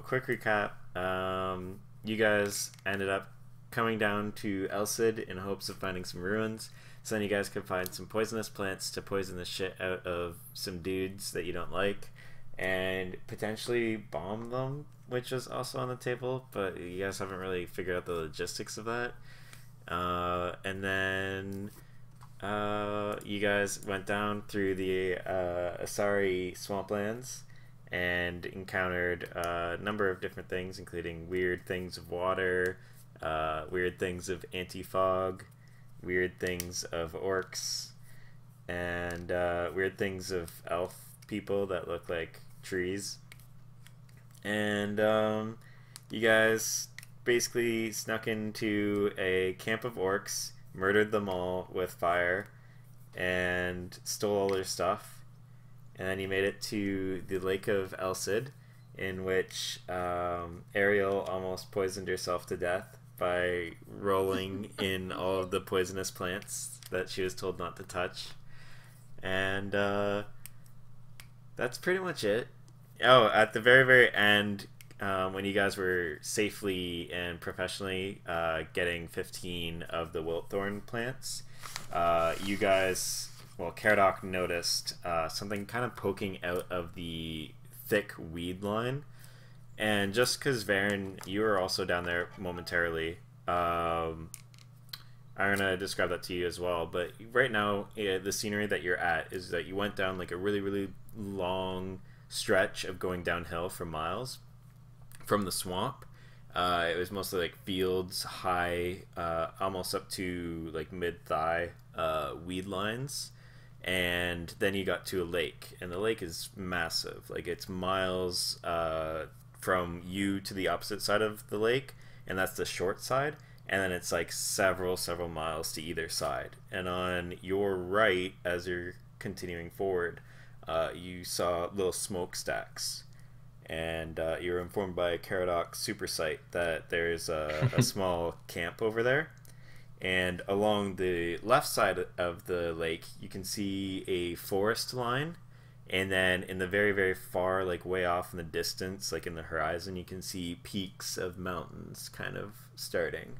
quick recap. You guys ended up coming down to Elsid in hopes of finding some ruins. So then you guys could find some poisonous plants to poison the shit out of some dudes that you don't like, and potentially bomb them, which is also on the table, but you guys haven't really figured out the logistics of that. And then you guys went down through the Asari swamplands and encountered a number of different things, including weird things of water, weird things of anti-fog, weird things of orcs, and weird things of elf people that look like trees. And you guys basically snuck into a camp of orcs, murdered them all with fire, and stole all their stuff. And then you made it to the Lake of Elsid, in which Ariel almost poisoned herself to death by rolling in all of the poisonous plants that she was told not to touch. And that's pretty much it. Oh, at the very, very end, when you guys were safely and professionally getting 15 of the Wiltthorn plants, you guys, well, Caradoc noticed something kind of poking out of the thick weed line. And just because, Varen, you were also down there momentarily, I'm going to describe that to you as well. But right now, the scenery that you're at is that you went down like a really, really long stretch of going downhill for miles from the swamp. It was mostly like fields, high, almost up to like mid-thigh weed lines. And then you got to a lake, and the lake is massive. Like, it's miles from you to the opposite side of the lake, and that's the short side. And then it's like several miles to either side. And on your right, as you're continuing forward, you saw little smokestacks. And you were informed by Caradoc Supersight that there's a small camp over there. And along the left side of the lake, you can see a forest line. And then in the very, very far, like way off in the distance, like in the horizon, you can see peaks of mountains kind of starting.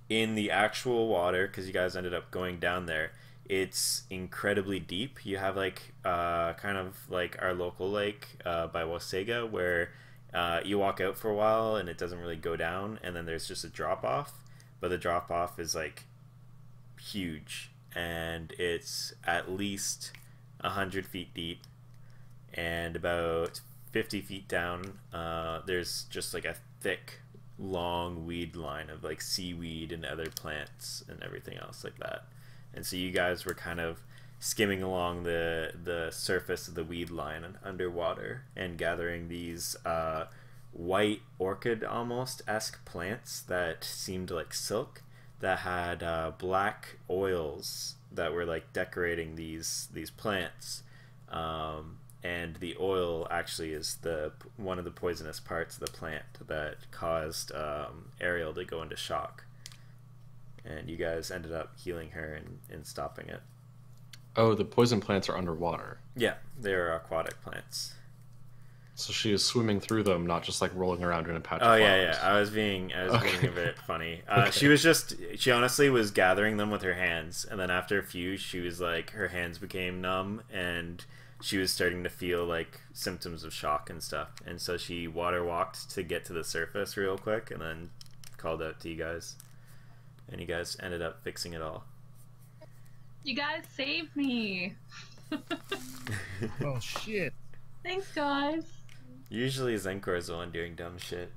In the actual water, because you guys ended up going down there, it's incredibly deep. You have like kind of like our local lake by Wasega, where you walk out for a while and it doesn't really go down, and then there's just a drop off, but the drop off is like huge, and it's at least 100 feet deep, and about 50 feet down there's just like a thick long weed line of like seaweed and other plants and everything else like that. And so you guys were kind of skimming along the surface of the weed line and underwater and gathering these white orchid almost-esque plants that seemed like silk, that had black oils that were like decorating these plants. And the oil actually is one of the poisonous parts of the plant that caused Ariel to go into shock. And you guys ended up healing her and stopping it. Oh, the poison plants are underwater. Yeah, they're aquatic plants. So she is swimming through them, not just like rolling around in a patch of Oh flowers. yeah. I was being a bit funny. Okay. She honestly was gathering them with her hands, and then after a few, she was like, her hands became numb, and she was starting to feel like symptoms of shock and stuff. And so she water walked to get to the surface real quick, and then called out to you guys. And you guys ended up fixing it all. You guys saved me. Oh shit. Thanks, guys. Usually Zenkor is the one doing dumb shit.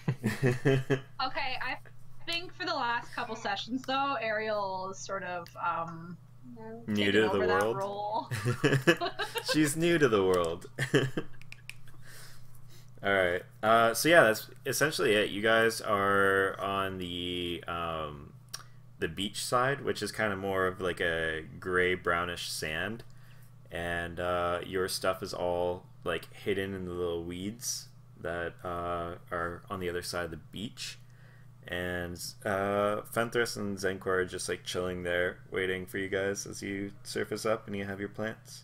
Okay, I think for the last couple sessions, though, Ariel is sort of new to the that world. role. She's new to the world. Alright, so yeah, that's essentially it. You guys are on the beach side, which is kind of more of like a gray brownish sand, and your stuff is all like hidden in the little weeds that are on the other side of the beach. And Fenthras and Zenkor are just like chilling there, waiting for you guys as you surface up and you have your plants.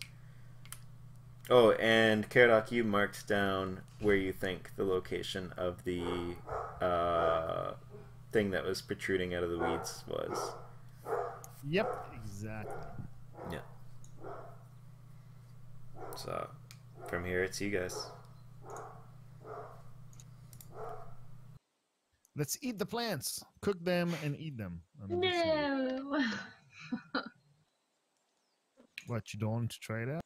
Oh, and Caradoc, you marked down where you think the location of the thing that was protruding out of the weeds was. Yep, exactly. Yeah. So, from here, it's you guys. Let's eat the plants. Cook them and eat them. No. What, you don't want to try it out?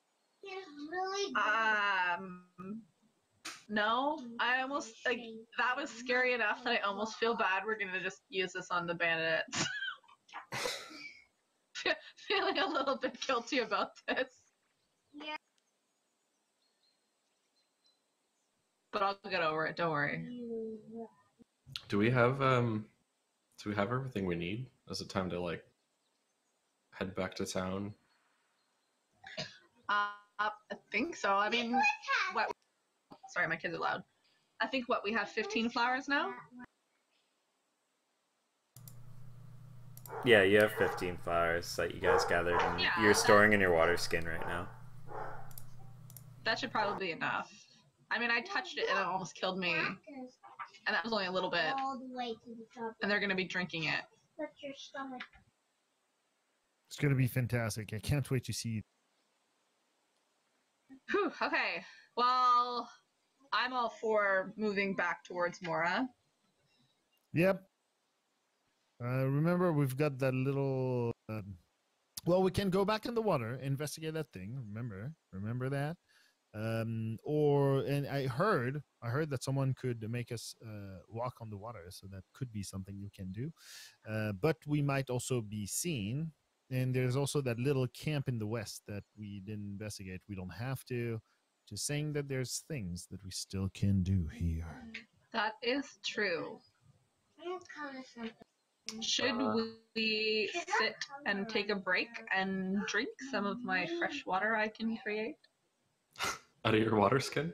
No. I almost like that was scary enough that I almost feel bad. We're gonna just use this on the bandits. Feeling a little bit guilty about this. Yeah. But I'll get over it. Don't worry. Do we have everything we need? Is it time to like head back to town? I think so. I mean, what? Sorry, my kids are loud. I think we have 15 flowers now. Yeah, you have 15 flowers that you guys gathered, and you're storing in your water skin right now. That should probably be enough. I mean, I touched it and it almost killed me. And that was only a little bit. And they're going to be drinking it. It's going to be fantastic. I can't wait to see it. Whew, okay. Well, I'm all for moving back towards Mora. Yep. Remember, we've got that little... well, we can go back in the water, investigate that thing. Remember that. And I heard that someone could make us walk on the water, so that could be something you can do. But we might also be seen. And there's also that little camp in the west that we didn't investigate. We don't have to. Just saying that there's things that we still can do here. That is true. Should we sit and take a break and drink some of my fresh water I can create? Out of your water skin?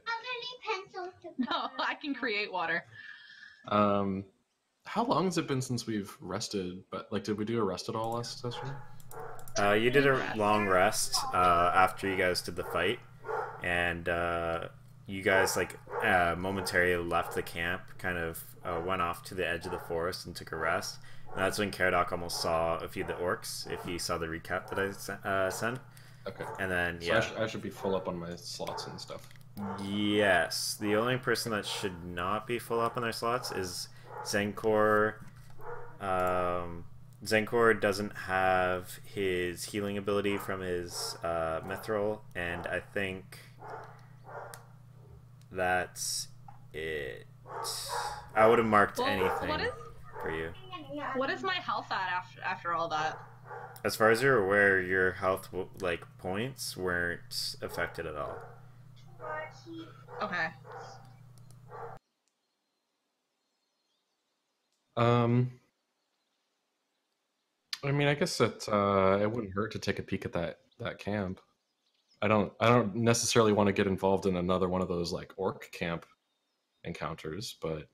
No, I can create water. How long has it been since we've rested? But like, did we do a rest at all last session? You did a long rest after you guys did the fight, and you guys like momentarily left the camp, kind of went off to the edge of the forest and took a rest. And that's when Caradoc almost saw a few of the orcs. If you saw the recap that I sent. Okay. And then so I should be full up on my slots and stuff. Yes, the only person that should not be full up on their slots is Zenkor. Zenkor doesn't have his healing ability from his mithril, and I think that's it. I would have marked anything for you. What is my health at after all that? As far as you're aware, your health like points weren't affected at all. Okay. I mean, I guess that it wouldn't hurt to take a peek at that camp. I don't necessarily want to get involved in another one of those like orc camp encounters, but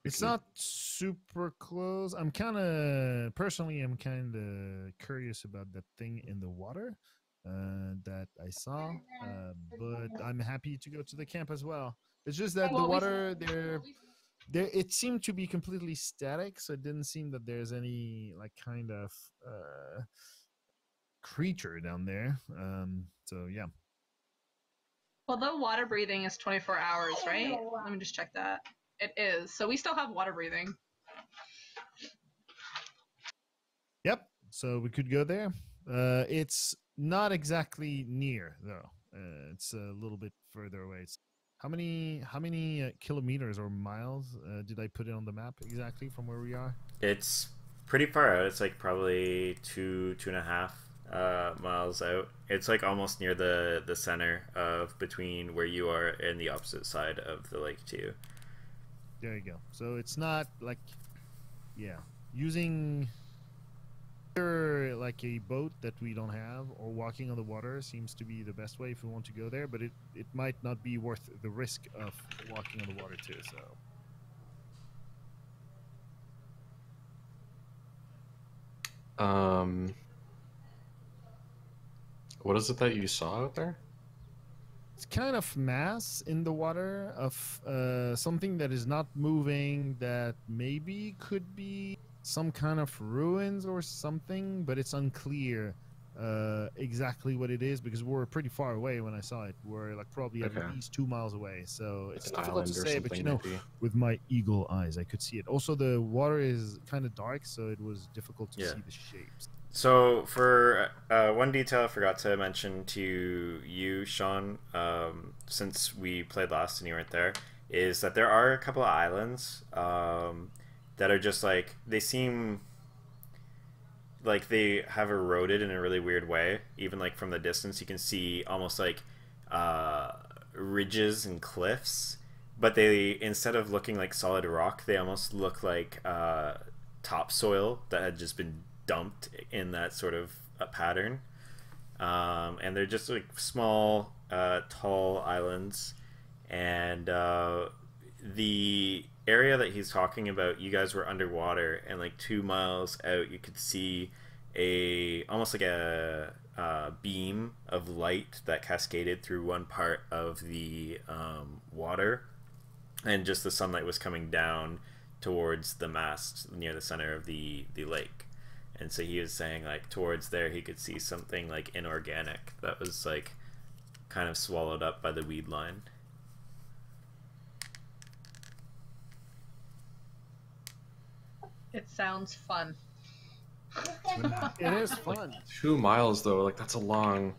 it's not super close. I'm kind of curious about that thing in the water that I saw, but I'm happy to go to the camp as well. It's just that the water there, it seemed to be completely static, so it didn't seem that there's any like kind of creature down there. So yeah. Well, the water breathing is 24 hours, right? Let me just check that. It is. So we still have water breathing. Yep. So we could go there. It's not exactly near though. It's a little bit further away. How many kilometers or miles did I put it on the map exactly from where we are? It's pretty far out. It's like probably 2.5 miles out. It's like almost near the center of between where you are and the opposite side of the lake too. There you go. So it's not like, yeah, using like a boat that we don't have or walking on the water seems to be the best way if we want to go there, but it might not be worth the risk of walking on the water too. So What is it that you saw out there? It's kind of mass in the water of something that is not moving, that maybe could be some kind of ruins or something, but it's unclear exactly what it is because we're pretty far away when I saw it. We're like probably at Okay. least 2 miles away, so it's An difficult to island or say. But something, maybe. with my eagle eyes, I could see it. Also, the water is kind of dark, so it was difficult to Yeah. see the shapes. So for one detail I forgot to mention to you, Sean, since we played last and you weren't there, is that there are a couple of islands that are just like, they seem like they have eroded in a really weird way. Even like from the distance, you can see almost like ridges and cliffs, but they, instead of looking like solid rock, they almost look like topsoil that had just been dumped in that sort of a pattern. And they're just like small, tall islands. And the area that he's talking about, you guys were underwater, and like 2 miles out, you could see almost like a beam of light that cascaded through one part of the water, and just the sunlight was coming down towards the mast near the center of the lake. And so he was saying like towards there he could see something like inorganic that was like kind of swallowed up by the weed line. It sounds fun. It is fun. 2 miles though, like that's a long.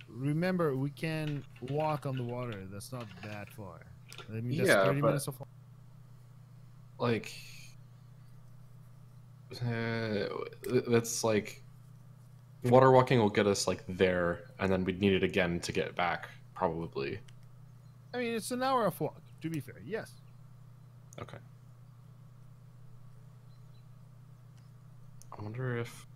Remember, we can walk on the water. That's not that far. I mean, that's Yeah, 30 but- minutes of Like, that's like, water walking will get us like there, and then we'd need it again to get back, probably. I mean, it's an hour of walk, to be fair. Yes. Okay. I wonder if.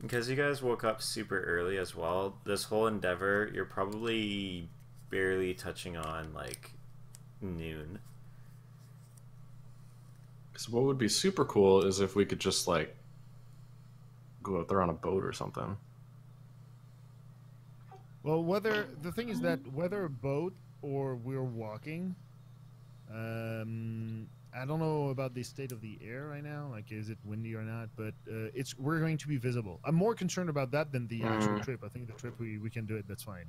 Because you guys woke up super early as well, this whole endeavor, you're probably barely touching on like noon. Because what would be super cool is if we could just like go out there on a boat or something. Well, the thing is that whether a boat or we're walking, I don't know about the state of the air right now. Like, is it windy or not? But we're going to be visible. I'm more concerned about that than the actual trip. I think the trip we can do it. That's fine.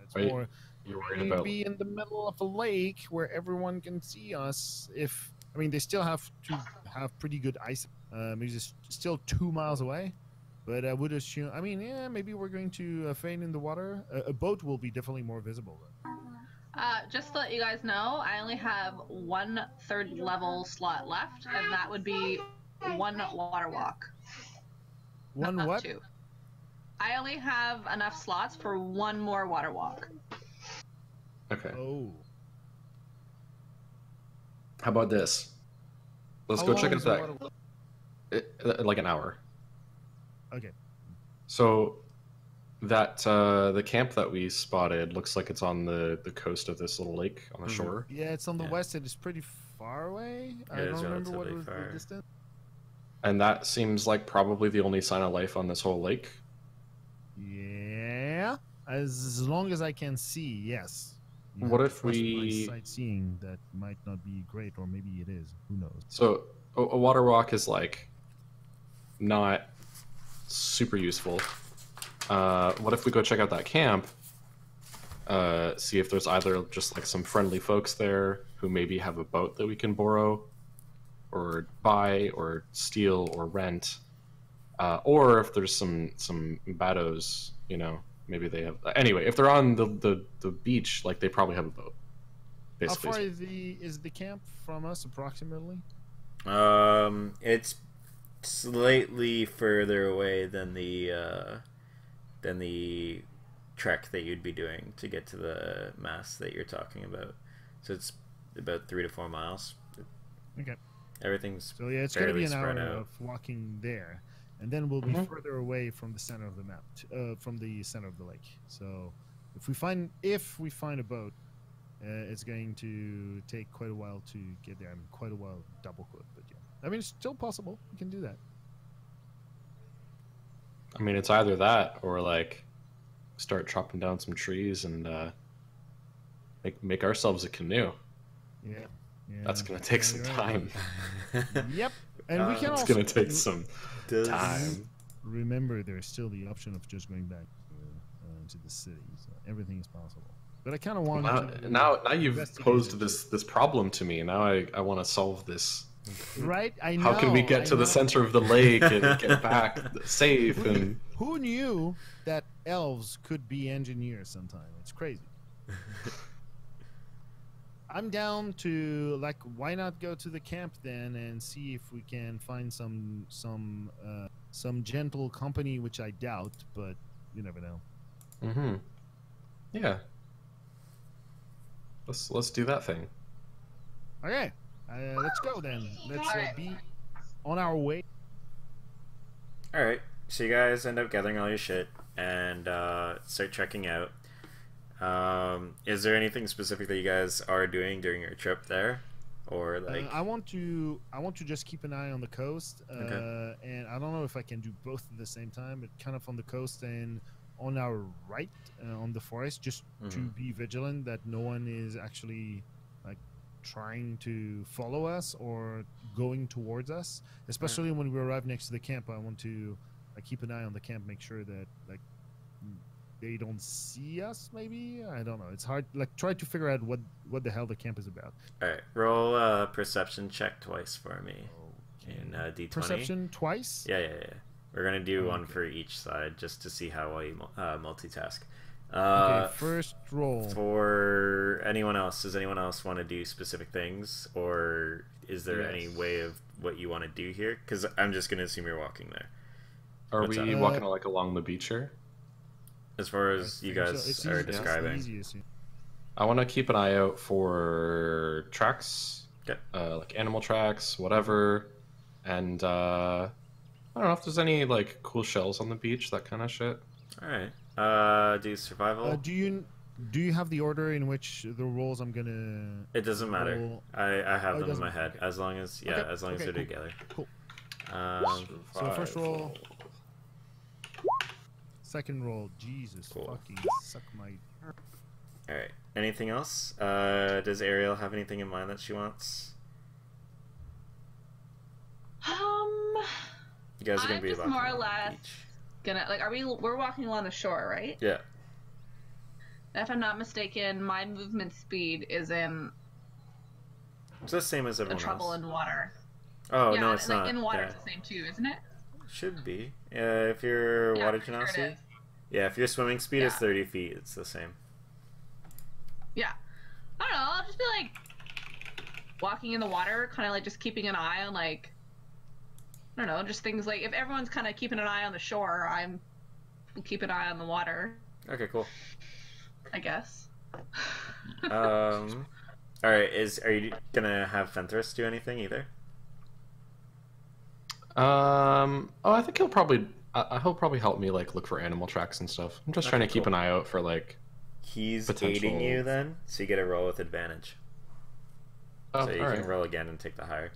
It's Wait, more you're we worried need to about. be in the middle of a lake where everyone can see us. I mean, they still have to have pretty good eyesight. Because it's still 2 miles away. But I would assume. I mean, yeah, maybe we're going to faint in the water. A boat will be definitely more visible. Though. Just to let you guys know, I only have 1 third level slot left, and that would be 1 water walk. One not what? 2. I only have enough slots for 1 more water walk. Okay. Oh. How about this? Let's How go long check out is the that. water- Like an hour. Okay. So that the camp that we spotted looks like it's on the coast of this little lake on the Mhm. shore. Yeah, it's on the Yeah. west. It is pretty far away. I It is don't remember what relatively was far. the distance. And that seems like probably the only sign of life on this whole lake. Yeah, as long as I can see, yes. You What have to if trust my we- sightseeing? That might not be great, or maybe it is. Who knows? So a water walk is like not super useful. What if we go check out that camp? See if there's either just like some friendly folks there who maybe have a boat that we can borrow, or buy, or steal, or rent, or if there's some bados, you know, maybe they have. Anyway, if they're on the beach, like they probably have a boat. How Basically, far is the camp from us, approximately? It's slightly further away than the trek that you'd be doing to get to the mast that you're talking about. So it's about 3 to 4 miles. Okay. Everything's So yeah, it's going to be fairly an hour spread out. of walking there, and then we'll be Mhm. further away from the center of the map, from the center of the lake. So if we find a boat, it's going to take quite a while to get there. I mean, quite a while, double quote, but yeah. I mean, it's still possible. We can do that. I mean, it's either that or like start chopping down some trees and make ourselves a canoe. Yeah. Yeah. That's gonna take Yeah, some you're right. time. Yep. And we can It's also gonna take some time. remember there's still the option of just going back to the city. So everything is possible. But I kind of want to Now you've investigate posed it. this problem to me. Now I want to solve this. Right? I know. How can we get to the center of the lake and get back safe? And Who knew that elves could be engineers sometime? It's crazy. I'm down to, like, why not go to the camp then and see if we can find some gentle company, which I doubt, but you never know. mm-hmm. Yeah. Let's do that thing. Okay, let's go then. Let's be on our way. All right. So you guys end up gathering all your shit and start checking out. Is there anything specific that you guys are doing during your trip there, or like? I want to just keep an eye on the coast, Okay. and I don't know if I can do both at the same time. But kind of on the coast and on our right, on the forest, just to be vigilant that no one is actually like trying to follow us or going towards us. Especially when we arrive next to the camp, I want to keep an eye on the camp, make sure that like they don't see us. Maybe I don't know. It's hard. Like try to figure out what the hell the camp is about. All right. Roll a perception check twice for me. Okay. In D20. Perception twice. Yeah. We're gonna do one Okay. for each side just to see how well you multitask. Okay, first roll. For anyone else, does anyone else want to do specific things, or is there any way of what you want to do here? Because I'm just gonna assume you're walking there. Are What's we up? walking like along the beach here? As far as you guys It's are easy- it's describing. the easiest, yeah. I want to keep an eye out for tracks, Okay. like animal tracks, whatever, and I don't know if there's any like cool shells on the beach, that kind of shit. All right. Do survival. Do you have the order in which the rolls I'm gonna? It doesn't matter. roll? I have Oh, it them in doesn't my head. matter. As long as Okay. as long as Okay, they're cool. together. Cool. Um, So first roll. Second roll. Jesus Cool. fucking suck my. all right. Anything else? Does Ariel have anything in mind that she wants? You guys are gonna I'm be just walking more or along the less beach. gonna like. We're walking along the shore, right? Yeah. If I'm not mistaken, my movement speed is in It's the same as the everyone trouble else. in water. Oh yeah, no, it's like, not. in water, Yeah. it's the same too, isn't it? Should be. If you're Yeah, water I'm sure it genocide. is. Yeah, if your swimming speed is Yeah. 30 feet, it's the same. Yeah. I don't know. I'll just be like walking in the water, kind of like just keeping an eye on like I don't know, just things like if everyone's kind of keeping an eye on the shore, I'm keep an eye on the water, Okay, cool. I guess. All right. Are you gonna have Fenthras do anything either? Oh, I think he'll probably help me like look for animal tracks and stuff. I'm just Okay, trying to keep cool. an eye out for like. He's Potential- aiding you then, so you get a roll with advantage. Oh, So you all can right. roll again and take the higher.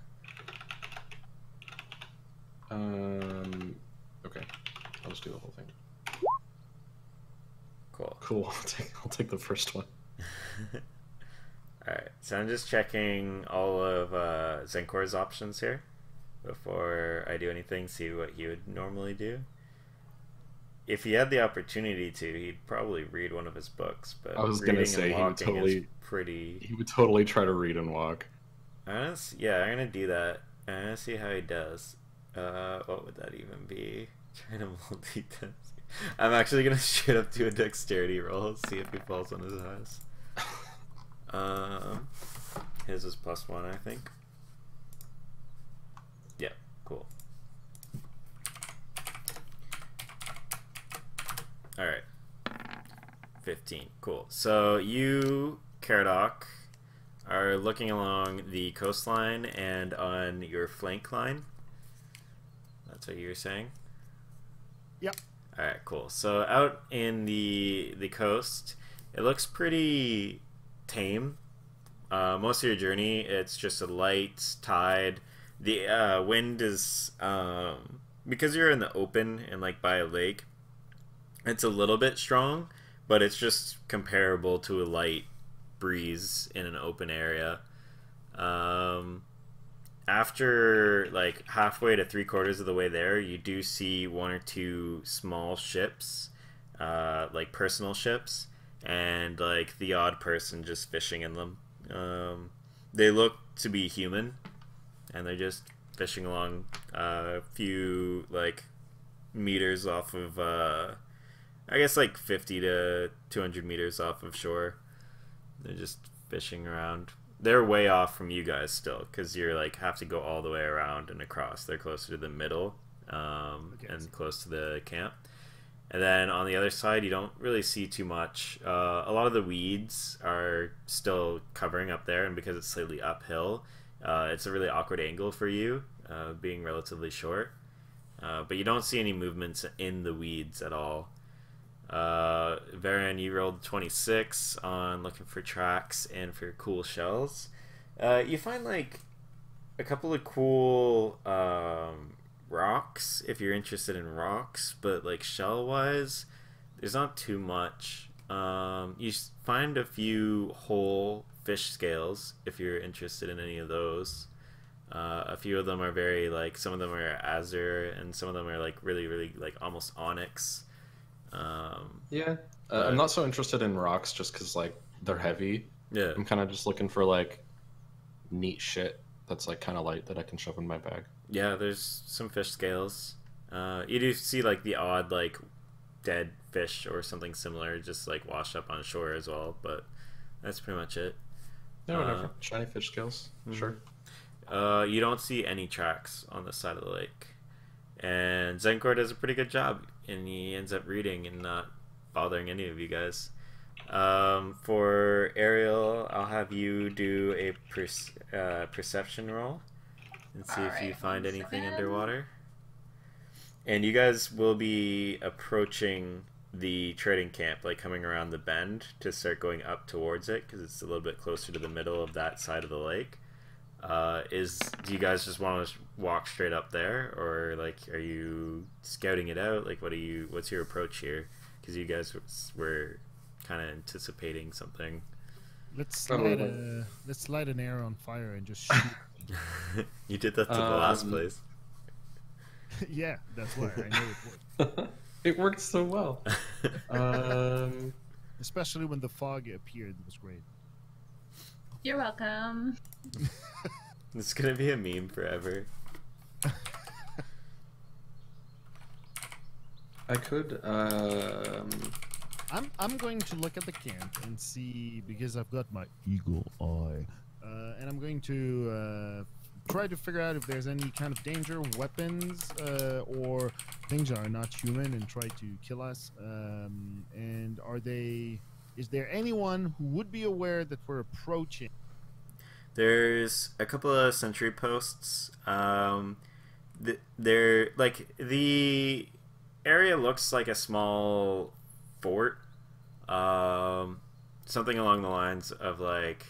Okay, I'll just do the whole thing. Cool. Cool. I'll take the first one. Alright, so I'm just checking all of Zenkor's options here before I do anything, see what he would normally do. If he had the opportunity to, he'd probably read one of his books, but I was gonna reading say and he would walking is totally- pretty... He would totally try to read and walk. I'm gonna do that. I'm gonna see how he does. What would that even be? Trying to multitask. I'm actually gonna straight up do a dexterity roll, see if he falls on his eyes. His is +1, I think. Yeah, cool. Alright. 15. Cool. So you, Caradoc, are looking along the coastline and on your flank line. That's what you were saying? Yep. Alright, cool. So out in the coast, it looks pretty tame. Most of your journey, it's just a light tide. The wind is because you're in the open and like by a lake, it's a little bit strong, but it's just comparable to a light breeze in an open area. After like halfway to 3/4 of the way there, you do see one or two small ships, like personal ships, and like the odd person just fishing in them. They look to be human, and they're just fishing along a few like meters off of, I guess like 50 to 200 meters off of shore. They're just fishing around. They're way off from you guys still, because you're like have to go all the way around and across. They're closer to the middle, and close to the camp. And then on the other side, you don't really see too much. A lot of the weeds are still covering up there, and because it's slightly uphill, it's a really awkward angle for you, being relatively short. But you don't see any movements in the weeds at all. Varian, you rolled 26 on looking for tracks and for cool shells. You find like a couple of cool rocks if you're interested in rocks, but like shell wise, there's not too much. You find a few whole fish scales if you're interested in any of those. A few of them are very like, some of them are azure, and some of them are like really like almost onyx. I'm not so interested in rocks just because like they're heavy. Yeah, I'm kind of just looking for like neat shit that's like kind of light that I can shove in my bag. yeah, there's some fish scales. You do see like the odd like dead fish or something similar just like washed up on shore as well, but that's pretty much it. Yeah, whatever. Shiny fish scales. Sure. You don't see any tracks on the side of the lake, and Zenkor does a pretty good job, and he ends up reading and not bothering any of you guys. For Ariel, I'll have you do a perception roll and see if you find anything underwater. And you guys will be approaching the trading camp, like coming around the bend to start going up towards it, because it's a little bit closer to the middle of that side of the lake. Do you guys just want to walk straight up there, or like are you scouting it out? Like what's your approach here? Because you guys were kind of anticipating something. Let's light an arrow on fire and just shoot. You did that to the last place. Yeah, that's why I know it worked. It worked so well. Especially when the fog appeared, it was great. You're welcome. It's gonna be a meme forever. I could. I'm going to look at the camp and see, because I've got my eagle eye, and I'm going to try to figure out if there's any kind of danger, weapons, or things that are not human and try to kill us. And is there anyone who would be aware that we're approaching? There's a couple of sentry posts. They're like, the area looks like a small fort, something along the lines of like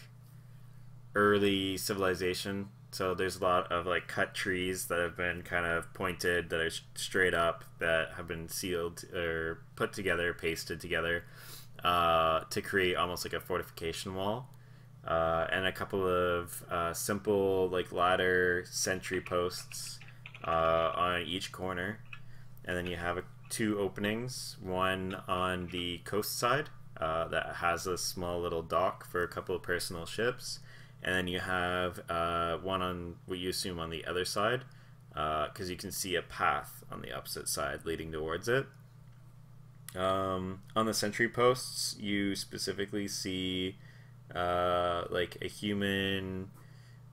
early civilization. So there's a lot of like cut trees that have been kind of pointed, that are straight up, that have been sealed or put together, pasted together, to create almost like a fortification wall. And a couple of simple like ladder sentry posts on each corner, and then you have two openings, one on the coast side that has a small little dock for a couple of personal ships, and then you have one on what you assume on the other side, because you can see a path on the opposite side leading towards it. On the sentry posts, you specifically see like a human,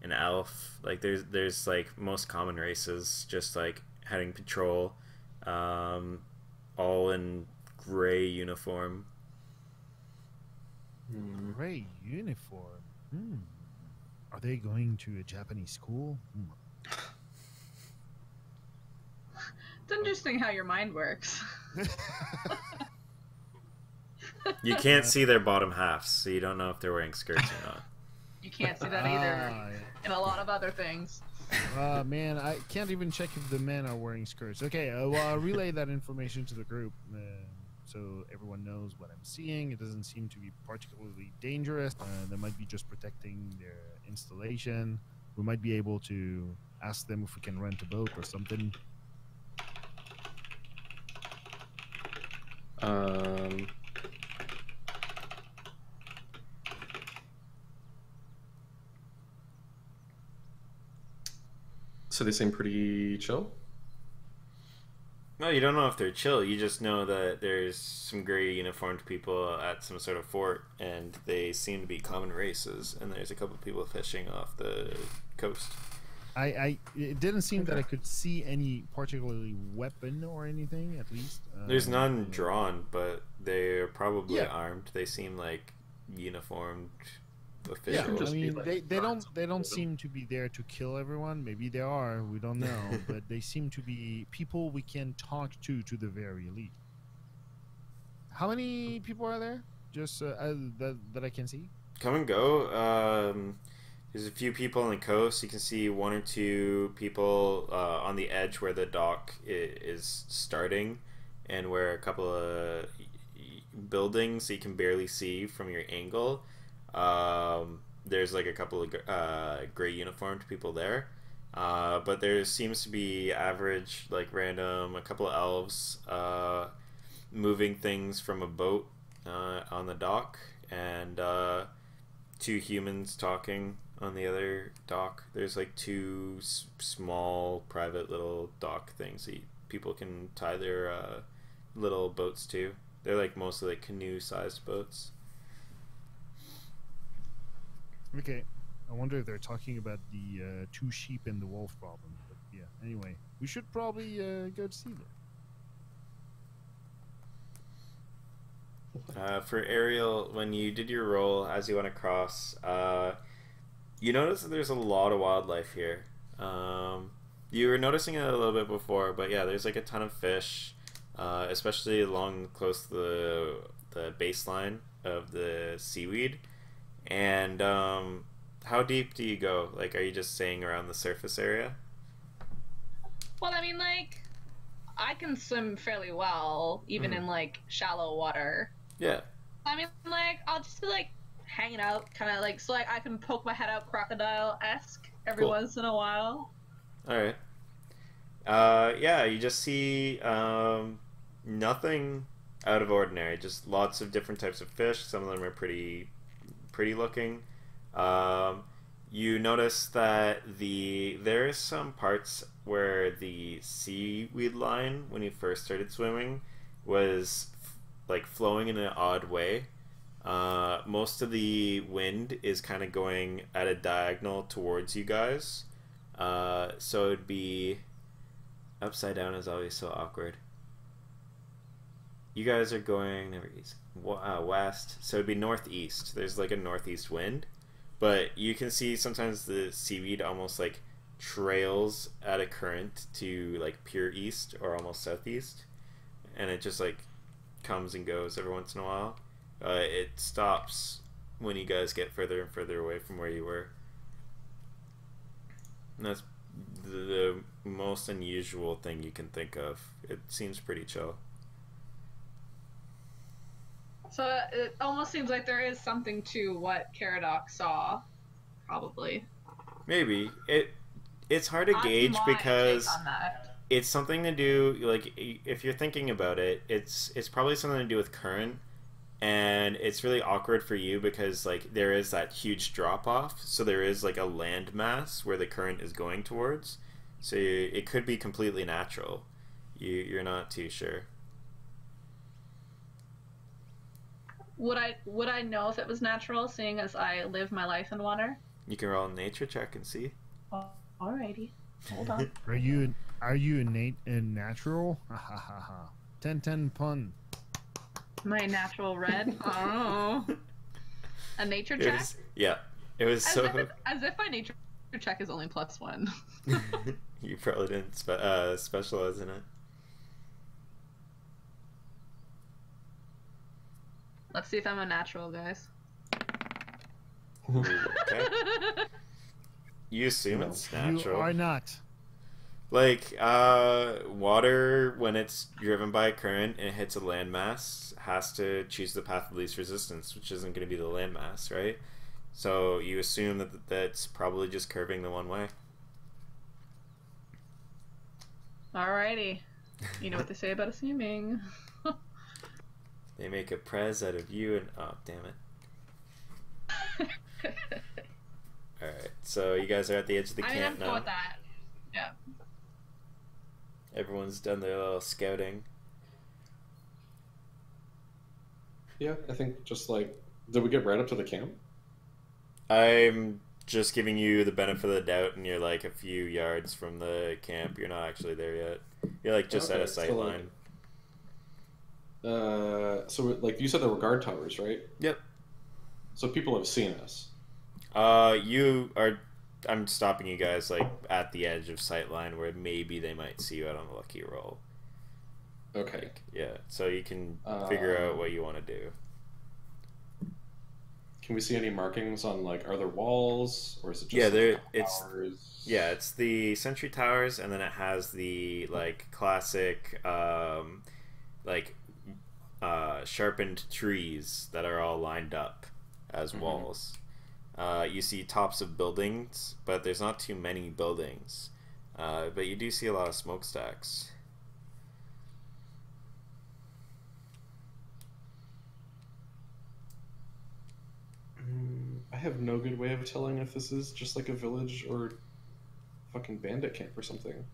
an elf, like there's like most common races just like heading patrol, all in gray uniform. Gray uniform. Are they going to a Japanese school? It's interesting how your mind works. You can't see their bottom halves, so you don't know if they're wearing skirts or not. You can't see that either. In a lot of other things. Man, I can't even check if the men are wearing skirts. Okay, well, I'll relay that information to the group so everyone knows what I'm seeing. It doesn't seem to be particularly dangerous. They might be just protecting their installation. We might be able to ask them if we can rent a boat or something. So they seem pretty chill. No, you don't know if they're chill. You just know that there's some gray uniformed people at some sort of fort, and they seem to be common races. And there's a couple of people fishing off the coast. It didn't seem that I could see any particularly weapon or anything. At least There's none drawn, but they're probably Yeah. armed. They seem like uniformed Yeah, officials. just I be mean like they guards don't on the seem to be there to kill everyone. Maybe they are. We don't know, but they seem to be people we can talk to the very least. How many people are there? Just that I can see. Come and go. There's a few people on the coast. You can see one or two people on the edge where the dock is starting, and where a couple of buildings you can barely see from your angle. There's like a couple of gray uniformed people there. But there seems to be average, like random, a couple of elves moving things from a boat on the dock, and two humans talking on the other dock. There's like two small private little dock things that people can tie their little boats to. They're like mostly like canoe sized boats. Okay. I wonder if they're talking about the two sheep and the wolf problem. But yeah, anyway, we should probably go to see them. For Ariel, when you did your roll as you went across, you notice that there's a lot of wildlife here. You were noticing it a little bit before, but yeah, there's like a ton of fish, especially along close to the baseline of the seaweed. And how deep do you go? Like, are you just staying around the surface area? Well, I mean, like, I can swim fairly well, even in like shallow water. Yeah. I mean, like, I'll just be like hanging out, kind of like, so like I can poke my head out crocodile-esque every Cool. once in a while. All right. Yeah, you just see nothing out of ordinary. Just lots of different types of fish. Some of them are pretty looking. You notice that there is some parts where the seaweed line, when you first started swimming, was like flowing in an odd way. Most of the wind is kind of going at a diagonal towards you guys. So it'd be upside down is always so awkward. You guys are going west, so it'd be northeast. There's like a northeast wind, but you can see sometimes the seaweed almost like trails at a current to like pure east or almost southeast, and it just like comes and goes every once in a while. It stops when you guys get further and further away from where you were. And that's the most unusual thing you can think of. It seems pretty chill. So it almost seems like there is something to what Caradoc saw, probably. Maybe it's hard to That's gauge my because take on that. it's something to do, like, if you're thinking about it, it's probably something to do with current, and it's really awkward for you because like there is that huge drop off, so there is like a land mass where the current is going towards, so it could be completely natural. You're not too sure. Would I know if it was natural, seeing as I live my life in water? You can roll a nature check and see. Oh, alrighty. Hold on. Are you innate and natural? Ha ha ha ha. 10-10 pun. My natural red. Oh. A nature It check? was, yeah, it was As if my nature check is only +1. You probably didn't specialize in it. Let's see if I'm a natural, guys. Ooh, okay. You assume No. it's You natural. are not. Like, water, when it's driven by a current and it hits a landmass, has to choose the path of least resistance, which isn't going to be the landmass, right? So you assume that that's probably just curving the one way. Alrighty. You know what they say about assuming. They make a prez out of you and... Oh, damn it. Alright, so you guys are at the edge of the I'm camp cool now. with that. Yeah. Everyone's done their little scouting. Yeah, I think just like, did we get right up to the camp? I'm just giving you the benefit of the doubt, and you're like a few yards from the camp. You're not actually there yet. You're like just at a Okay, sight so, line. So like you said, there were guard towers, right? Yep. So people have seen us. You are. I'm stopping you guys like at the edge of sight line where maybe they might see you out on a lucky roll. Okay. Like, yeah, so you can figure out what you want to do. Can we see any markings on like, are there walls or is it just Yeah, there. it's towers? Yeah, it's the sentry towers, and then it has the like classic, sharpened trees that are all lined up as walls. You see tops of buildings, but there's not too many buildings. But you do see a lot of smokestacks. I have no good way of telling if this is just like a village or fucking bandit camp or something.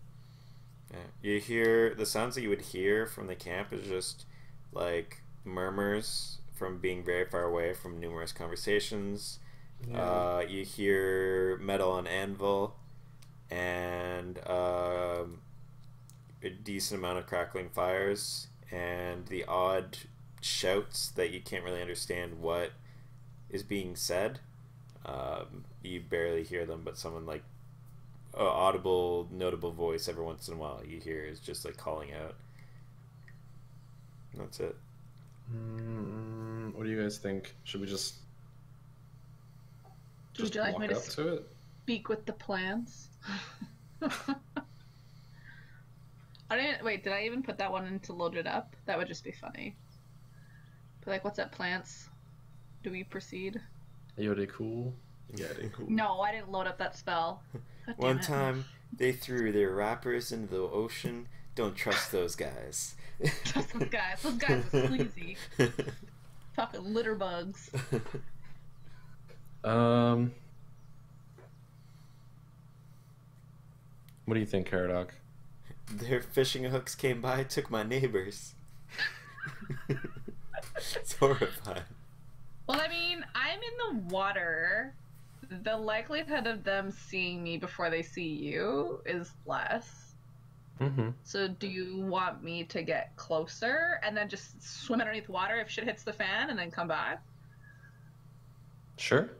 Yeah. You hear the sounds that you would hear from the camp is just like murmurs from being very far away from numerous conversations. Yeah. You hear metal on anvil and a decent amount of crackling fires and the odd shouts that you can't really understand what is being said. You barely hear them, but someone like audible, notable voice every once in a while you hear is just like calling out. That's it. What do you guys think? Should we just Would you like me walk to up to it? speak with the plants? I didn't wait. Did I even put that one in to load it up? That would just be funny. But like, what's up, plants? Do we proceed? Are they cool? Yeah, they cool. No, I didn't load up that spell. God damn One it. time they threw their wrappers into the ocean. Don't trust those guys. Trust those guys. Those guys are sleazy. Fucking litter bugs. What do you think, Caradoc? Their fishing hooks came by, took my neighbors. It's horrifying. Well, I mean, I'm in the water. The likelihood of them seeing me before they see you is less. Mm-hmm. So do you want me to get closer and then just swim underneath the water if shit hits the fan and then come back? Sure.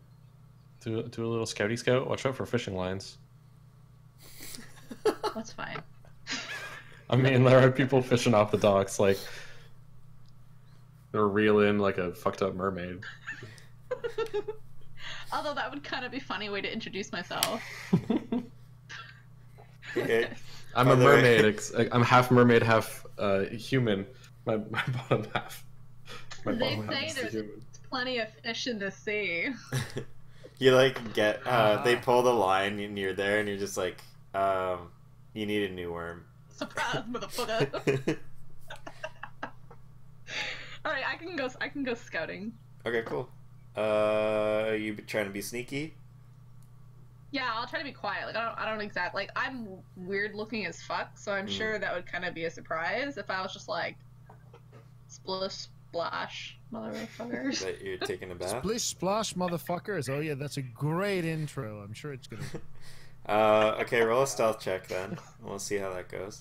Do a little scouty scout. Watch out for fishing lines. That's fine. I mean, there are people fishing off the docks, like they're reeling like a fucked up mermaid. Although that would kind of be a funny way to introduce myself. Okay. I'm By a the way- mermaid. I'm half mermaid, half human. My bottom half. My They bottom half say is the there's human. plenty of fish in the sea. You like get they pull the line and you're there and you're just like you need a new worm. Surprise, motherfucker! All right, I can go scouting. Okay, cool. You trying to be sneaky? Yeah, I'll try to be quiet. Like I don't exactly like I'm weird looking as fuck, so I'm sure that would kind of be a surprise if I was just like splish splash, motherfuckers. That you're taking a bath? Splish splash, motherfuckers. Oh yeah, that's a great intro. I'm sure it's gonna. Okay, roll a stealth check then. We'll see how that goes.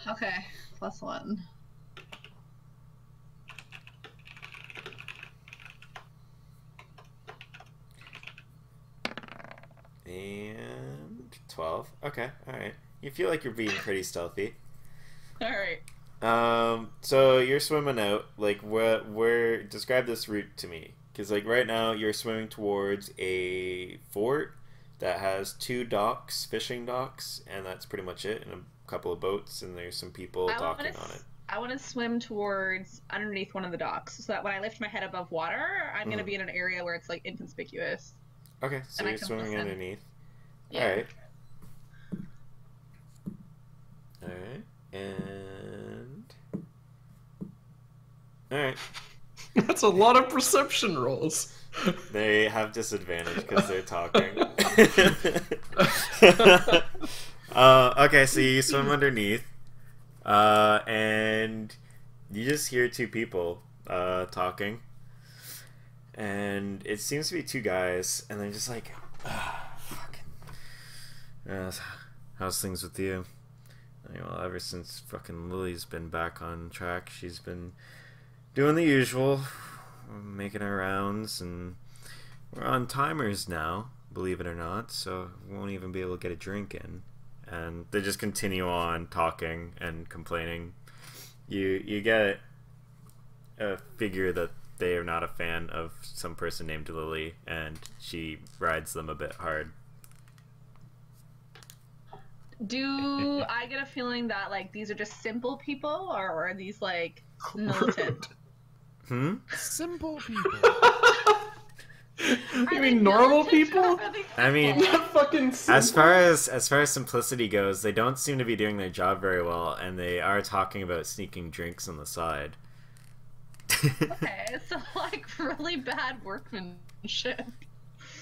Okay, +1. And 12. Okay, alright. You feel like you're being pretty stealthy. All right. So you're swimming out. Like, where? Describe this route to me. Because, like, right now you're swimming towards a fort that has 2 docks, fishing docks, and that's pretty much it, and a couple of boats, and there's some people docking on it. I want to swim towards underneath one of the docks, so that when I lift my head above water, I'm going to be in an area where it's like inconspicuous. Okay, so you're swimming underneath. Yeah. Alright. Alright, and... Alright. That's a lot of perception rolls. They have disadvantage because they're talking. Okay, so you swim underneath, and you just hear 2 people talking, and it seems to be 2 guys, and they're just like, how's things with you? Well, ever since fucking Lily's been back on track, she's been doing the usual, making her rounds, and we're on timers now, believe it or not, so we won't even be able to get a drink in. And they just continue on talking and complaining. You get a figure that they are not a fan of some person named Lily, and she rides them a bit hard. Do I get a feeling that like these are just simple people, or are these like militant? Simple people. You mean normal people? I mean, Not fucking simple. as far as simplicity goes, they don't seem to be doing their job very well, and they are talking about sneaking drinks on the side. Okay, so like really bad workmanship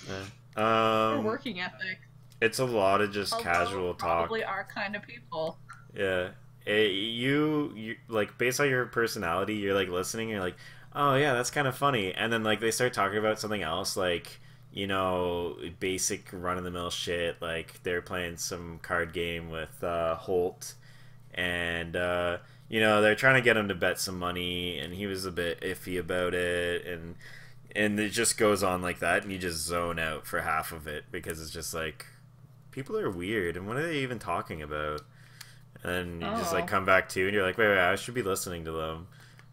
or Yeah. working ethic. It's a lot of just casual talk. Probably our kind of people. Yeah. You like, based on your personality, you're like listening, you're like, oh yeah, that's kind of funny, and then like they start talking about something else, like, you know, basic run-of-the-mill shit, like they're playing some card game with Holt, and you know, they're trying to get him to bet some money, and he was a bit iffy about it, and it just goes on like that, and you just zone out for half of it, because it's just like, people are weird, and what are they even talking about? And you just like come back to, and you're like, wait, I should be listening to them.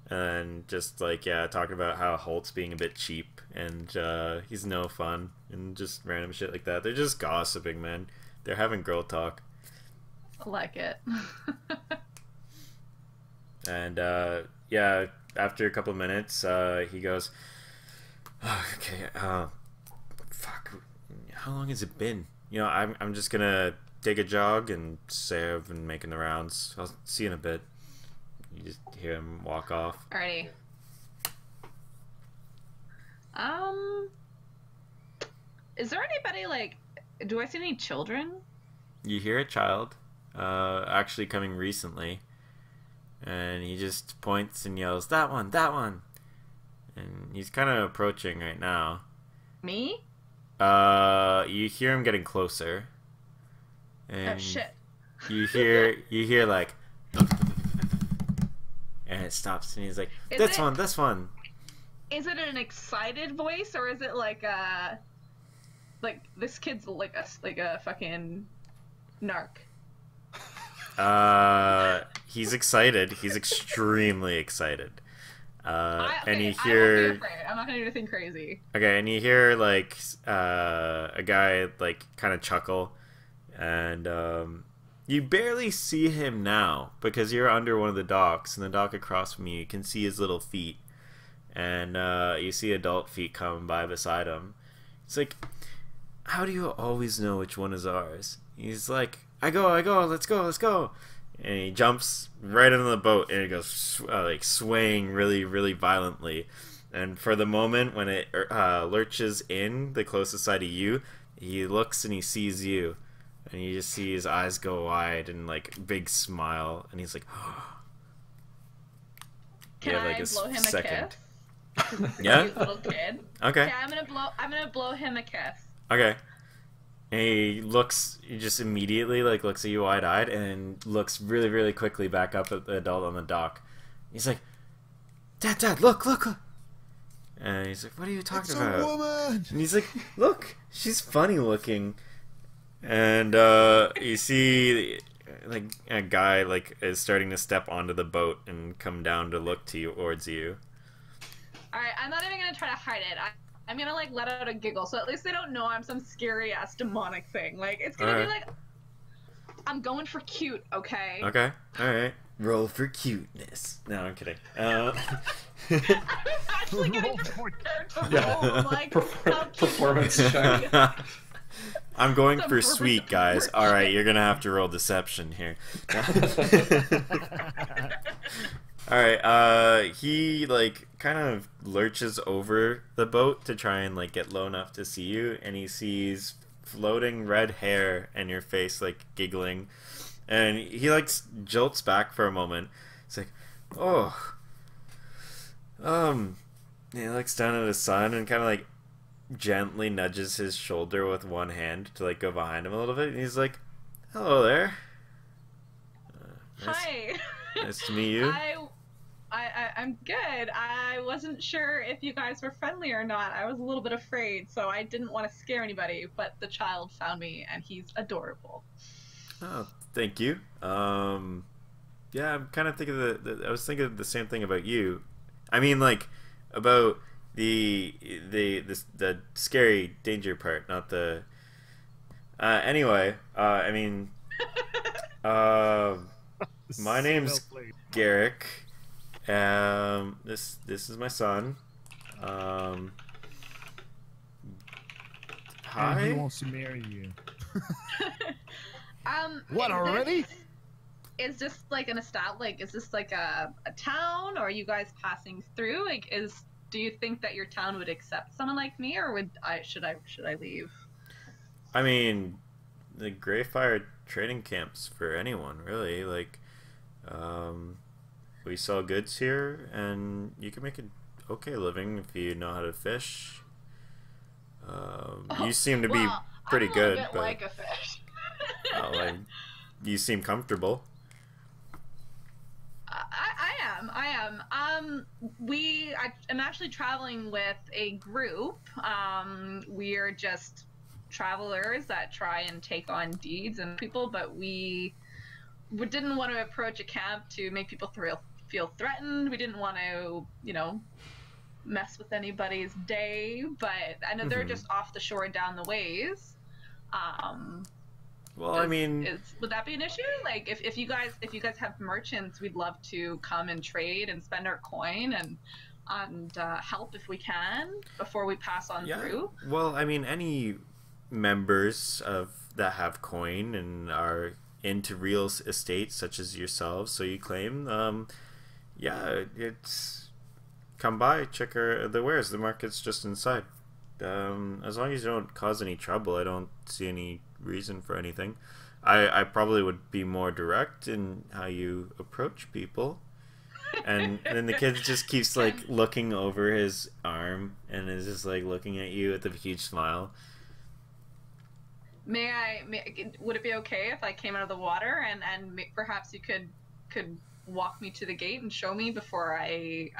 And just like, yeah, talking about how Holt's being a bit cheap, and he's no fun, and just random shit like that. They're just gossiping, man. They're having girl talk. I like it. And yeah, after a couple of minutes, he goes, oh, okay, fuck, how long has it been? You know, I'm just gonna take a jog and say I've been making the rounds. I'll see you in a bit. You just hear him walk off. Alrighty. Is there anybody like? Do I see any children? You hear a child, actually coming recently, and he just points and yells, "That one, that one!" And he's kind of approaching right now. Me? You hear him getting closer. And Oh shit. you hear like, and it stops, and he's like, this one. Is it an excited voice, or is it like this kid's like a fucking narc? He's excited. He's extremely excited. And you I hear, won't be afraid. I'm not gonna do anything crazy. okay, and you hear like a guy like kind of chuckle, and you barely see him now because you're under one of the docks, and the dock across from you can see his little feet, and you see adult feet coming by beside him. It's like, how do you always know which one is ours? He's like, I go, let's go. And he jumps right into the boat, and it goes like swaying really, really violently. And for the moment when it lurches in the closest side of you, he looks and he sees you, and you just see his eyes go wide and like big smile, and he's like, Can I blow him a kiss? Yeah. Cute little kid. Okay. Okay, I'm gonna blow him a kiss. Okay. And he just immediately like looks at you wide-eyed and looks really, really quickly back up at the adult on the dock. He's like, Dad, look. And he's like, what are you talking about? It's a woman! And he's like, look, she's funny looking. And you see like a guy like is starting to step onto the boat and come down to look towards you. Alright, I'm not even gonna try to hide it. I'm gonna like let out a giggle, so at least they don't know I'm some scary ass demonic thing. Like it's gonna be like, I'm going for cute, okay? Okay. All right. Roll for cuteness. No, I'm kidding. I'm actually getting prepared to roll. I'm like, how cute Performance check. I'm going Some for sweet, guys. pervert All right, shit. you're gonna have to roll deception here. All right. He like kind of lurches over the boat to try and like get low enough to see you, and he sees floating red hair and your face like giggling, and he like jolts back for a moment. He's like, "Oh, and he looks down at his son and kind of like gently nudges his shoulder with one hand to like go behind him a little bit, and he's like, "Hello there. Nice, Hi. nice to meet you." I'm good. I wasn't sure if you guys were friendly or not. I was a little bit afraid, so I didn't want to scare anybody, but the child found me, and he's adorable. Oh, thank you. Yeah, I'm kind of thinking I was thinking the same thing about you. I mean, like about the scary danger part, not the. Anyway, I mean, my name's Garrick. This is my son. And he Hi. wants to marry you. What, Is already? Is this like an is this like a town, or are you guys passing through? Like, do you think that your town would accept someone like me, or should I leave? I mean, the Greyfire training camps for anyone, really. Like, we sell goods here, and you can make an okay living if you know how to fish. You seem to be pretty I'm good, a bit but like a fish. like, you seem comfortable. I am. I'm actually traveling with a group. We're just travelers that try and take on deeds and people, but we didn't want to approach a camp to make people feel threatened. We didn't want to, mess with anybody's day, but I know they're just off the shore down the ways. Well, I mean, would that be an issue? Like, if you guys have merchants, we'd love to come and trade and spend our coin and help if we can before we pass on through. Well, I mean, any members that have coin and are into real estate, such as yourselves, so you claim, it's come by, check the wares. The market's just inside. As long as you don't cause any trouble, I don't see any reason for anything. I probably would be more direct in how you approach people. And then the kid just keeps like looking over his arm and is just like looking at you with a huge smile. Would it be okay if I came out of the water and perhaps you could walk me to the gate and show me before I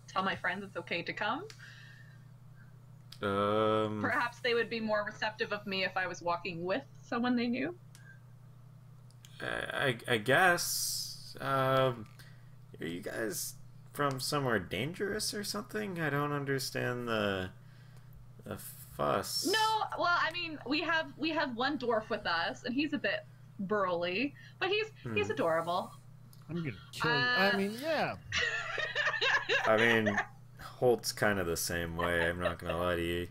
tell my friends it's okay to come? Perhaps they would be more receptive of me if I was walking with someone they knew. I guess. Are you guys from somewhere dangerous or something? I don't understand the fuss. No, well, I mean, we have one dwarf with us, and he's a bit burly, but he's adorable. I'm gonna kill you. I mean, yeah. I mean, Holt's kind of the same way. I'm not gonna lie to you.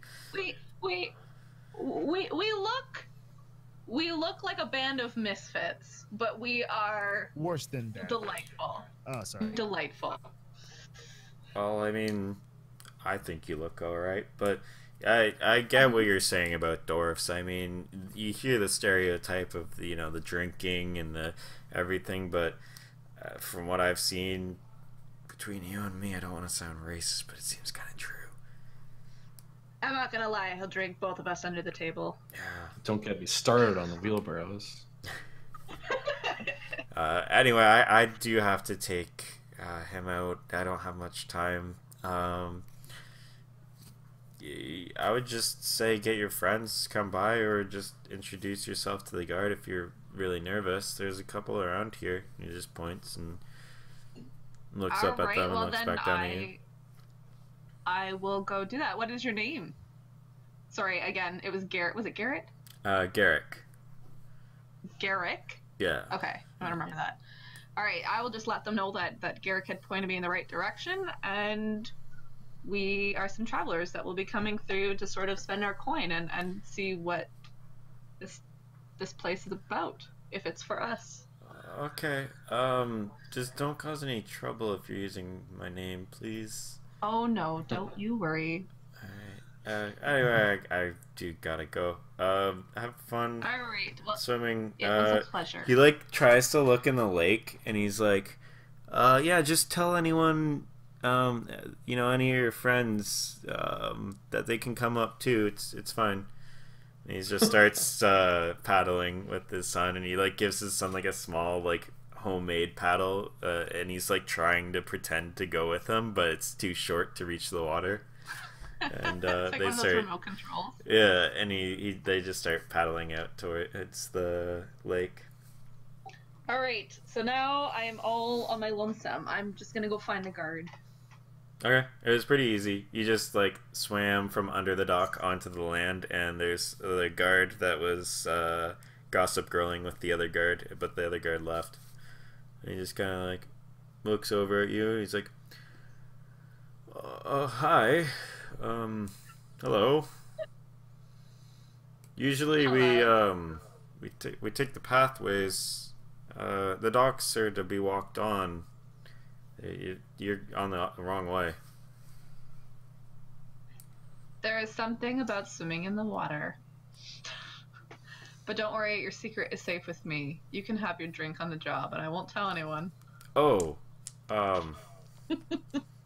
We look like a band of misfits, but we are Worse than that. delightful. Oh, sorry. Delightful. Well, I mean, I think you look alright, but I get what you're saying about dwarfs. I mean, you hear the stereotype of the drinking and the everything, but from what I've seen between you and me, I don't want to sound racist, but it seems kind of true. I'm not gonna lie, he'll drink both of us under the table. Yeah. Don't get me started on the wheelbarrows. Anyway, I do have to take him out. I don't have much time. I would just say get your friends come by, or just introduce yourself to the guard if you're really nervous. There's a couple around here. He just points and looks up at them and looks back down at you. I will go do that. What is your name? Sorry, again, it was Garrett. Was it Garrett? Garrick. Garrick? Yeah. Okay, I'm gonna remember that. All right, I will just let them know that Garrick had pointed me in the right direction, and we are some travelers that will be coming through to sort of spend our coin and see what this place is about, if it's for us. Okay. Just don't cause any trouble if you're using my name, please. Oh no, don't you worry. Alright. Anyway, I do gotta go. Have fun All right, well, swimming. it was a pleasure. He like tries to look in the lake, and he's like, yeah, just tell anyone, you know, any of your friends, that they can come up too. It's fine. And he just starts paddling with his son, and he like gives his son like a small like homemade paddle, and he's like trying to pretend to go with him, but it's too short to reach the water. And it's like they one of those start, remote controls. yeah, and they just start paddling out towards the lake. All right, so now I am all on my lonesome. I'm just gonna go find the guard. Okay, it was pretty easy. You just like swam from under the dock onto the land, and there's the guard that was gossip girling with the other guard, but the other guard left. And he just kind of like looks over at you. He's like, "Hi, hello. Usually Hello. we take the pathways. The docks are to be walked on. You're on the wrong way." There is something about swimming in the water. But don't worry, your secret is safe with me. You can have your drink on the job, and I won't tell anyone. Oh,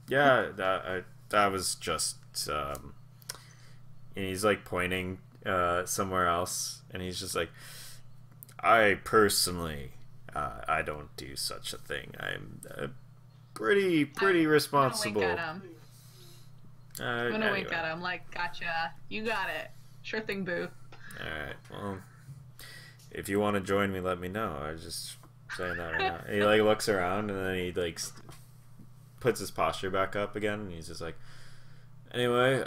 yeah, that was just, and he's like pointing somewhere else, and he's just like, I personally, I don't do such a thing. I'm pretty responsible. I'm gonna wink at him. I'm gonna wink at him, like, gotcha. You got it. Sure thing, boo. Alright, well, if you want to join me, let me know. I was just saying that right now. And he like looks around, and then he like puts his posture back up again, and he's just like, anyway,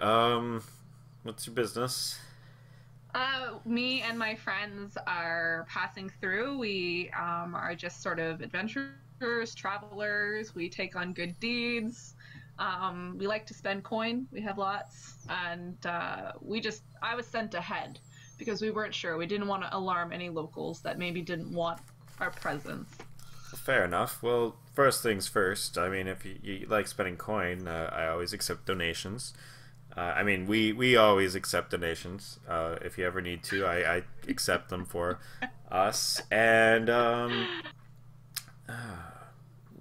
what's your business? Me and my friends are passing through. We are just sort of adventurers, travelers. We take on good deeds. We like to spend coin. We have lots, and I was sent ahead because we weren't sure. We didn't want to alarm any locals that maybe didn't want our presence. Fair enough. Well, first things first. I mean, if you like spending coin, I always accept donations. I mean, we always accept donations. If you ever need to, I accept them for us. And other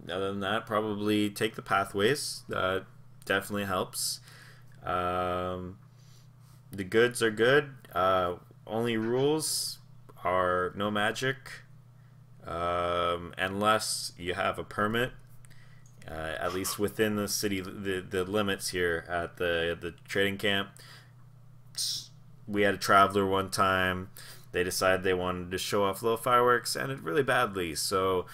than that, probably take the pathways. That definitely helps. The goods are good. Only rules are no magic, unless you have a permit. At least within the city, the limits here at the trading camp. We had a traveler one time. They decided they wanted to show off little fireworks, and it really badly. So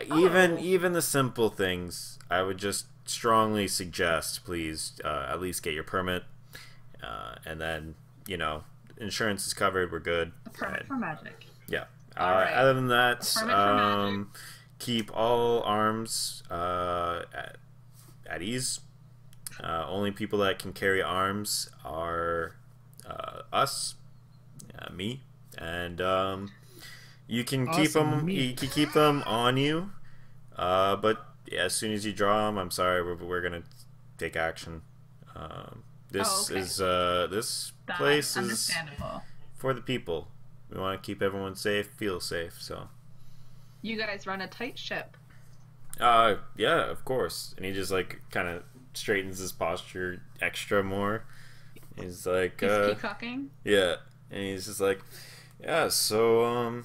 even the simple things, I would just strongly suggest, please, at least get your permit, and then, you know, insurance is covered. We're good. A permit for magic. Yeah. Alright. Other than that, Permit for magic. keep all arms at ease. Only people that can carry arms are us, me, and you can keep them. You can keep them on you, but yeah, as soon as you draw them, I'm sorry, we're gonna take action. This okay. is this place is understandable. for the people. We want to keep everyone safe, feel safe. So. You guys run a tight ship. Yeah, of course. And he just like kind of straightens his posture extra more. He's like, He's peacocking. yeah, and he's just like, yeah. So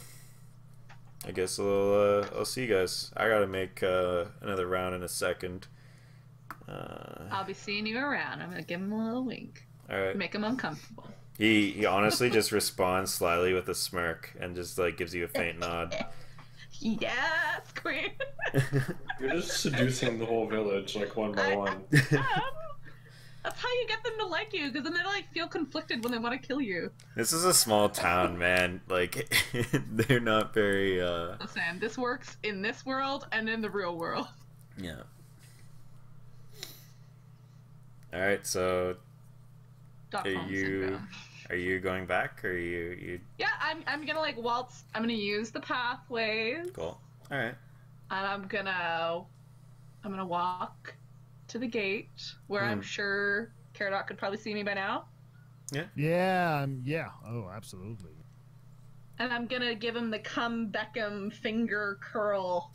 I guess I'll see you guys. I gotta make another round in a second. I'll be seeing you around. I'm gonna give him a little wink. All right. Make him uncomfortable. He honestly just responds slyly with a smirk and just like gives you a faint nod. Yes, queen. You're just seducing the whole village, like one by one. That's how you get them to like you, because then they like feel conflicted when they want to kill you. This is a small town, man. Like, they're not very, Listen, this works in this world and in the real world. Yeah. Alright, so Stockholm syndrome. are you going back, or are you Yeah, I'm gonna like waltz. I'm gonna use the pathways. cool? Alright. And I'm gonna walk to the gate where I'm sure Caradoc could probably see me by now. Yeah. Yeah. Oh, absolutely. And I'm gonna give him the come Beckham finger curl.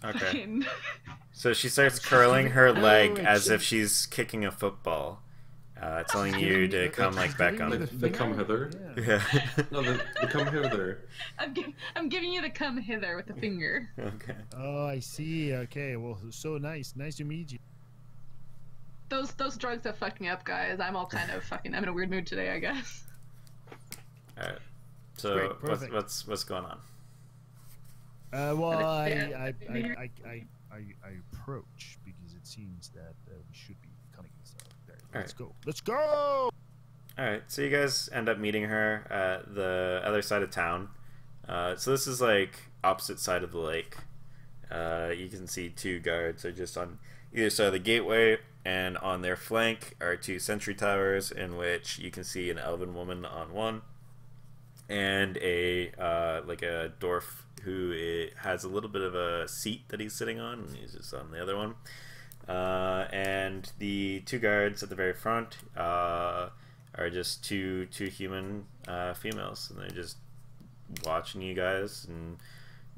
Okay. Fucking- So she starts curling her leg wait, as she- if she's kicking a football, telling you to come like Beckham. They come hither. Yeah. Yeah. No, they come hither. I'm giving you the come hither with the finger. Okay. Oh, I see. Okay. Well, so nice. Nice to meet you. Those drugs have fucked me up, guys. I'm all kind of fucking. I'm in a weird mood today, I guess. Alright. So Great, perfect. what's going on? Well, Yeah. I approach because it seems that we should be coming. So there, All let's go. Let's go. Alright, so you guys end up meeting her at the other side of town. So this is like opposite side of the lake. You can see two guards are just on either side of the gateway, and on their flank are two sentry towers in which you can see an elven woman on one, and a like a dwarf who has a little bit of a seat that he's sitting on, and he's just on the other one. And the two guards at the very front are just two human females, and they're just watching you guys. And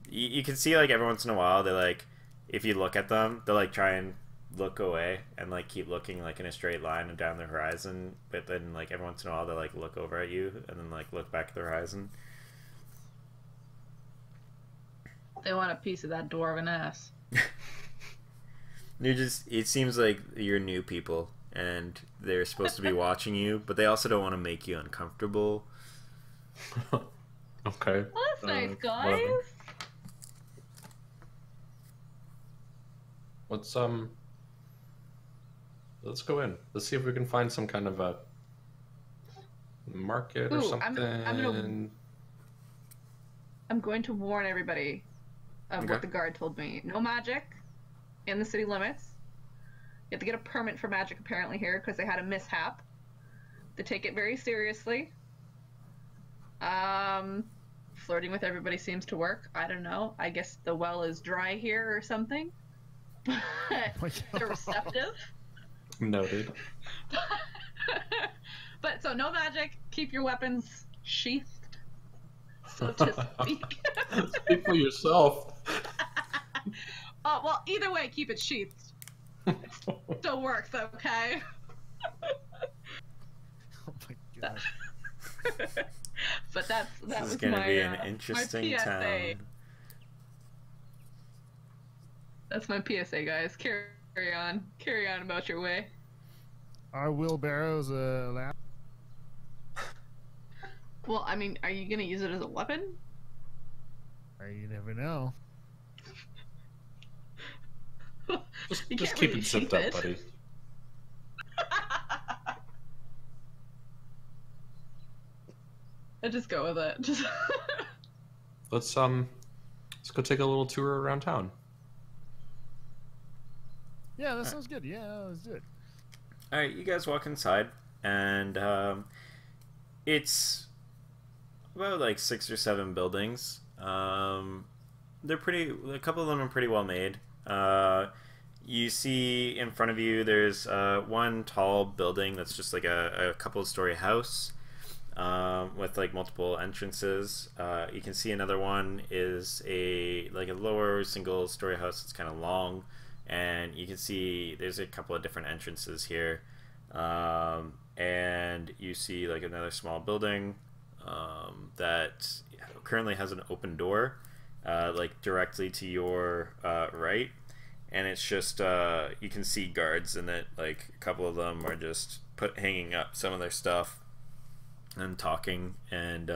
you can see like every once in a while they like, if you look at them, they'll like try and look away and like keep looking like in a straight line and down the horizon, but then like every once in a while they like look over at you and then like look back at the horizon. They want a piece of that dwarven ass. It seems like you're new people and they're supposed to be watching you, but they also don't want to make you uncomfortable. Okay. Well, that's nice, guys. whatever. Let's go in. Let's see if we can find some kind of a market or Ooh, something. I'm going to warn everybody of Okay. what the guard told me. No magic in the city limits. You have to get a permit for magic apparently here because they had a mishap. They take it very seriously. Flirting with everybody seems to work. I don't know. I guess the well is dry here or something. But they're receptive. Noted. But so no magic. Keep your weapons sheathed, so to speak. Speak for yourself. Oh well, either way, keep it sheathed. Still works, okay? Oh my god. But that This was is going to my, be an my interesting PSA. town. That's my PSA, guys. Carry on about your way. Are wheelbarrows allowed? Well, I mean, are you gonna use it as a weapon? You never know. Just You can't keep really it zipped sheath up, it. buddy. I just go with it. Just Let's go take a little tour around town. Yeah, that sounds good. Yeah, let's do it. Alright, you guys walk inside, and it's about like 6 or 7 buildings. They're pretty, a couple of them are pretty well made. You see in front of you there's one tall building that's just like a couple of story house with like multiple entrances. You can see another one is a lower single story house that's kind of long, and you can see there's a couple of different entrances here. And you see like another small building that currently has an open door like directly to your right, and it's just you can see guards in it. Like a couple of them are just hanging up some of their stuff and talking, and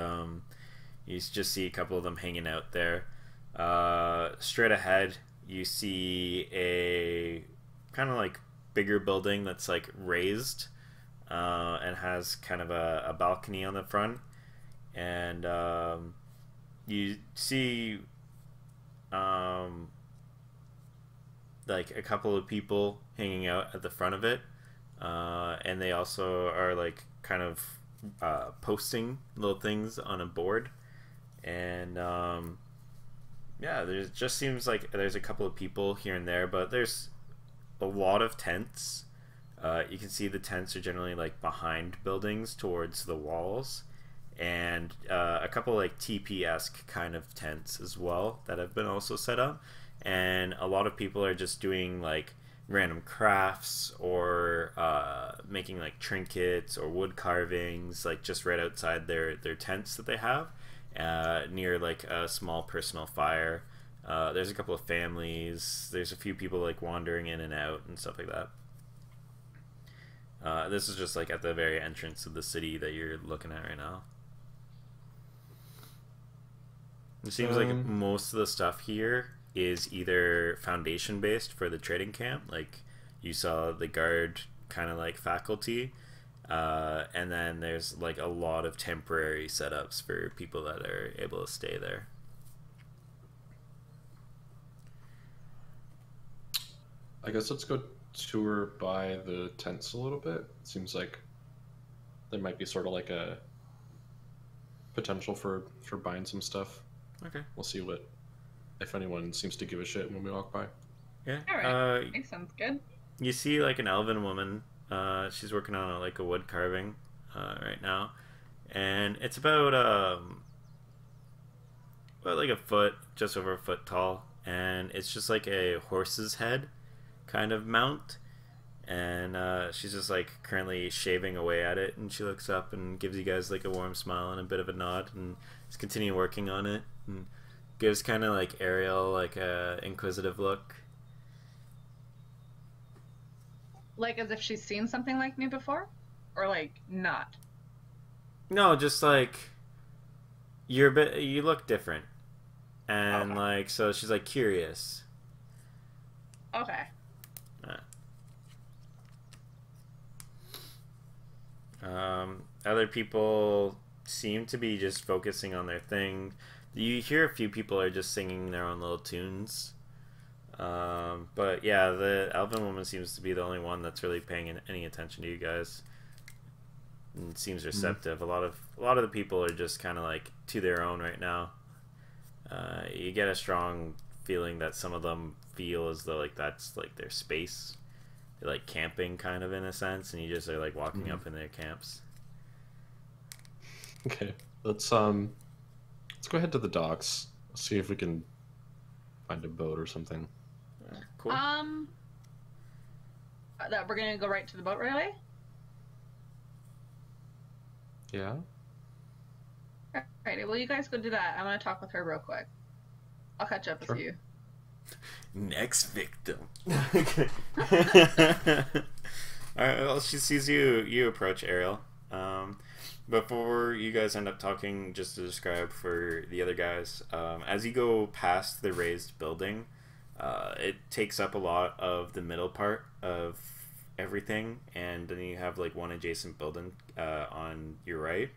you just see a couple of them hanging out there. Straight ahead you see a kind of like bigger building that's like raised, and has kind of a balcony on the front, and you see like a couple of people hanging out at the front of it, and they also are like kind of posting little things on a board, and yeah, there just seems like there's a couple of people here and there, but there's a lot of tents. You can see the tents are generally like behind buildings towards the walls, and a couple like TP-esque kind of tents as well that have been also set up, and a lot of people are just doing like random crafts or making like trinkets or wood carvings, like just right outside their tents that they have, near like a small personal fire. There's a couple of families, there's a few people like wandering in and out and stuff like that. This is just like at the very entrance of the city that you're looking at right now. It seems like most of the stuff here is either foundation based for the trading camp, like you saw the guard kind of like faculty, and then there's like a lot of temporary setups for people that are able to stay there. I guess let's go tour by the tents a little bit. It seems like there might be sort of like a potential for buying some stuff. Okay. We'll see what, if anyone seems to give a shit when we walk by. Yeah. Alright. That sounds good. You see like an elven woman. She's working on like a wood carving right now, and it's about like a foot, just over a foot tall, and it's just like a horse's head kind of mount, and she's just like currently shaving away at it, and she looks up and gives you guys like a warm smile and a bit of a nod, and just continue working on it, and gives kind of like Ariel like a inquisitive look. Like as if she's seen something like me before? Or like not? No, just like you look different. And Okay. like so she's like curious. Okay. Other people seem to be just focusing on their thing. You hear a few people are just singing their own little tunes. But yeah, the elven woman seems to be the only one that's really paying any attention to you guys, and seems receptive. A lot of the people are just kind of like to their own right now. You get a strong feeling that some of them feel as though like that's like their space. They're like camping kind of in a sense, and you just are like walking up in their camps. Okay, let's go ahead to the docks. See if we can find a boat or something. Cool. That we're gonna go right to the boat right away? Yeah. Alright, well you guys go do that. I'm gonna talk with her real quick. I'll catch up with you. Next victim. Alright, well, she sees you approach Ariel. Before you guys end up talking, just to describe for the other guys, as you go past the raised building, it takes up a lot of the middle part of everything, and then you have like one adjacent building on your right.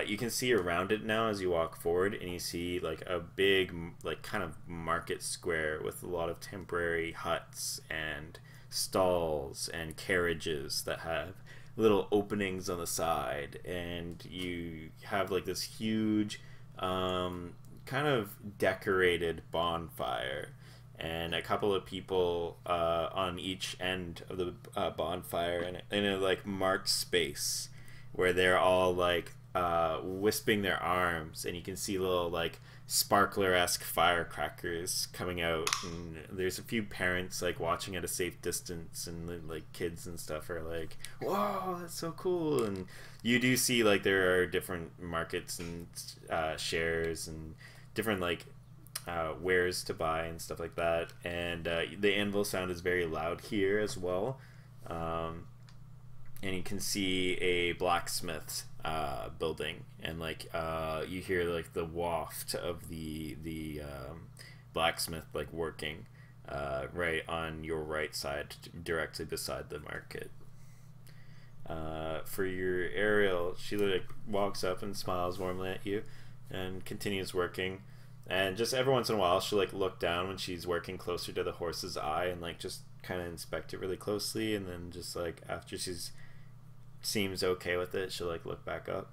You can see around it now as you walk forward, and you see like a big like kind of market square with a lot of temporary huts and stalls and carriages that have little openings on the side, and you have like this huge kind of decorated bonfire, and a couple of people on each end of the bonfire in a like marked space where they're all like wisping their arms, and you can see little like sparkler-esque firecrackers coming out, and there's a few parents like watching at a safe distance, and like kids and stuff are like, whoa, that's so cool. And you do see like there are different markets and shares and different like wares to buy and stuff like that, and the anvil sound is very loud here as well. And you can see a blacksmith building, and like you hear like the waft of the blacksmith like working, right on your right side, directly beside the market. For your Ariel, she like walks up and smiles warmly at you, and continues working. And just every once in a while, she'll like look down when she's working closer to the horse's eye, and like just kind of inspect it really closely. And then just like after she's seems okay with it, she'll like look back up.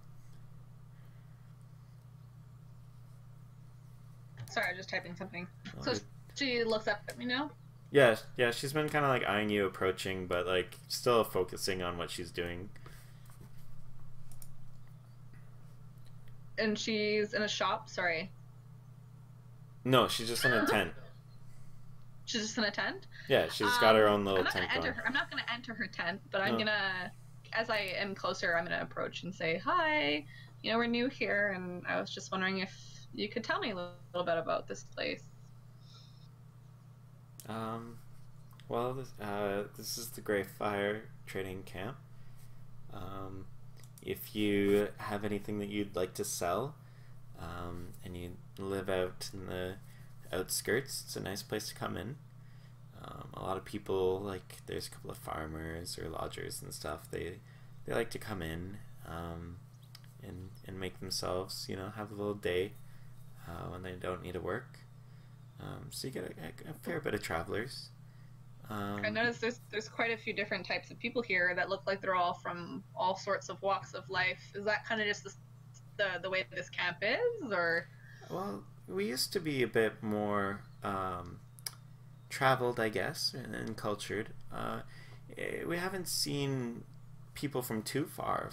Sorry, I'm just typing something. Oh, So good. she looks up at me now. Yeah, yeah, she's been kind of like eyeing you approaching, but like still focusing on what she's doing. And she's in a shop. Sorry. No, she's just in a tent. She's just in a tent. Yeah, she's got her own little I'm not tent gonna enter going. her. I'm not gonna enter her tent, but I'm No. gonna, as I am closer, I'm gonna approach and say, "Hi, you know, we're new here, and I was just wondering if you could tell me a little bit about this place." Well, this is the Grey Fire Trading Camp. If you have anything that you'd like to sell, and you live out in the outskirts, it's a nice place to come in. A lot of people, like, there's a couple of farmers or lodgers and stuff, they like to come in, and make themselves, you know, have a little day, when they don't need to work. So you get a fair bit of travelers. I noticed there's quite a few different types of people here that look like they're all from all sorts of walks of life. Is that kind of just the way this camp is, or? Well, we used to be a bit more traveled, I guess, and cultured. We haven't seen people from too far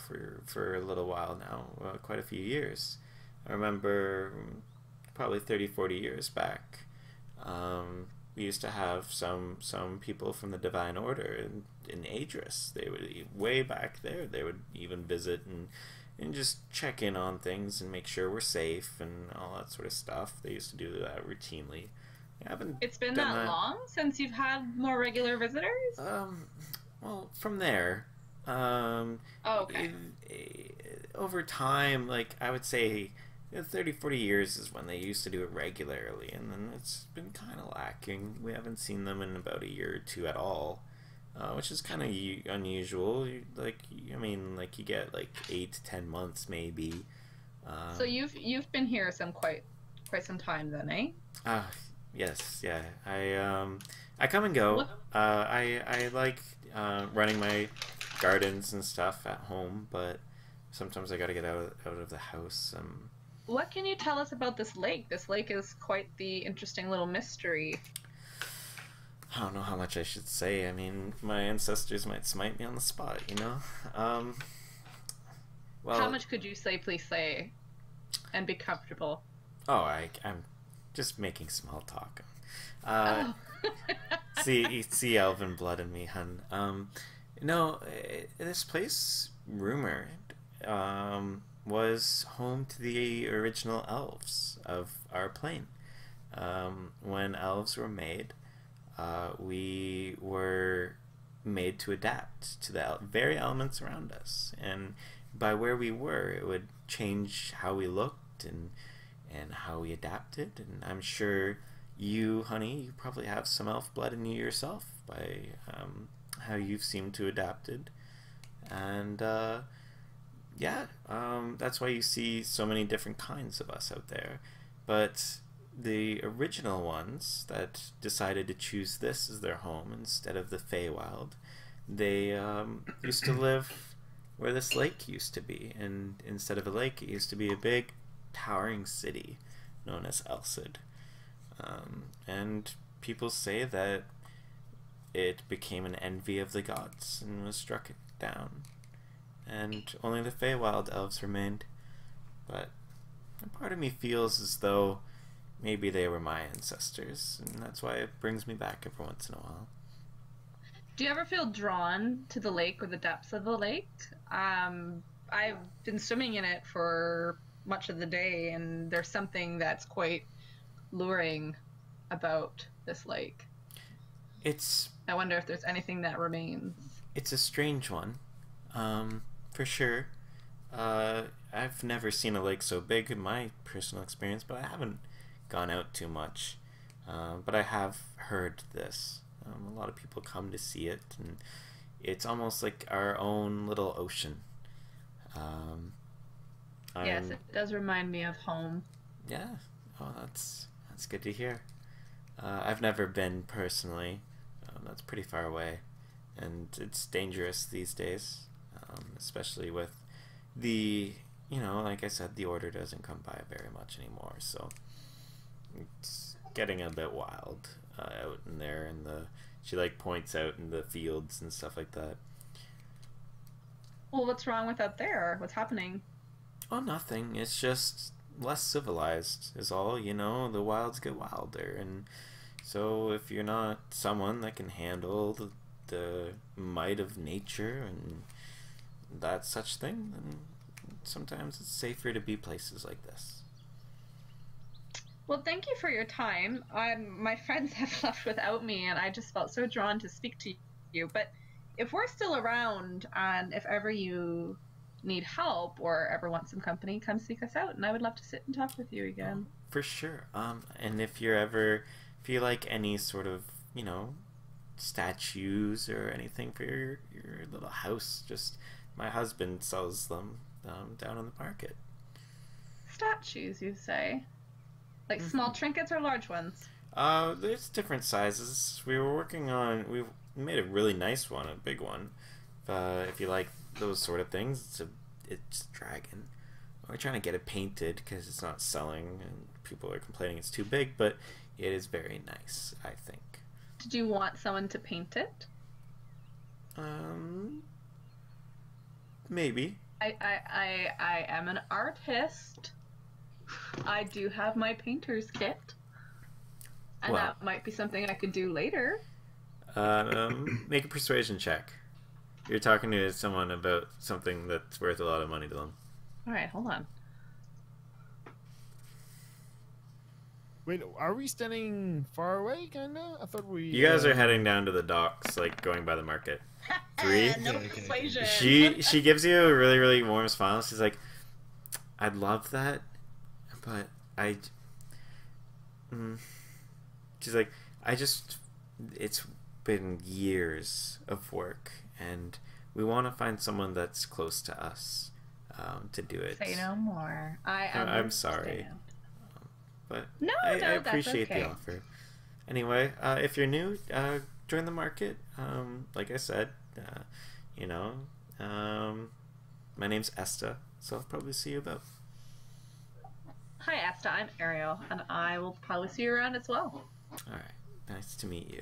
for a little while now, quite a few years. I remember probably 30, 40 years back. We used to have some people from the Divine Order in Adris. They would, way back there, they would even visit and just check in on things and make sure we're safe and all that sort of stuff. They used to do that routinely. I haven't It's been done that long since you've had more regular visitors? Well, from there, Oh, okay. over time, like, I would say 30, 40 years is when they used to do it regularly, and then it's been kind of lacking. We haven't seen them in about a year or two at all, which is kind of unusual. I mean, like, you get like 8 to 10 months maybe. So you've been here quite some time then, eh? Yes, yeah. I come and go. What? I like running my gardens and stuff at home, but sometimes I gotta get out of the house. What can you tell us about this lake? This lake is quite the interesting little mystery. I don't know how much I should say. I mean, my ancestors might smite me on the spot, you know? Well, How much could you safely say and be comfortable? oh, I'm just making small talk. Oh. See elven blood in me, hun. No, this place, rumored, was home to the original elves of our plane. When elves were made, we were made to adapt to the very elements around us, and by where we were, it would change how we looked and how we adapted. And I'm sure you, honey, you probably have some elf blood in you yourself by how you've seemed to adapted. And that's why you see so many different kinds of us out there. But the original ones that decided to choose this as their home instead of the Feywild, they used to live where this lake used to be, and instead of a lake, it used to be a big towering city known as Elsid. And people say that it became an envy of the gods and was struck down, and only the Feywild elves remained. But a part of me feels as though maybe they were my ancestors, and that's why it brings me back every once in a while. Do you ever feel drawn to the lake or the depths of the lake? I've been swimming in it for much of the day, and there's something that's quite luring about this lake. I wonder if there's anything that remains. It's a strange one, for sure. I've never seen a lake so big in my personal experience, but I haven't gone out too much. But I have heard this. A lot of people come to see it, and it's almost like our own little ocean. Yes, it does remind me of home. Yeah. Oh, that's good to hear. I've never been personally. That's pretty far away, and it's dangerous these days, especially with the, like I said, the order doesn't come by very much anymore, so it's getting a bit wild out in there, and she like points out in the fields and stuff like that. Well, what's wrong with out there? What's happening? Oh, nothing. It's just less civilized is all. The wilds get wilder, and so if you're not someone that can handle the might of nature and that such thing, then sometimes it's safer to be places like this. Well, thank you for your time. My friends have left without me, and I just felt so drawn to speak to you. But if we're still around, and if ever you need help or ever want some company, come seek us out, and I would love to sit and talk with you again. For sure. And if you like any sort of, statues or anything for your little house, just my husband sells them down on the market. Statues, you say? Like small trinkets or large ones? There's different sizes. We made a really nice one, a big one. If you like those sort of things, it's a dragon. We're trying to get it painted because it's not selling, and people are complaining it's too big, but it is very nice, I think. Did you want someone to paint it? Maybe. I am an artist. I do have my painter's kit. And that might be something I could do later. Make a persuasion check. You're talking to someone about something that's worth a lot of money to them. Alright, hold on. Wait, are we standing far away, kinda? I thought we... You guys are heading down to the docks, like, going by the market. 3? No persuasion. She gives you a really, really warm smile. She's like, I'd love that, but she's like, it's been years of work, and we want to find someone that's close to us to do it. Say no more. I'm sorry. But no, I that's appreciate okay. the offer. Anyway, if you're new, join the market. Like I said, my name's Esta, so I'll probably see you about. Hi, Esta. I'm Ariel, and I will probably see you around as well. All right, nice to meet you.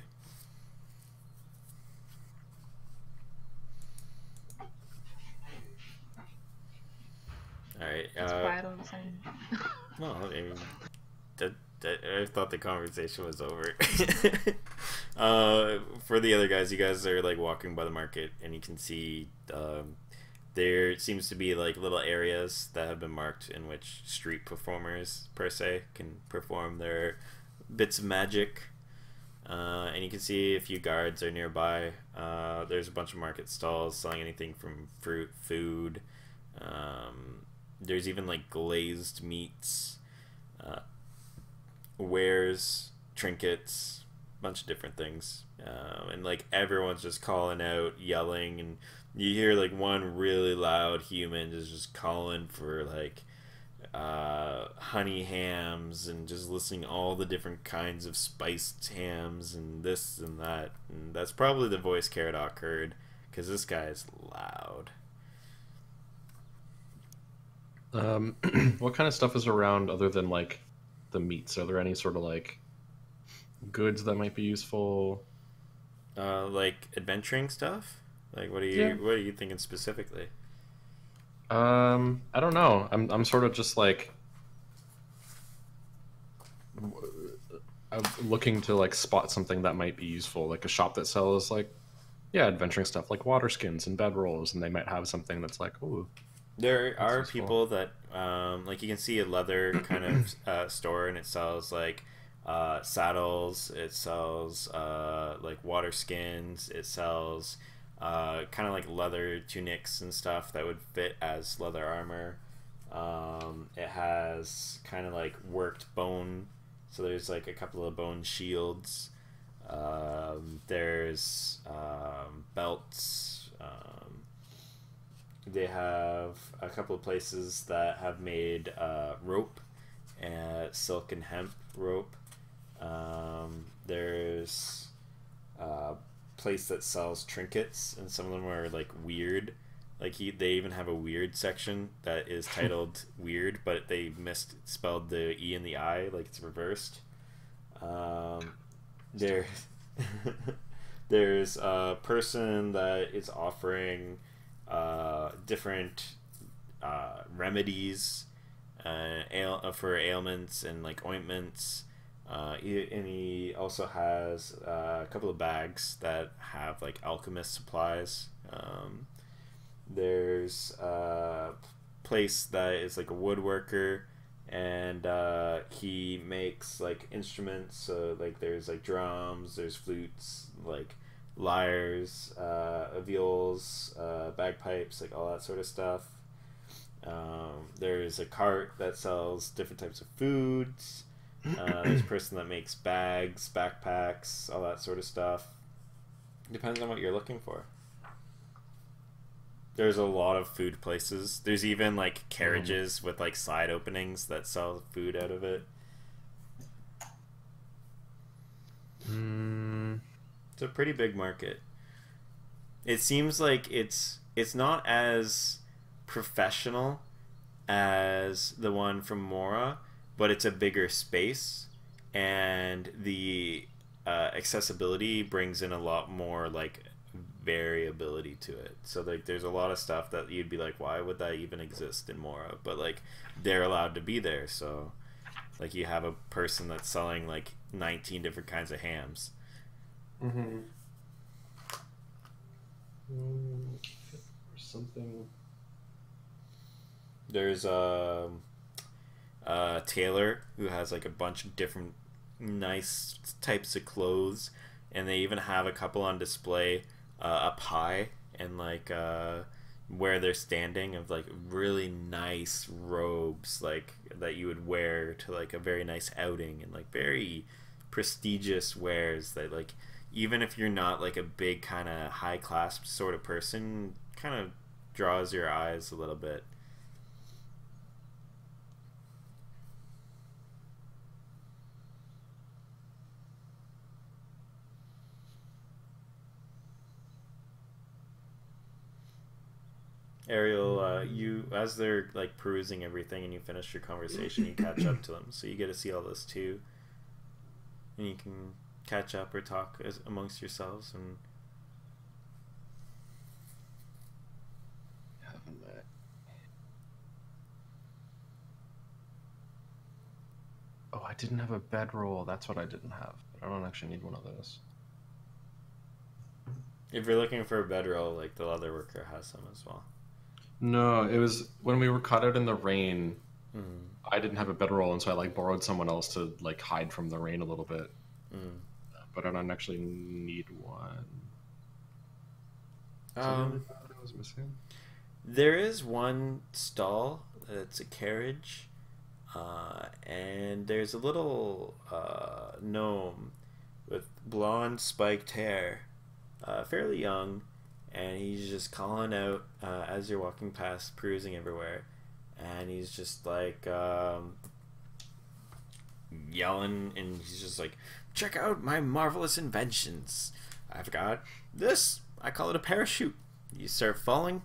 All right. It's quiet all of a sudden. Well, I mean, I thought the conversation was over. For the other guys, you guys are like walking by the market, and you can see there seems to be like little areas that have been marked in which street performers per se can perform their bits of magic. And you can see a few guards are nearby. There's a bunch of market stalls selling anything from fruit, food. There's even like glazed meats, wares, trinkets, bunch of different things, and like everyone's just calling out, yelling, and you hear like one really loud human is just calling for like honey hams, and just listing all the different kinds of spiced hams and this and that, and that's probably the voice Caradoc heard, because this guy is loud. What kind of stuff is around other than like the meats? Are there any sort of like goods that might be useful? Like adventuring stuff? Like what are you thinking specifically? I don't know. I'm sort of just like I'm looking to like spot something that might be useful, like a shop that sells like adventuring stuff like water skins and bedrolls, and they might have something that's like, oh. There are people that, like you can see a leather kind of store, and it sells like saddles, it sells like water skins, it sells kind of like leather tunics and stuff that would fit as leather armor. It has kind of like worked bone So there's like a couple of bone shields. There's belts. They have a couple of places that have made rope, silk and hemp rope. There's a place that sells trinkets, and some of them are like weird. Like they even have a weird section that is titled weird, but they misspelled the E and the I, like it's reversed. There, there's a person that is offering different remedies for ailments and like ointments. And he also has a couple of bags that have like alchemist supplies. There's a place that is like a woodworker, and he makes like instruments. So like there's like drums, there's flutes, like lyres, viols, bagpipes, like all that sort of stuff. There's a cart that sells different types of foods. There's a person that makes bags, backpacks, all that sort of stuff. Depends on what you're looking for. There's a lot of food places. There's even like carriages with like side openings that sell food out of it. It's a pretty big market. It seems like it's not as professional as the one from Mora, but it's a bigger space, and the accessibility brings in a lot more like variability to it. So like there's a lot of stuff that you'd be like, why would that even exist in Mora? But like they're allowed to be there. So like you have a person that's selling like 19 different kinds of hams. Or something. There's a tailor who has like a bunch of different nice types of clothes, and they even have a couple on display up high, and like where they're standing, of like really nice robes like that you would wear to like a very nice outing, and like very prestigious wares that like even if you're not like a big kind of high class sort of person, kind of draws your eyes a little bit. Ariel, you, as they're like perusing everything and you finish your conversation, you catch up to them, so you get to see all this too, and you can catch up or talk amongst yourselves. And oh, I didn't have a bedroll. That's what I didn't have. But I don't actually need one of those. if you're looking for a bedroll, like the leather worker has some as well. No, it was when we were caught out in the rain. I didn't have a bedroll, and so I like borrowed someone else to like hide from the rain a little bit. But I don't actually need one. I was missing. There is one stall that's a carriage, and there's a little gnome with blonde spiked hair, fairly young, and he's just calling out as you're walking past, perusing everywhere, and he's just like yelling, and he's just like, check out my marvelous inventions. I've got this. I call it a parachute. You start falling,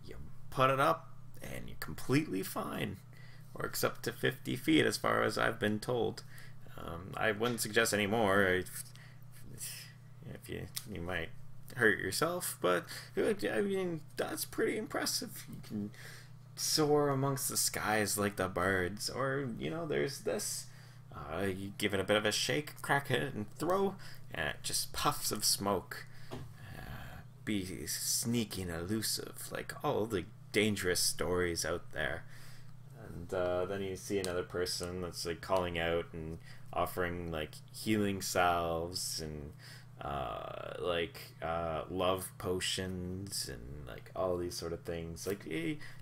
you put it up, and you're completely fine. Works up to 50 feet as far as I've been told. I wouldn't suggest any more. If you might hurt yourself, but I mean, that's pretty impressive. You can soar amongst the skies like the birds. Or, you know, there's this. You give it a bit of a shake, crack it, and throw, and it just puffs of smoke. Be sneaky and elusive, like all the dangerous stories out there. And then you see another person that's like calling out and offering like healing salves and love potions and like all these sort of things, like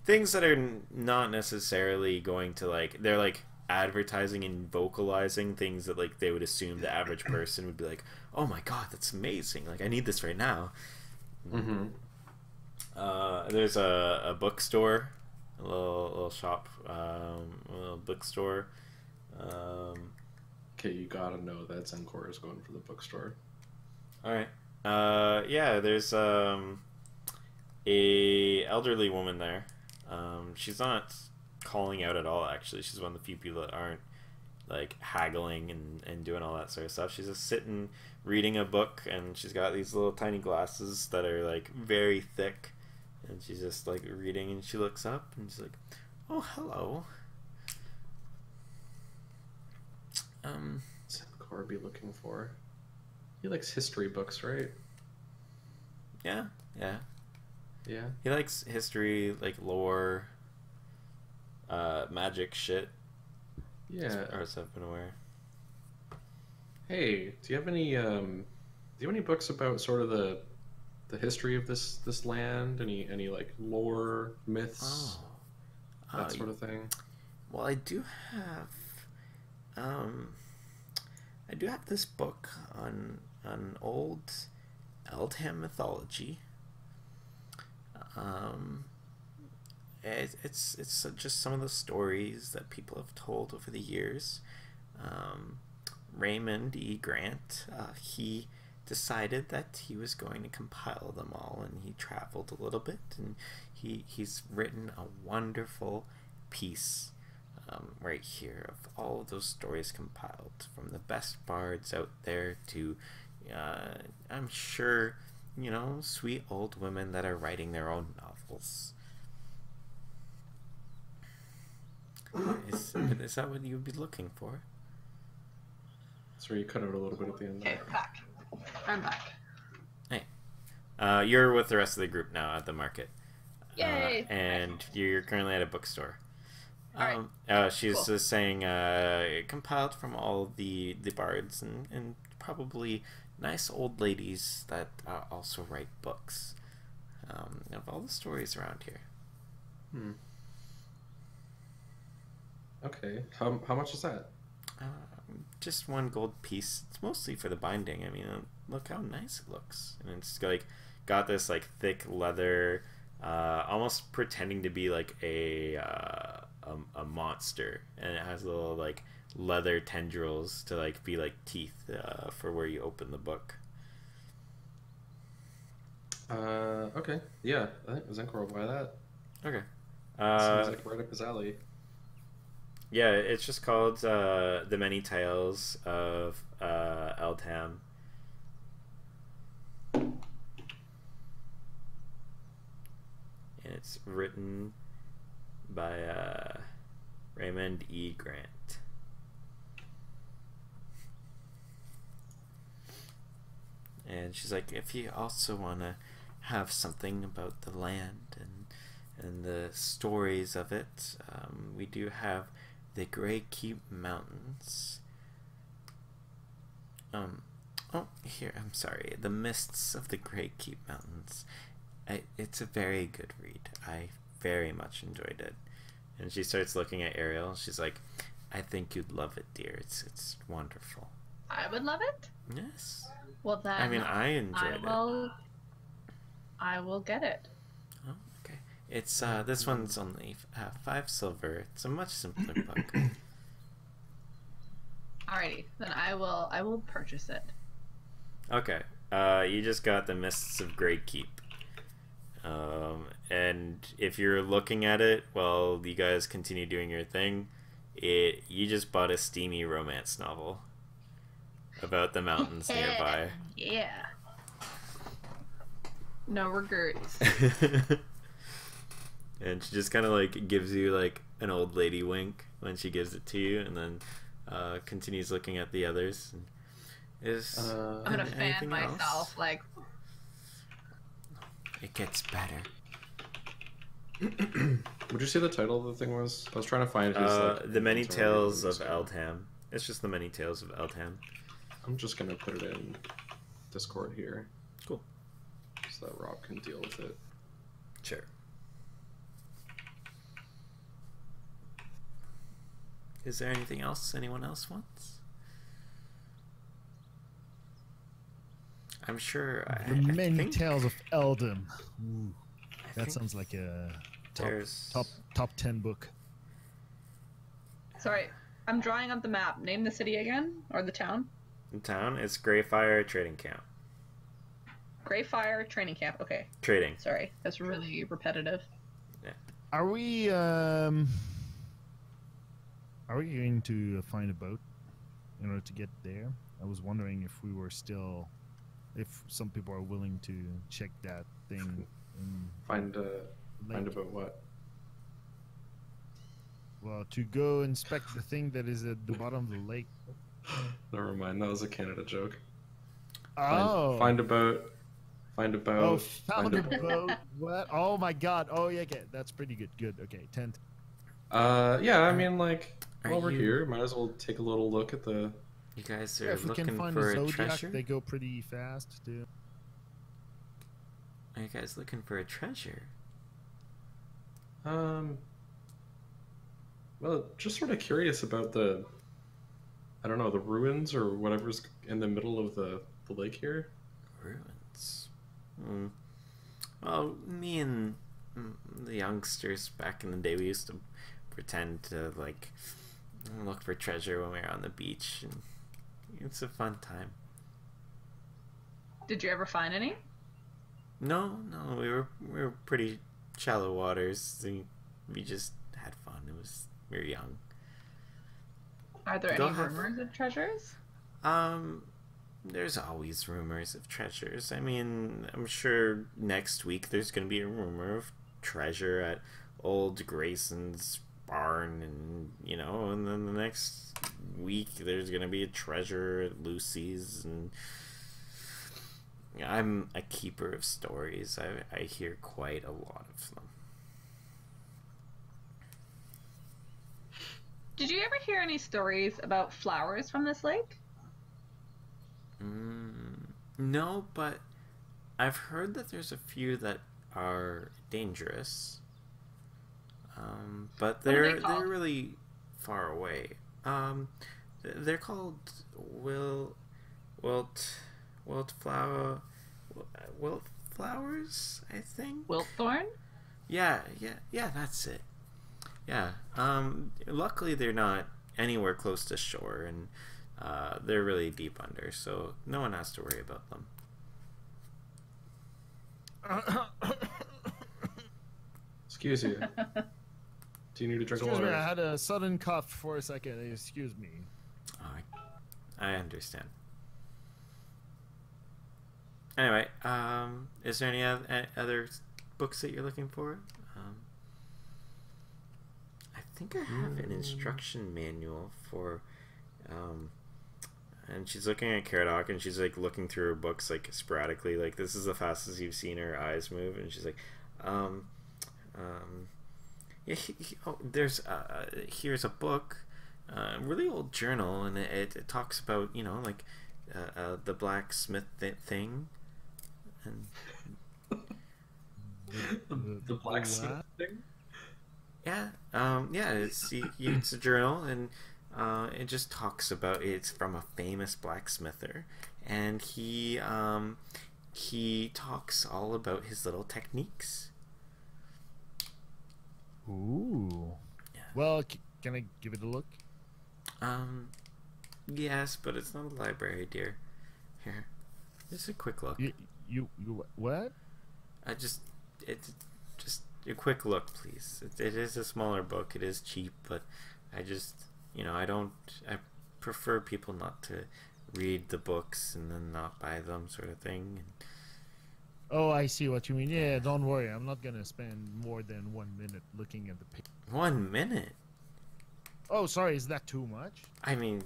things that are not necessarily going to like, they're like advertising and vocalizing things that like they would assume the average person would be like, oh my god, that's amazing, like I need this right now. Mm-hmm. There's a bookstore, a little shop, a little bookstore. Okay, you gotta know that Zenkor is going for the bookstore. All right. Yeah, there's a elderly woman there. She's not calling out at all, actually. She's one of the few people that aren't like haggling and doing all that sort of stuff. She's just sitting reading a book, and she's got these little tiny glasses that are like very thick, and she's just like reading, and she looks up and she's like, oh, hello. Zenkor be looking for. He likes history books, right? Yeah. Yeah. He likes history, like lore, magic shit. Yeah. As far as I've been aware. Hey, do you have any books about sort of the history of this land? Any like lore, myths, that sort of thing? Well, I do have this book on old Eldham mythology. It's just some of the stories that people have told over the years. Raymond E. Grant, he decided that he was going to compile them all, and he traveled a little bit, and he's written a wonderful piece right here of all of those stories compiled, from the best bards out there to I'm sure, sweet old women that are writing their own novels. Is that what you would be looking for? Sorry, you cut out a little bit at the end Okay, there. back. I'm back. Hey, you're with the rest of the group now at the market. Yay! And you're currently at a bookstore. Alright. She's Cool. just saying, compiled from all the bards and probably nice old ladies that also write books of all the stories around here. Okay. How much is that? Just one gold piece. It's mostly for the binding. I mean, look how nice it looks. And it's like got this like thick leather, almost pretending to be like a monster, and it has little like leather tendrils to like be like teeth for where you open the book. Okay. Yeah, I think Zenkor will buy that. Okay. Seems like right up his alley. Yeah, it's just called The Many Tales of Eldham. And it's written by Raymond E. Grant. And she's like, if you also want to have something about the land and the stories of it, we do have the Grey Keep Mountains. Here, I'm sorry. The Mists of the Grey Keep Mountains. It's a very good read. I very much enjoyed it. And she starts looking at Ariel. She's like, I think you'd love it, dear. It's wonderful. I would love it. Yes. Well then, I mean, I enjoyed it. I will get it. Oh, okay. It's this one's only 5 silver. It's a much simpler book. Alrighty, then I will purchase it. Okay. You just got the Mists of Grey Keep. And if you're looking at it while you guys continue doing your thing, you just bought a steamy romance novel about the mountains nearby. Yeah. No regrets. And she just kind of like gives you like an old lady wink when she gives it to you, and then continues looking at the others. And I'm gonna fan myself like. It gets better. Would you say the title of the thing was? I was trying to find his like, The Many Tales of Eldham. It's just The Many Tales of Eldham. I'm just gonna put it in Discord here. Cool. So that Rob can deal with it. Sure. Is there anything else anyone else wants? I'm sure. The Many Tales of Eldom. Ooh, that think sounds like a there's top 10 book. Sorry, I'm drawing up the map. Name the city again, or the town. in town. It's Greyfire Trading Camp. Greyfire Training Camp. Okay. Trading. Sorry, that's really repetitive. Are we going to find a boat in order to get there? I was wondering if we were still, if some people are willing to check that thing. Find about what? Well, to go inspect the thing that is at the bottom of the lake. Never mind, that was a Canada joke. Oh. Find a boat. Find a boat. Oh, found a boat. What? Oh my God. Oh yeah, okay. That's pretty good. Good. Okay, 10. Yeah, I mean, like, Are while we're you- here, might as well take a little look at the. You guys Yeah, are if we can looking find for a a Zodiac, treasure? they go pretty fast too. Are you guys looking for a treasure? Well, just sort of curious about the, I don't know, the ruins or whatever's in the middle of the lake here. Ruins. Well, me and the youngsters back in the day, we used to pretend to like look for treasure when we were on the beach, and it's a fun time. Did you ever find any? No, we were pretty shallow waters. We just had fun. We were young. Are there Go any ahead. rumors of treasures? There's always rumors of treasures. I mean, I'm sure next week there's going to be a rumor of treasure at old Grayson's barn, and and then the next week there's going to be a treasure at Lucy's, and I'm a keeper of stories. I hear quite a lot of them. Did you ever hear any stories about flowers from this lake? No, but I've heard that there's a few that are dangerous. But What are they they're called? really far away. They're called wildflowers, I think. Wiltthorn? Yeah, that's it. Yeah. Luckily they're not anywhere close to shore, and they're really deep under, so no one has to worry about them. Excuse you. Do you need to drink Excuse me, water? I had a sudden cough for a second. Excuse me. I understand. Anyway, is there any other books that you're looking for? I think I have an instruction manual for, and she's looking at Caradoc, and she's like looking through her books like sporadically, like this is the fastest you've seen her eyes move, and she's like, yeah, there's here's a book, really old journal, and it talks about like the blacksmith thing, and The blacksmith thing? yeah, it's a journal, and it just talks about, it's from a famous blacksmither, and he talks all about his little techniques. Ooh. Yeah. Well, can I give it a look? Yes, but it's not a library, dear. Here, just a quick look. You what? It's just a quick look, please. It is a smaller book. It is cheap, but I just, I prefer people not to read the books and then not buy them, sort of thing. Oh, I see what you mean. Yeah, don't worry. I'm not gonna spend more than 1 minute looking at the page. 1 minute. Oh, sorry. Is that too much? I mean,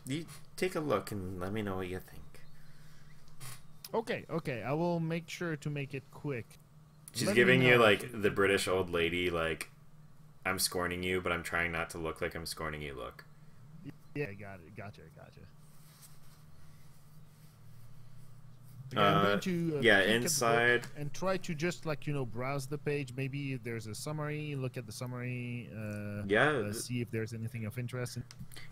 you take a look and let me know what you think. Okay. I will make sure to make it quick. She's Let me giving you know. like the British old lady, like, I'm scorning you, but I'm trying not to look like I'm scorning you look. Yeah, got it. Gotcha. Okay, I'm going to yeah, peek at the book inside. and try to just browse the page. Maybe there's a summary. Look at the summary. Yeah, See if there's anything of interest.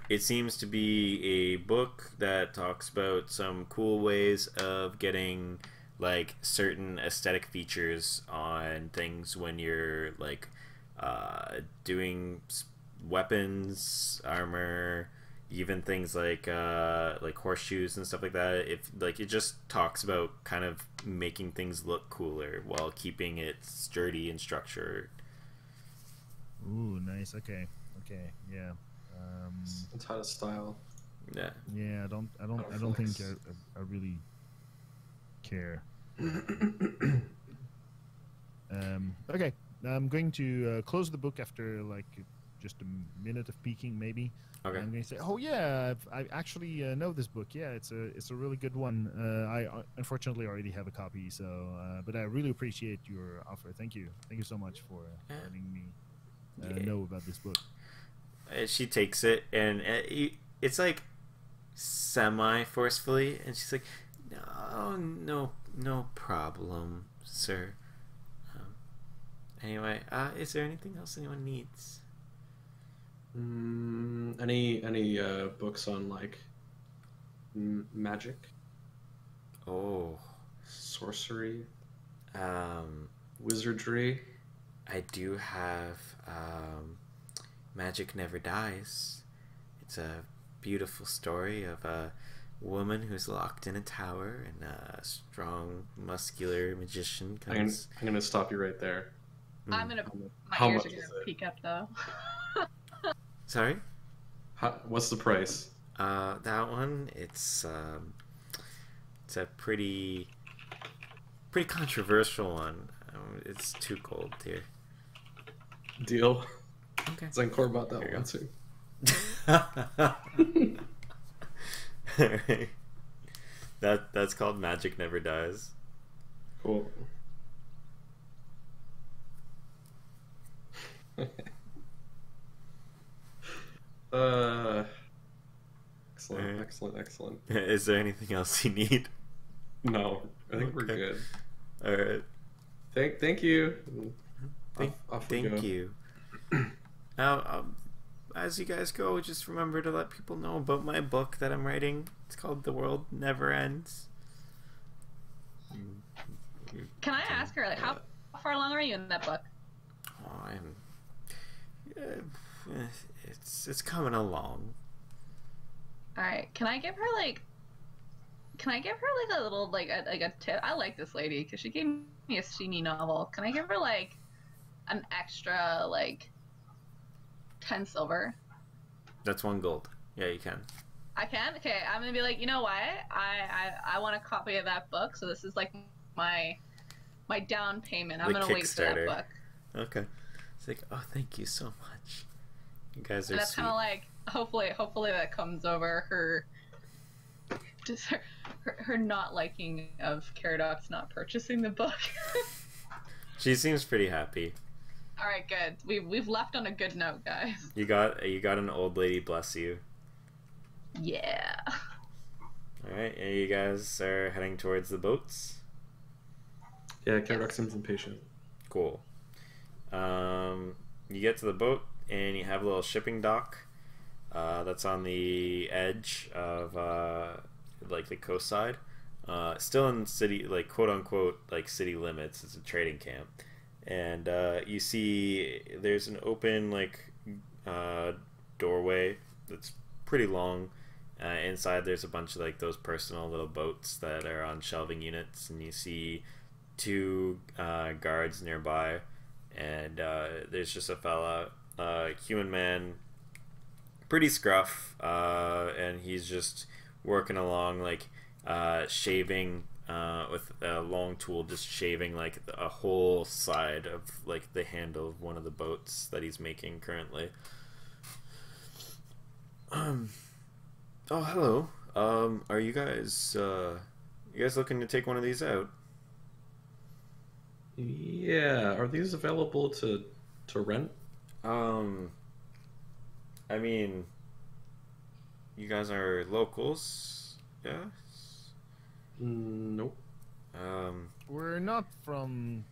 it seems to be a book that talks about some cool ways of getting like certain aesthetic features on things when you're like doing weapons, armor, even things like horseshoes and stuff like that. If like it just talks about kind of making things look cooler while keeping it sturdy and structured. Ooh, nice. Okay, yeah. It's out of style. Yeah. Yeah, I don't think I really care. Okay, I'm going to close the book after like just a minute of peeking, maybe. Okay. I'm going to say, oh yeah, I actually know this book. Yeah, it's a really good one. I unfortunately already have a copy, so but I really appreciate your offer. Thank you so much for letting me know about this book. She takes it and it's like semi forcefully, and she's like, no problem, sir. Anyway, is there anything else anyone needs? Any books on like magic, Oh, sorcery, um, wizardry? I do have Magic Never Dies. It's a beautiful story of a woman who's locked in a tower, and a strong, muscular magician comes. I'm gonna stop you right there. I'm gonna. How My ears much are is gonna it? peek up though. Sorry? What's the price? That one, it's a pretty controversial one. It's 2 gold here. Deal. Okay. Zencor bought that There you one go. too. Alright. That's called Magic Never Dies. Cool. Excellent, Alright. excellent. Is there anything else you need? No, I think we're Okay. good. Alright. Thank you. Off we Thank go. you. Now, as you guys go, just remember to let people know about my book that I'm writing. It's called The World Never Ends. Can I ask her like how far along are you in that book? Oh, it's coming along. All right. Can I give her like a little like a tip? I like this lady because she gave me a steamy novel. Can I give her like an extra like 10 silver? That's 1 gold. Yeah, you can. I can. Okay, I'm gonna be like, you know what? I want a copy of that book. So this is like my down payment. I'm The gonna wait for that Kickstarter. book. Okay. It's like, oh, thank you so much. You guys are And that's sweet. kind of like hopefully that comes over her just her not liking of Caradox not purchasing the book. She seems pretty happy. All right, good. We've left on a good note, guys. You got an old lady bless you. Yeah. All right, and you guys are heading towards the boats. Yeah, Caradox seems impatient. Cool. You get to the boat and you have a little shipping dock that's on the edge of like the coast side. Still in city, like quote unquote, like city limits. It's a trading camp, and you see there's an open like doorway that's pretty long. Inside there's a bunch of like those personal little boats that are on shelving units, and you see 2 guards nearby, and there's just a fella, human man, pretty scruff, and he's just working along like shaving with a long tool, just shaving like a whole side of like the handle of one of the boats that he's making currently. Oh, hello. Are you guys looking to take one of these out? Yeah, are these available to rent? I mean, you guys are locals, yeah? Nope. We're not from,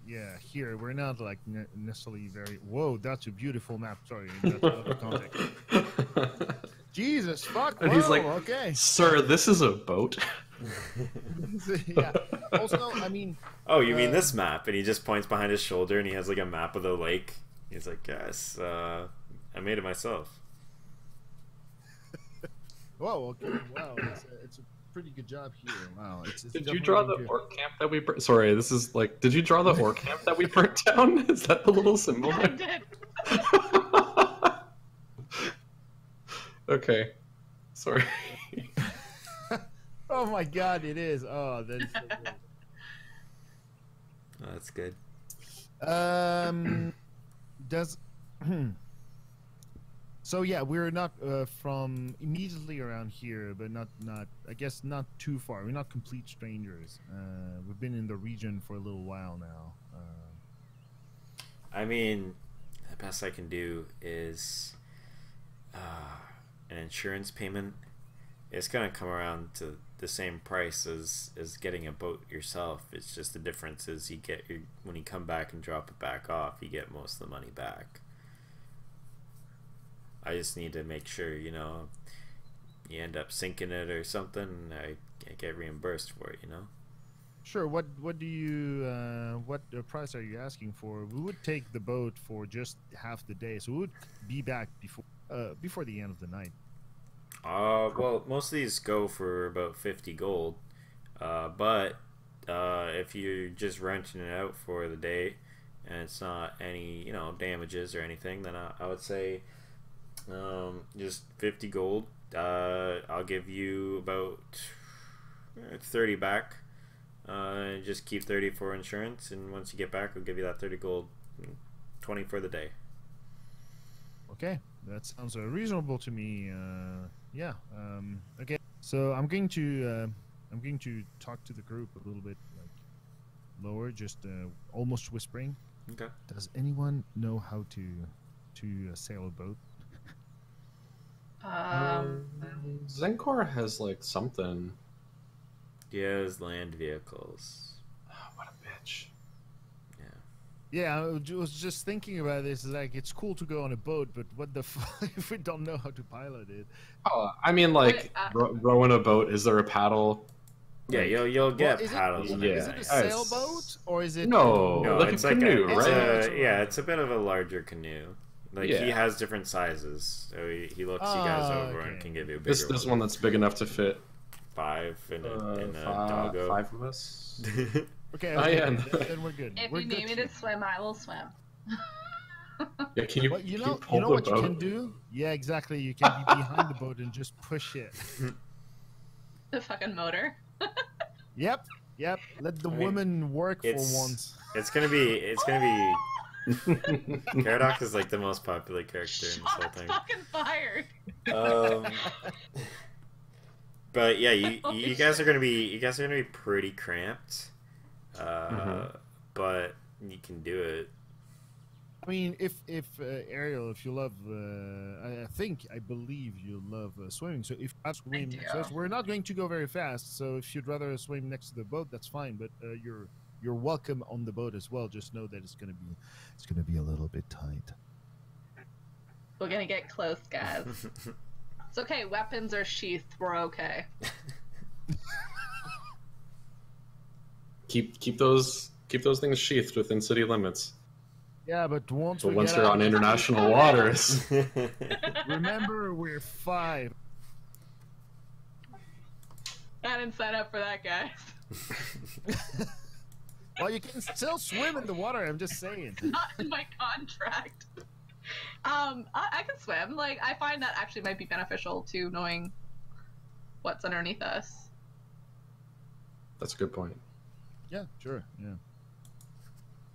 yeah, here. We're not like necessarily very. Whoa, that's a beautiful map. Sorry, that's out of context. Jesus fuck. And Whoa, he's like, okay. "Sir, this is a boat." Yeah. Also, I mean. Oh, you mean this map? And he just points behind his shoulder, and he has like a map of the lake. He's like, yes, I made it myself. Whoa. Okay. Wow. It's a pretty good job here. Wow. It's Did you draw the orc camp that we? Sorry, this is like. Did you draw the orc camp that we burnt down? Is that the little symbol? I did. Okay. Sorry. Oh my God! It is. Oh, that is so good. Oh, that's good. Does so yeah, we're not from immediately around here, but not I guess not too far. We're not complete strangers. We've been in the region for a little while now. I mean, the best I can do is an insurance payment. It's gonna come around to the same price as getting a boat yourself. It's just the difference is you get when you come back and drop it back off, you get most of the money back. I just need to make sure, you know, you end up sinking it or something, I get reimbursed for it, you know. Sure. What do you what price are you asking for? We would take the boat for just half the day, so we would be back before the end of the night. Well, most of these go for about 50 gold, but if you're just renting it out for the day and it's not any, you know, damages or anything, then I would say just 50 gold. I'll give you about 30 back. Just keep 30 for insurance, and once you get back, I'll give you that 30 gold, 20 for the day. Okay, that sounds reasonable to me. Yeah. Okay. So I'm going to talk to the group a little bit like lower, just almost whispering. Okay. Does anyone know how to sail a boat? Zenkor has like something. He has land vehicles. Oh, what a bitch. Yeah, I was just thinking about this. Like, it's cool to go on a boat, but what the fuck if we don't know how to pilot it? Oh, I mean, like rowing a boat. Is there a paddle? Yeah, you'll get Well, paddles. And Is everything. it a sailboat or is it? No, No, like it's a canoe, like right? it's a bit of a larger canoe. Like he Yeah. has different sizes, so he looks you guys over and okay. can give you a bigger This one that's big enough to fit 5 in a doggo. 5 of us. Okay, I am. then we're good. If We're you good need me here. to swim, I will swim. Yeah, can you? But you can know, pull the what boat? you can do? Yeah, exactly. You can be behind the boat and just push it. The fucking motor. Yep. Let the I mean, woman work for it's- once. It's gonna be Caradoc is like the most popular character in this whole Shots thing. fucking fired. But yeah, you Holy guys are gonna be pretty cramped, Mhm. but you can do it. I mean, if Ariel, if you love, I believe you love swimming. So if I swim, do. so we're not going to go very fast. So if you'd rather swim next to the boat, that's fine. But you're welcome on the boat as well. Just know that it's gonna be a little bit tight. We're gonna get close, guys. It's okay. Weapons are sheathed. We're okay. keep those things sheathed within city limits. Yeah, but once But we once get you're out, on international waters, remember we're 5. I didn't sign up for that, guys. Well, you can still swim in the water. I'm just saying. Not in my contract. I can swim. Like, I find that actually might be beneficial to knowing what's underneath us. that's a good point. Yeah, sure. Yeah.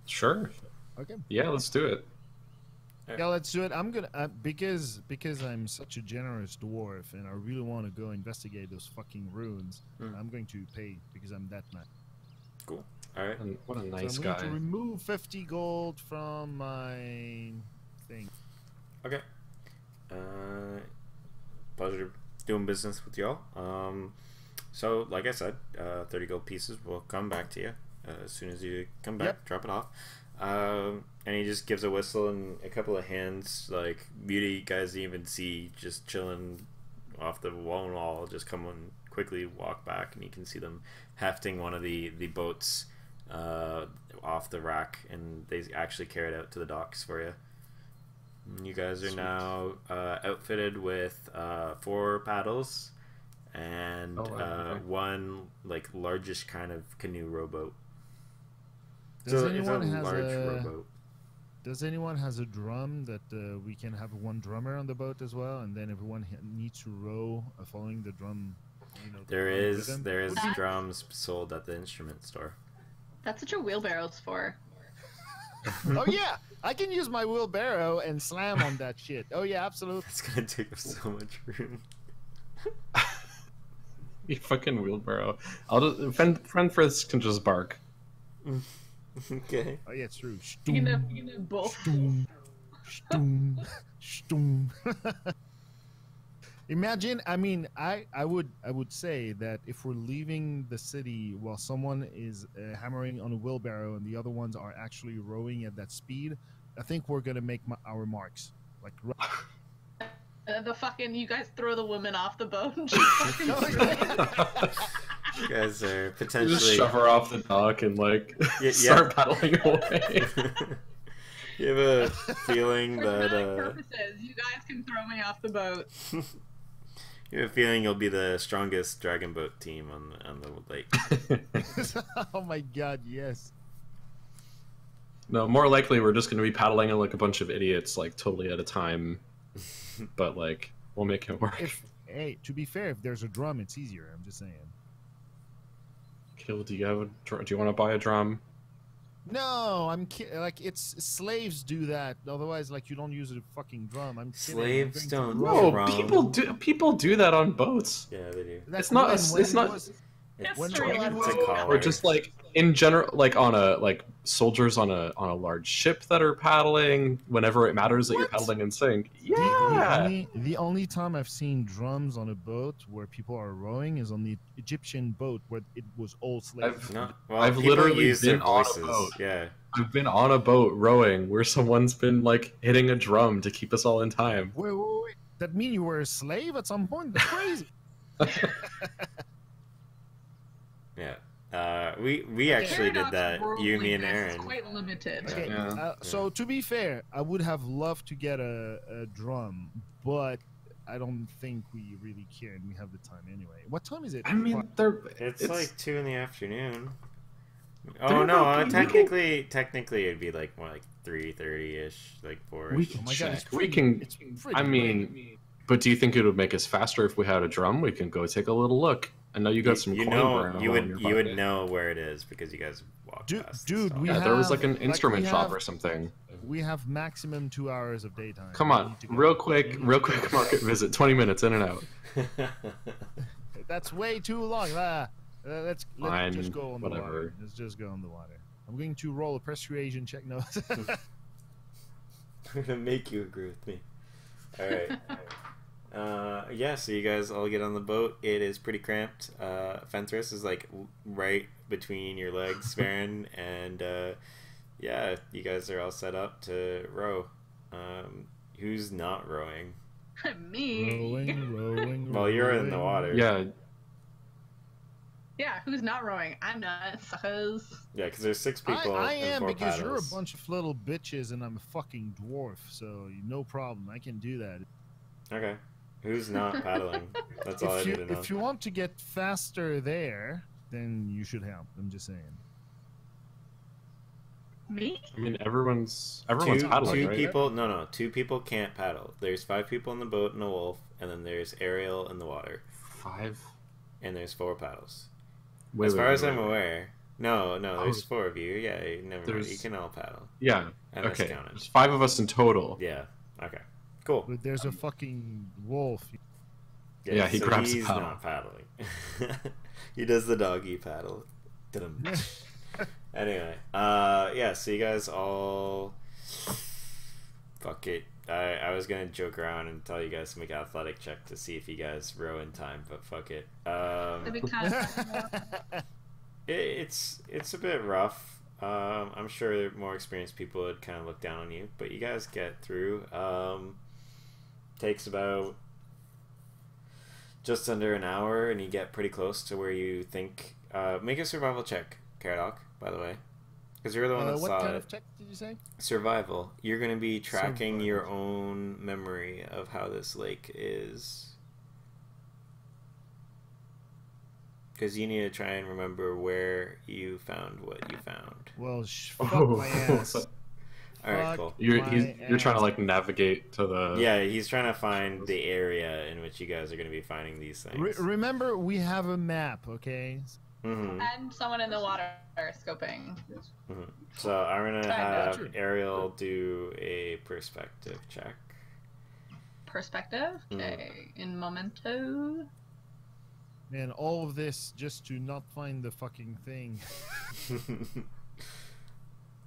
Sure. Okay. Yeah, let's do it. Yeah, let's do it. I'm gonna because I'm such a generous dwarf and I really want to go investigate those fucking ruins. I'm going to pay because I'm that nice. Cool. All right. And what a nice so I'm guy. going to remove 50 gold from my thing. Okay. Pleasure doing business with y'all. So, like I said, 30 gold pieces will come back to you as soon as you come back. Yep. Drop it off. And he just gives a whistle, and a couple of hands, like, Beauty guys even see just chilling off the wall, just come and quickly walk back, and you can see them hefting one of the boats off the rack, and they actually carry it out to the docks for you. And you guys are now outfitted with 4 paddles and one like largish kind of canoe rowboat. Does So it's a anyone large rowboat. Does anyone has a drum that we can have one drummer on the boat as well, and then everyone needs to row following the drum? You know, the There drum is rhythm? drums sold at the instrument store. That's what your wheelbarrow's for. Oh yeah, I can use my wheelbarrow and slam on that shit. Oh yeah, absolutely. It's gonna take up so much room. You fucking wheelbarrow. I'll just friend Frisk can just bark. Okay. Oh yeah, it's true. You can do both. Stoom, stoom, stoom. Imagine, I mean, I would say that if we're leaving the city while someone is hammering on a wheelbarrow and the other ones are actually rowing at that speed, I think we're gonna make our marks. Like, The fucking, you guys throw the woman off the boat. And You guys are You potentially just shove her off the dock and like start paddling away. You have a feeling For that dramatic purposes, you guys can throw me off the boat. you have a feeling you'll be the strongest dragon boat team on the lake. Oh my god, yes. No, more likely we're just going to be paddling like a bunch of idiots, like totally at a time. But like, we'll make it work. Hey, to be fair, if there's a drum, it's easier. I'm just saying. Kill, do you want to buy a drum? No, like it's slaves do that. Otherwise, like you don't use a fucking drum. I'm kidding. Slaves I'm going to don't row. No, drum. people do that on boats. Yeah, they do. That's It's not. when It's not. was- History It's a lesson. collar. Or just like in general, like on a like soldiers on a large ship that are paddling whenever it matters that you're What? paddling and sink. The Yeah. only time I've seen drums on a boat where people are rowing is on the Egyptian boat where it was all slaves. No, well, I've people literally use their been on a voices. boat. Yeah. I've been on a boat rowing where someone's been like hitting a drum to keep us all in time. Wait. That mean you were a slave at some point? That's crazy. Yeah. We actually did that. You, me, and Worldliness is Aaron. quite limited. Okay. Yeah. So to be fair, I would have loved to get a drum, but I don't think we really care, and we have the time anyway. What time is it? I mean, they're It's like 2 in the afternoon. They're Oh no! not- Technically, it'd be like more like 3:30ish, like 4. We Oh can my god, check. it's We pretty- can. it's pretty I mean, late. but do you think it would make us faster if we had a drum? We can go take a little look. I know you got some You coin know, burn you all in your would pocket. know where it is because you guys walked past. the Dude, stall. we Yeah, there was have- like an like, instrument we shop have- or something. We have maximum 2 hours of daytime. Come We on, need to go. real quick market visit, 20 minutes in and out. That's way too long. Let's Fine, just go on the whatever. water. Let's just go on the water. I'm going to roll a persuasion check. No. I'm gonna make you agree with me. All right. Yeah, so you guys all get on the boat. It is pretty cramped. Fenris is like right between your legs, Sven, and yeah, you guys are all set up to row. Who's not rowing? Me. Rowing. Well, you're in the water. Yeah, Yeah, who's not rowing? I'm not, suckers. Yeah, because there's 6 people. I and am 4 because you're a paddles. bunch of little bitches and I'm a fucking dwarf, so no problem. I can do that. Okay. Who's not paddling? That's all I need to know. If you want to get faster there, then you should help. I'm just saying. Me? I mean everyone's Two paddling, right? people. No, 2 people can't paddle. There's 5 people in the boat and a wolf, and then there's Ariel in the water, 5. and there's 4 paddles. Wait, as far as wait, I'm wait. aware. No, there's Oh. 4 of you. Yeah, never mind. There's- You can all paddle. Yeah. I Okay. miscounted. There's 5 of us in total. Yeah. Okay. Cool. But there's a fucking wolf. Yeah, he grabs the he's paddle. not paddling. He does the doggy paddle. Dum. Anyway, yeah. So you guys all fuck it. I was gonna joke around and tell you guys to make an athletic check to see if you guys row in time, but fuck it. It'd be kind of It's a bit rough. I'm sure more experienced people would kind of look down on you, but you guys get through. Takes about just under an hour, and you get pretty close to where you think. Make a survival check, Caradoc, by the way, because you're the one that what saw kind it. of check did you say? Survival. You're going to be tracking Survival. your own memory of how this lake is. Because you need to try and remember where you found what you found. Well, fuck my ass. Alright, Fuck cool. You're my you're trying to ass. like navigate to the. Yeah, he's trying to find the area in which you guys are going to be finding these things. Remember, we have a map, okay? Mm-hmm. and someone in the water scoping. Mm-hmm. So I'm going to Try and have do it. Ariel do a perspective check. Perspective. Okay. In momento. And all of this just to not find the fucking thing.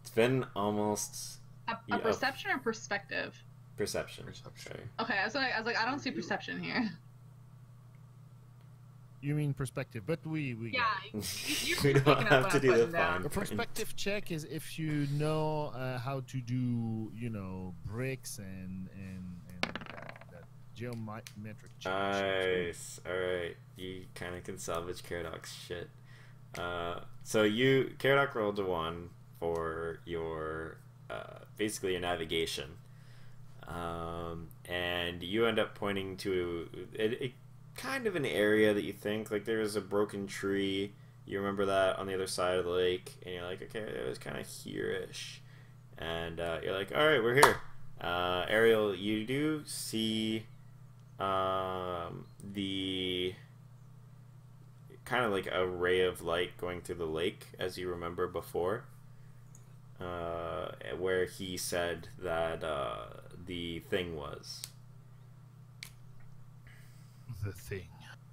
It's been almost A Yeah. perception or perspective? perception. Perception. Sorry. Okay, I was like, I don't see perception here. You mean perspective, but we Yeah, got it. you're We don't picking up have what to I'm do the putting down. fine A perspective check is if you know how to do, bricks and that geometric check. Nice. Alright. You kind of can salvage Caradoc's shit. So Caradoc rolled a 1 for your, basically your navigation. And you end up pointing to a kind of an area that you think, like there's a broken tree. You remember that on the other side of the lake, and you're like, okay, it was kind of here-ish. And you're like, alright, we're here. Ariel, you do see the kind of like a ray of light going through the lake, as you remember before, where he said that the thing was. The thing.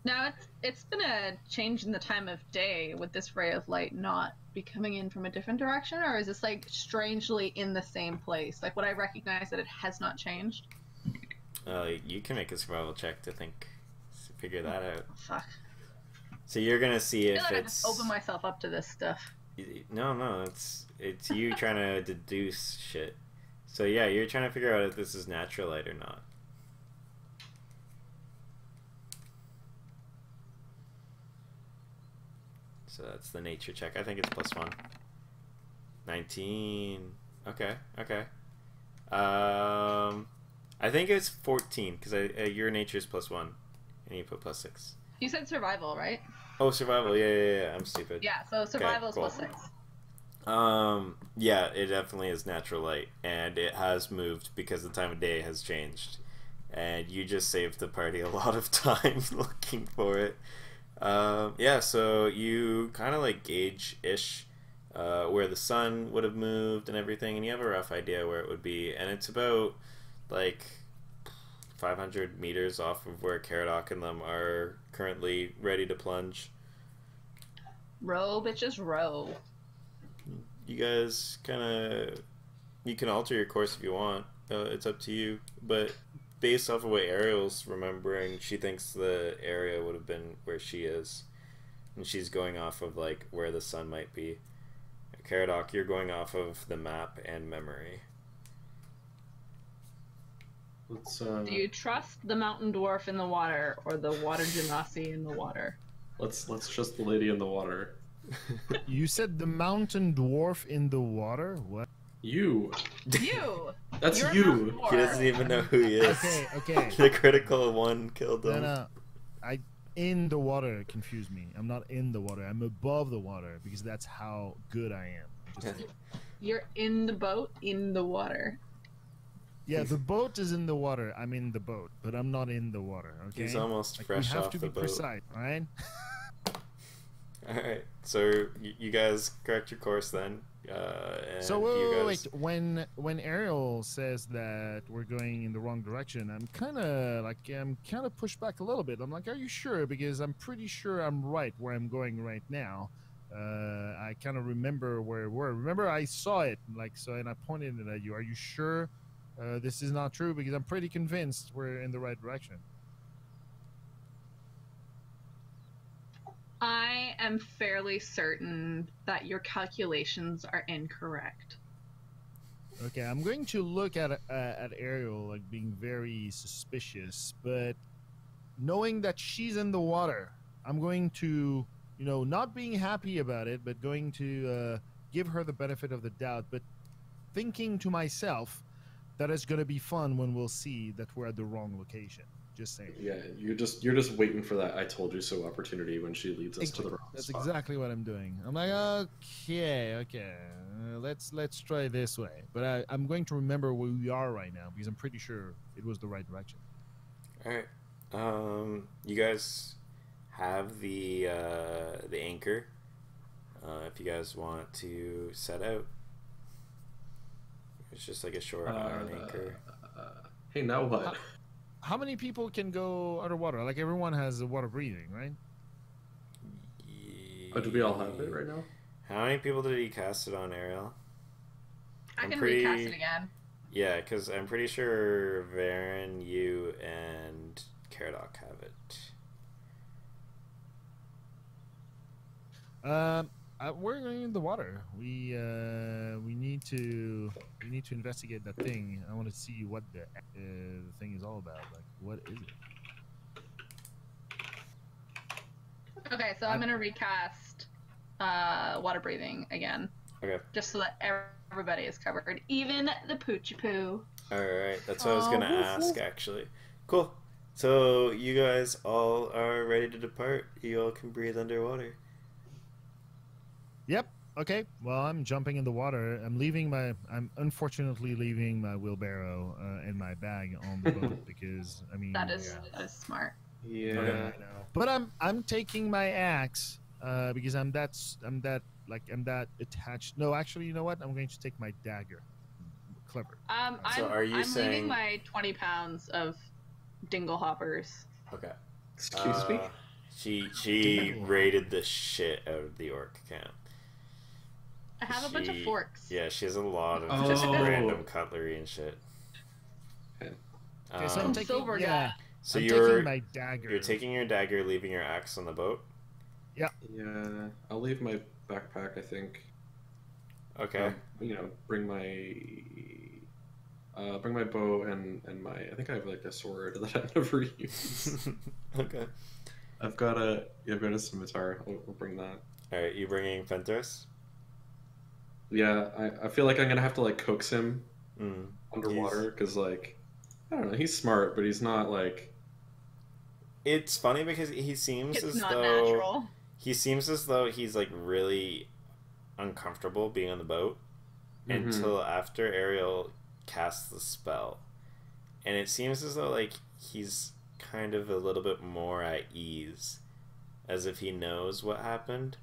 Now it's been a change in the time of day with this ray of light not be coming in from a different direction, or is this like strangely in the same place? Like, would I recognize that it has not changed? You can make a survival check to figure that out. Fuck. So you're gonna see I feel if like I it's just open myself up to this stuff. no, it's you trying to deduce shit. So yeah, you're trying to figure out if this is natural light or not. So that's the nature check. I think it's +1. 19. Okay. I think it's 14 because your nature is +1, and you put +6. You said survival, right? Oh, survival. Yeah. I'm stupid. Yeah, so survival cool. is +6. Yeah, it definitely is natural light, and it has moved because the time of day has changed, and you just saved the party a lot of time looking for it. Yeah, so you kind of like gauge-ish where the sun would have moved and everything, and you have a rough idea where it would be, and it's about like 500 meters off of where Caradoc and them are currently ready to plunge. Row, bitches, row. You guys you can alter your course if you want. It's up to you, but based off of what Ariel's remembering, she thinks the area would have been where she is, and she's going off of like where the sun might be. Caradoc, you're going off of the map and memory. Let's Do you trust the mountain dwarf in the water or the water genasi in the water? let's trust the lady in the water. You said the mountain dwarf in the water? What? You. You! That's You're you. not dwarf. He doesn't even know who he is. Okay. The critical one killed him. No. In the water confused me. I'm not in the water. I'm above the water because that's how good I am. Just- You're in the boat, in the water. yeah, the boat is in the water. I'm in the boat, but I'm not in the water. Okay. He's almost Like, fresh we have off to the be boat. precise, all right? Alright, so you guys correct your course then. And So you wait, guys... when Ariel says that we're going in the wrong direction, I'm kind of pushed back a little bit. I'm like, are you sure? Because I'm pretty sure I'm right where I'm going right now. I kind of remember where we were. Remember, I saw it and I pointed it at you. Are you sure this is not true because I'm pretty convinced we're in the right direction. I am fairly certain that your calculations are incorrect. Okay, I'm going to look at Ariel like being very suspicious, but knowing that she's in the water, I'm going to, not being happy about it, but going to give her the benefit of the doubt, but thinking to myself that it's going to be fun when we'll see that we're at the wrong location. Just saying. Yeah, you're just waiting for that "I told you so" opportunity when she leads us to the wrong That's spot. exactly what I'm doing. I'm like, okay, let's try this way. But I'm going to remember where we are right now because I'm pretty sure it was the right direction. All right. You guys have the anchor. If you guys want to set out, it's just like a short iron anchor. Hey, now what? How many people can go underwater? Like everyone has water breathing, right? Oh, do we all have it right now? How many people did he cast it on, Ariel? I I'm can pretty- recast it again. Yeah, because I'm pretty sure Varen, you, and Caradoc have it. We're going in the water. We need to investigate that thing. I want to see what the thing is all about. Like, what is it? Okay, so I'm gonna recast water breathing again. Okay. Just so that everybody is covered, even the poochie poo. Alright, that's what I was going to woof, ask, woof. actually. Cool. So, you guys all are ready to depart. You all can breathe underwater. Yep. Okay. Well, I'm jumping in the water. I'm unfortunately leaving my wheelbarrow and my bag on the boat because That is smart. Yeah. Okay. I know. But I'm taking my axe because I'm that attached. No, actually, you know what? I'm going to take my dagger. Clever. So are you I'm saying- leaving my 20 pounds of dingle hoppers. Okay. Excuse me? She raided the shit out of the orc camp. I have a bunch of forks. Yeah, she has a lot of Oh. just random cutlery and shit. Okay. Okay, so I'm Some taking, silver yeah, guy. So I'm you're taking my dagger. you're taking your dagger, leaving your axe on the boat. Yeah, I'll leave my backpack, I think. Okay. Bring my bow and my. I think I have like a sword that I never use. Okay. I've got a scimitar. I'll bring that. All right, you bringing Fenthras? Yeah, I feel like I'm gonna have to like coax him Mm. underwater because like I don't know, he's smart, but he's not like. It's funny because he seems It's as not though natural. he's like really uncomfortable being on the boat until after Ariel casts the spell, and it seems as though like he's kind of a little bit more at ease, as if he knows what happened,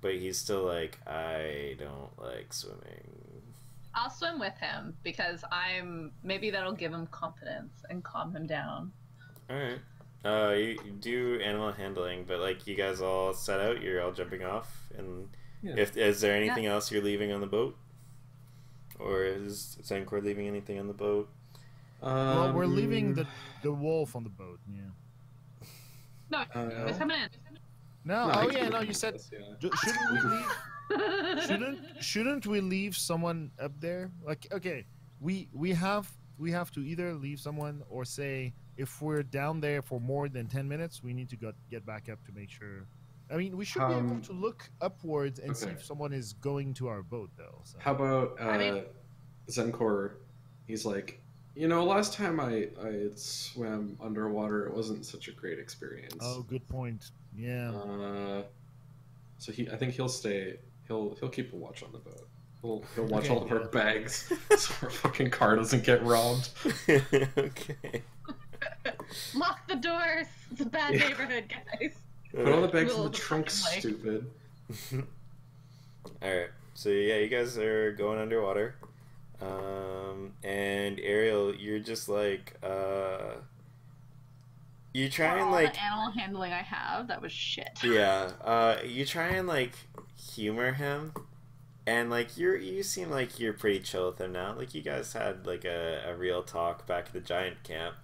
but he's still like, I don't like swimming. I'll swim with him because maybe that'll give him confidence and calm him down. All right. You do animal handling, but like you guys all set out, you're all jumping off, and Yeah. is there anything else you're leaving on the boat, or is Zancor leaving anything on the boat? Well, we're leaving the wolf on the boat. Yeah. No, he's coming in. No. No, Oh I yeah. can- No, you said. yeah. Shouldn't we leave? Shouldn't we leave someone up there? Like, okay, we have to either leave someone or say if we're down there for more than 10 minutes, we need to get back up to make sure. I mean, we should be able to look upwards and see okay. if someone is going to our boat, though. So. How about Zenkor? He's like, last time I swam underwater, it wasn't such a great experience. Oh, good point. Yeah. So I think he'll stay. He'll keep a watch on the boat. He'll watch Okay, all of our yeah. bags so our fucking car doesn't get robbed. Okay. Lock the doors. It's a bad Yeah. neighborhood, guys. Put all the bags in Middle the of the trunk, fucking lake. stupid. All right. So yeah, you guys are going underwater, and Ariel, you're just like you try For and all like the animal handling I have, that was shit. yeah, you try and like humor him, And like you seem like you're pretty chill with him now. Like you guys had like a real talk back at the giant camp.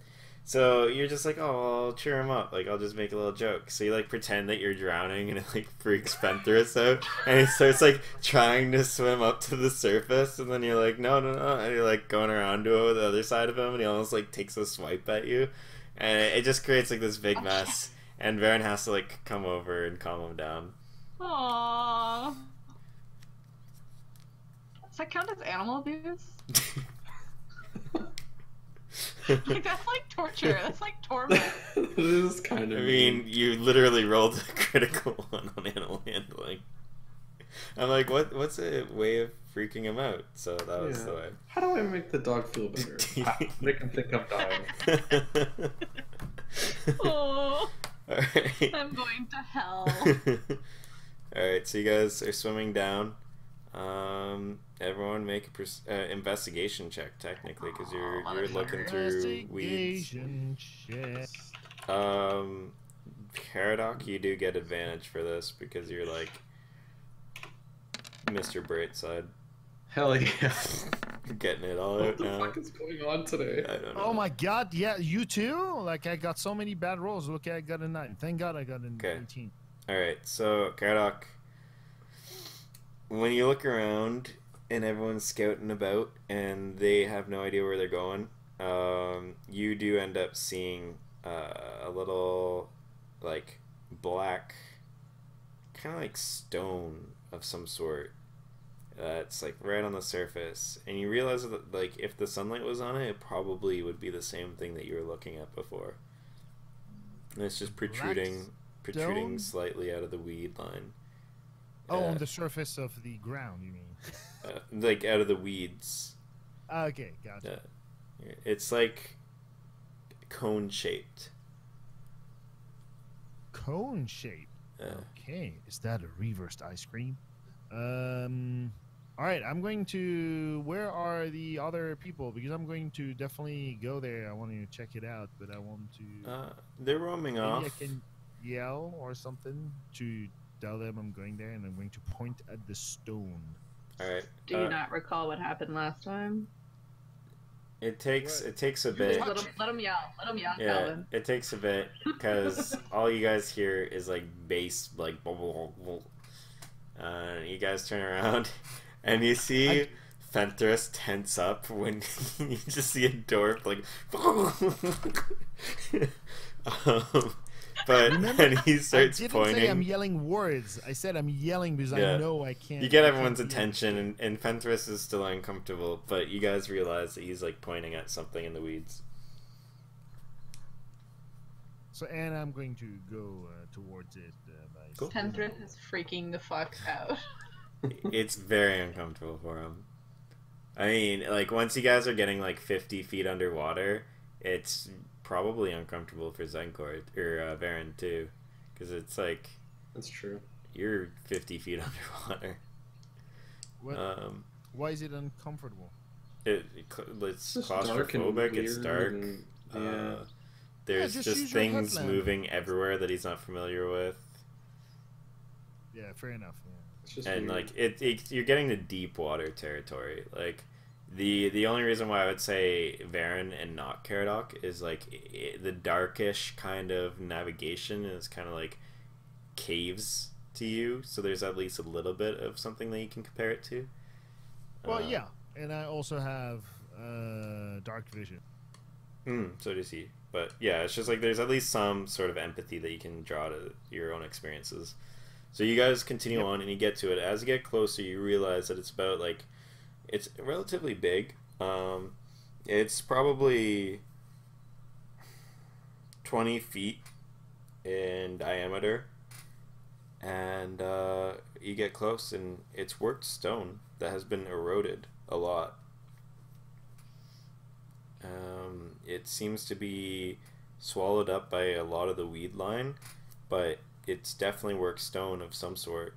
So you're just like, oh, I'll cheer him up. Like I'll just make a little joke. So you like pretend that you're drowning, and it like freaks Fenthras out, and he starts like trying to swim up to the surface, and then you're like, no, no, no, and you're like going around to the other side of him, and he almost like takes a swipe at you, and it just creates like this big mess. And Varen has to like come over and calm him down. Aww. Does that count as animal abuse? Like, that's like torture. That's like torment. It is kind of. I mean, you literally rolled a critical one on animal handling. I'm like, what's a way of freaking him out? So that was the way. How do I make the dog feel better? Make him think I'm dying. Oh, Alright. I'm going to hell. Alright, so you guys are swimming down. Everyone make a investigation check, technically, because you're looking through weeds. Investigation check. Caradoc, you do get advantage for this because you're like Mr. Brightside. Hell yeah. Getting it all What out the now. fuck is going on today? I don't know. Oh my god, yeah, you too? Like, I got so many bad rolls. Look, I got a 9. Thank god I got an Okay. 18. Alright, so Caradoc, when you look around and everyone's scouting about and they have no idea where they're going, you do end up seeing a little like black kind of like stone of some sort that's like right on the surface, and you realize that like if the sunlight was on it, it probably would be the same thing that you were looking at before, and it's just protruding stone? slightly out of the weed line. Oh, on the surface of the ground, you mean? Like out of the weeds. Okay, gotcha. It's like cone shaped. Cone shape. Okay, is that a reversed ice cream? All right, I'm going to. Where are the other people? Because I'm going to definitely go there. I want to check it out, but I want to. They're roaming Maybe off. I can yell or something to tell them I'm going there, and I'm going to point at the stone. All right. Do you not recall what happened last time? It takes a Just bit. let him yell. Let him yell, Yeah, Calvin. it takes a bit because all you guys hear is like bass, like blah, blah, blah, blah. You guys turn around and you see Fenthras tense up when you just see a dwarf like. But and he starts I didn't pointing. say I'm yelling words. I said I'm yelling because I know I can't. You get I everyone's can't attention, and Fenthras is still uncomfortable, but you guys realize that he's like pointing at something in the weeds. So, and I'm going to go towards it. Cool. Fenthras is freaking the fuck out. It's very uncomfortable for him. I mean, like once you guys are getting like 50 feet underwater, it's probably uncomfortable for Zenkor or Varen too, because it's like That's true. you're 50 feet underwater. What? Why is it uncomfortable? It's Just dark and claustrophobic. It's weird dark. and- There's just just use your things headlamp. moving everywhere that he's not familiar with, Yeah, fair enough. Yeah. It's just and weird. like you're getting to deep water territory. Like the only reason why I would say Varen and not Caradoc is like the darkish kind of navigation is kind of like caves to you, so there's at least a little bit of something that you can compare it to. Well, yeah, and I also have dark vision. So does he. But yeah, it's just like there's at least some sort of empathy that you can draw to your own experiences. So you guys continue on and you get to it. As you get closer, you realize that it's about like it's relatively big. It's probably 20 feet in diameter. And you get close and it's worked stone that has been eroded a lot. It seems to be swallowed up by a lot of the weed line, but it's definitely worked stone of some sort,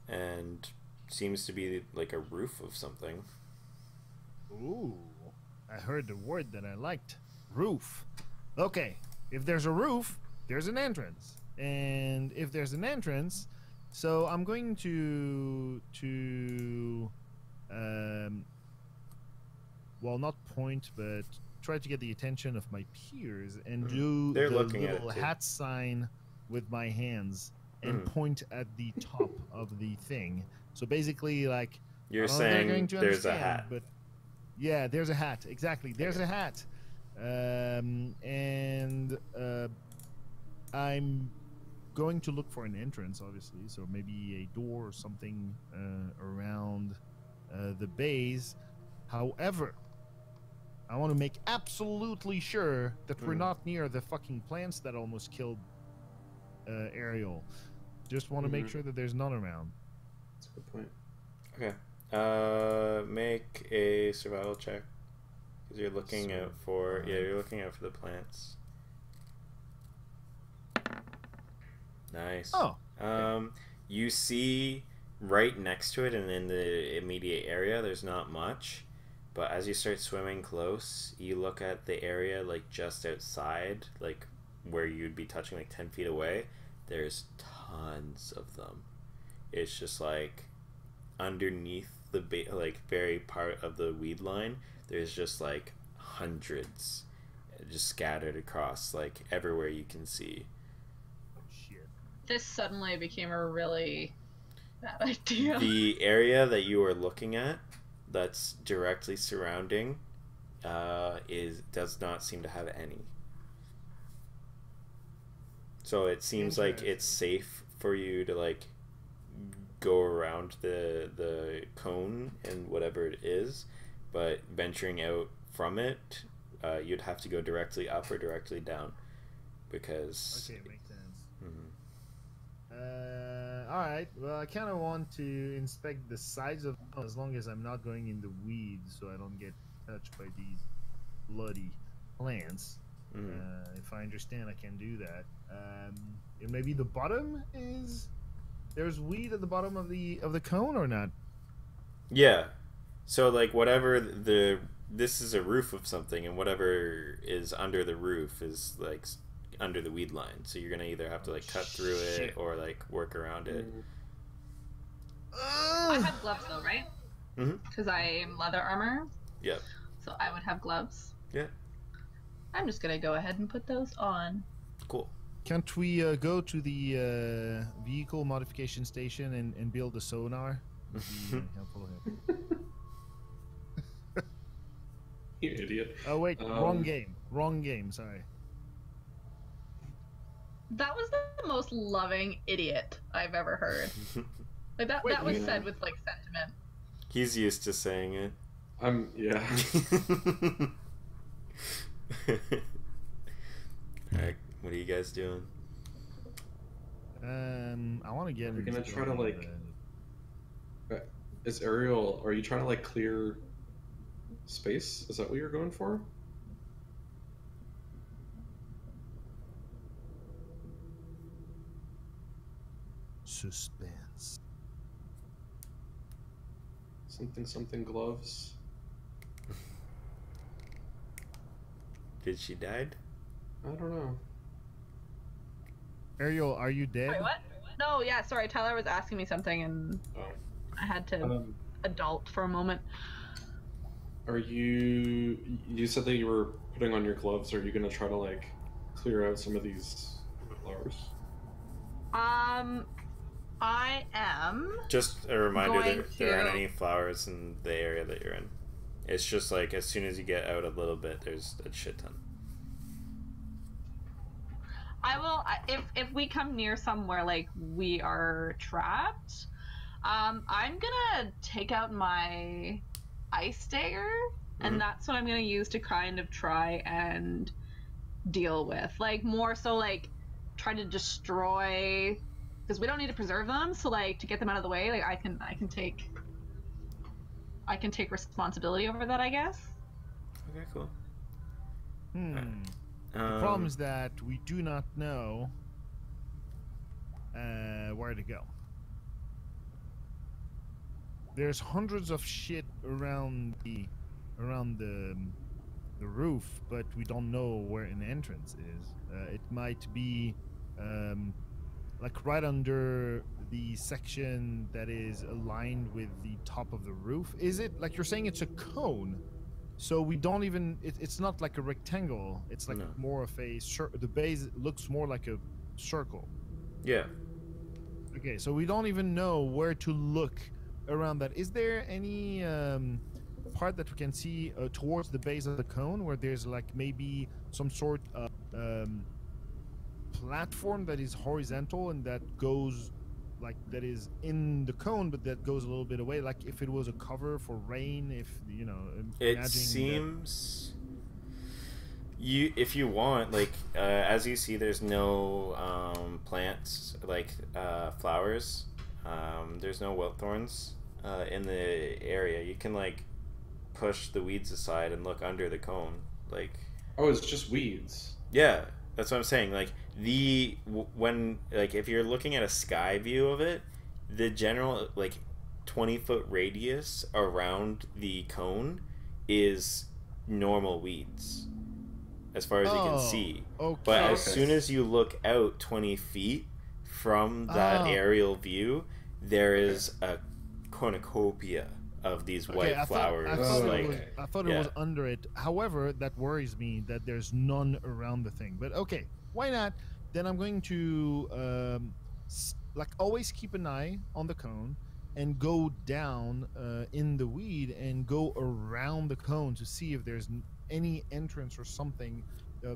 and seems to be like a roof of something. Ooh, I heard the word that I liked. Roof. Okay, if there's a roof, there's an entrance. And if there's an entrance, So I'm going to well, not point, but try to get the attention of my peers and do They're the looking at it little too. hat sign with my hands and point at the top of the thing. So basically, like, You're I don't know if they're going saying to there's a understand, hat. but yeah, there's a hat. Exactly, there's Okay. a hat. And I'm going to look for an entrance, obviously. So maybe a door or something around the base. However, I want to make absolutely sure that we're not near the fucking plants that almost killed Ariel. Just want to make sure that there's none around. That's a good point. Okay. Make a survival check because you're looking out for you're looking out for the plants. Nice. Oh. You see right next to it and in the immediate area, there's not much. But as you start swimming close, you look at the area like just outside, like where you'd be touching like 10 feet away. There's tons of them. It's just like underneath the like very part of the weed line. There's just like hundreds, just scattered across like everywhere you can see. Shit. This suddenly became a really bad idea. The area that you are looking at, that's directly surrounding, does not seem to have any. So it seems like it's safe for you to like go around the cone and whatever it is, but venturing out from it, you'd have to go directly up or directly down, because. Okay, makes sense. All right. Well, I kind of want to inspect the sides of as long as I'm not going in the weeds, so I don't get touched by these bloody plants. If I understand, I can do that. And maybe the bottom is there's weed at the bottom of the cone or not? Yeah. So like whatever this is a roof of something, and whatever is under the roof is like under the weed line. So you're gonna either have to like cut through it or like work around it. I have gloves though, right? Because I am leather armor. Yep. So I would have gloves. Yeah. I'm just gonna go ahead and put those on. Cool. Can't we go to the vehicle modification station and build a sonar? Would be helpful here. You idiot. Oh wait, wrong game. Sorry. That was the most loving idiot I've ever heard. Like that was said with like sentiment. He's used to saying it. Yeah. Alright, what are you guys doing? I want to get. We're gonna try to like. Is Ariel? Are you trying to like clear space? Is that what you're going for? Suspense. Something gloves. Did she died? I don't know. Ariel, are you dead? Wait, what? No, yeah, sorry. Tyler was asking me something, and I had to adult for a moment. Are you? You said that you were putting on your gloves. Are you gonna try to like clear out some of these flowers? I am. Just a reminder, there aren't to- any flowers in the area that you're in. It's just like as soon as you get out a little bit, there's a shit ton. I will. If we come near somewhere like we are trapped, I'm gonna take out my ice dagger, and that's what I'm gonna use to kind of try and deal with. Like more so, like try to destroy, because we don't need to preserve them. So like to get them out of the way, like I can take responsibility over that, I guess. Okay, cool. The problem is that we do not know where to go. There's hundreds of shit around the roof, but we don't know where an entrance is. It might be like right under the section that is aligned with the top of the roof. Is it like you're saying it's a cone? So we don't even. It's not like a rectangle. It's like No. more of a. The base looks more like a circle. Yeah. Okay, so we don't even know where to look around that. Is there any part that we can see towards the base of the cone where there's like maybe some sort of platform that is horizontal and that goes like that is in the cone but that goes a little bit away, like if it was a cover for rain, if you know, It seems if you want, like as you see, there's no plants like flowers. There's no wilt thorns in the area. You can like push the weeds aside and look under the cone. Like, oh, it's just weeds. yeah, that's what I'm saying. Like when like if you're looking at a sky view of it, the general like 20-foot radius around the cone is normal weeds as far as you can see. Okay. But as soon as you look out 20 feet from that aerial view, there is a cornucopia of these white flowers. I thought it was under it. However, that worries me that there's none around the thing. But okay, why not? Then I'm going to like always keep an eye on the cone and go down in the weed and go around the cone to see if there's any entrance or something.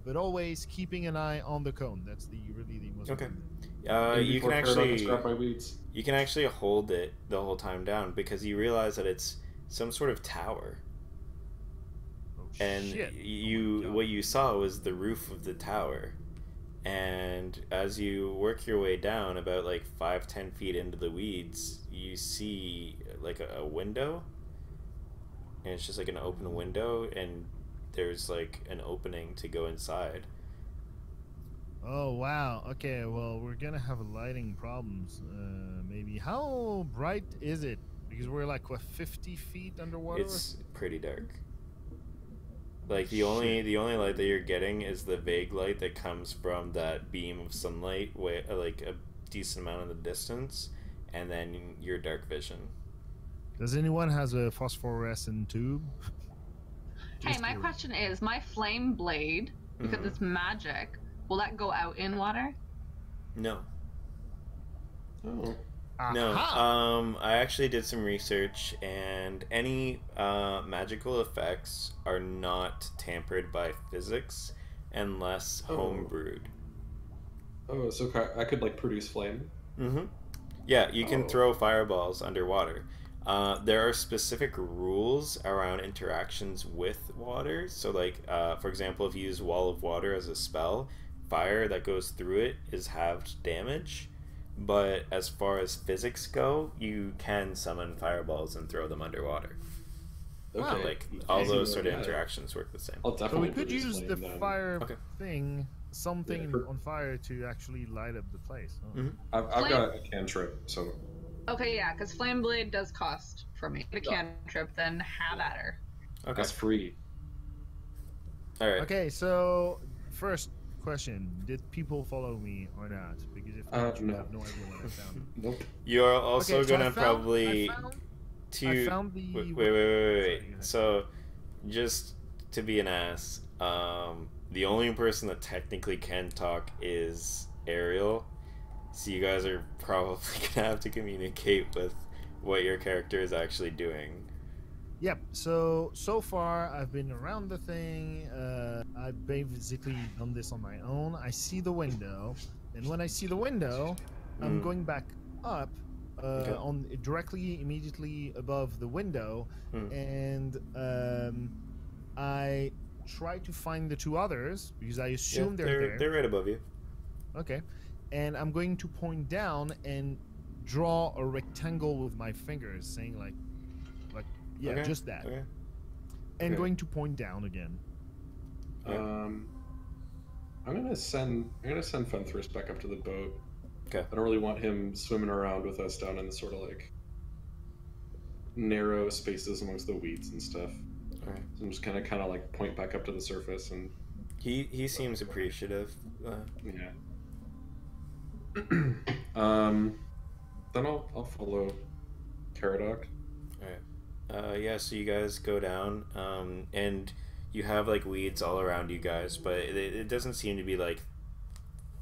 But always keeping an eye on the cone. That's really the most important thing. You can actually hold it the whole time down because you realize that it's some sort of tower. And what you saw was the roof of the tower. And as you work your way down about like 5-10 feet into the weeds, you see like a window, and it's just like an open window, and there's like an opening to go inside. Oh wow. Okay, well we're gonna have lighting problems. Maybe. How bright is it? Because we're like what, 50 feet underwater? It's pretty dark. Like the only light that you're getting is the vague light that comes from that beam of sunlight, like a decent amount of the distance, and then your dark vision. Does anyone has a phosphorescent tube? Hey, my question is, my flame blade, because it's magic, will that go out in water? No. Oh. No. I actually did some research, and any magical effects are not tampered by physics unless homebrewed. Oh, so I could like produce flame? Mm-hmm. Yeah, you can throw fireballs underwater. There are specific rules around interactions with water. So, like, for example, if you use Wall of Water as a spell, fire that goes through it is halved damage. But as far as physics go, you can summon fireballs and throw them underwater. Okay. Like, all those sort of interactions work the same. I'll definitely so we could use the fire thing, something on fire to actually light up the place. Oh. Mm-hmm. I've got a cantrip, so... Okay, yeah, because Flame Blade does cost for me. A cantrip, then have at her. Okay. That's free. Alright. Okay, so first question, did people follow me or not? Because if not, you have no idea what I found. Nope. You're also gonna probably... I found the... Wait. So, just to be an ass, the only person that technically can talk is Ariel. So you guys are probably gonna have to communicate with what your character is actually doing. Yep. So far I've been around the thing. I've basically done this on my own. I see the window, and when I see the window, I'm going back up on directly immediately above the window, and I try to find the two others because I assume they're there. They're right above you. Okay. And I'm going to point down and draw a rectangle with my fingers, saying like just that. Okay. And going to point down again. I'm gonna send Fenthris back up to the boat. Okay. I don't really want him swimming around with us down in the sort of like narrow spaces amongst the weeds and stuff. All right. So I'm just kind of like point back up to the surface, and he seems appreciative. yeah. Then I'll follow Caradoc. Alright. Yeah, so you guys go down, and you have like weeds all around you guys, but it doesn't seem to be like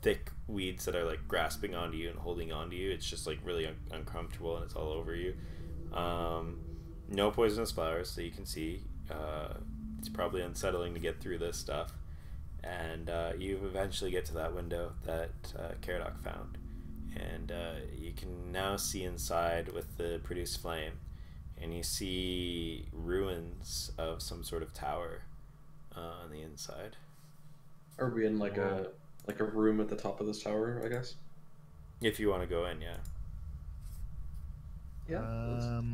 thick weeds that are like grasping onto you and holding onto you. It's just like really uncomfortable and it's all over you. No poisonous flowers that you can see. It's probably unsettling to get through this stuff. And you eventually get to that window that Caradoc found. And you can now see inside with the produced flame. And you see ruins of some sort of tower on the inside. Are we in like a room at the top of this tower, I guess? If you want to go in, yeah. Yeah.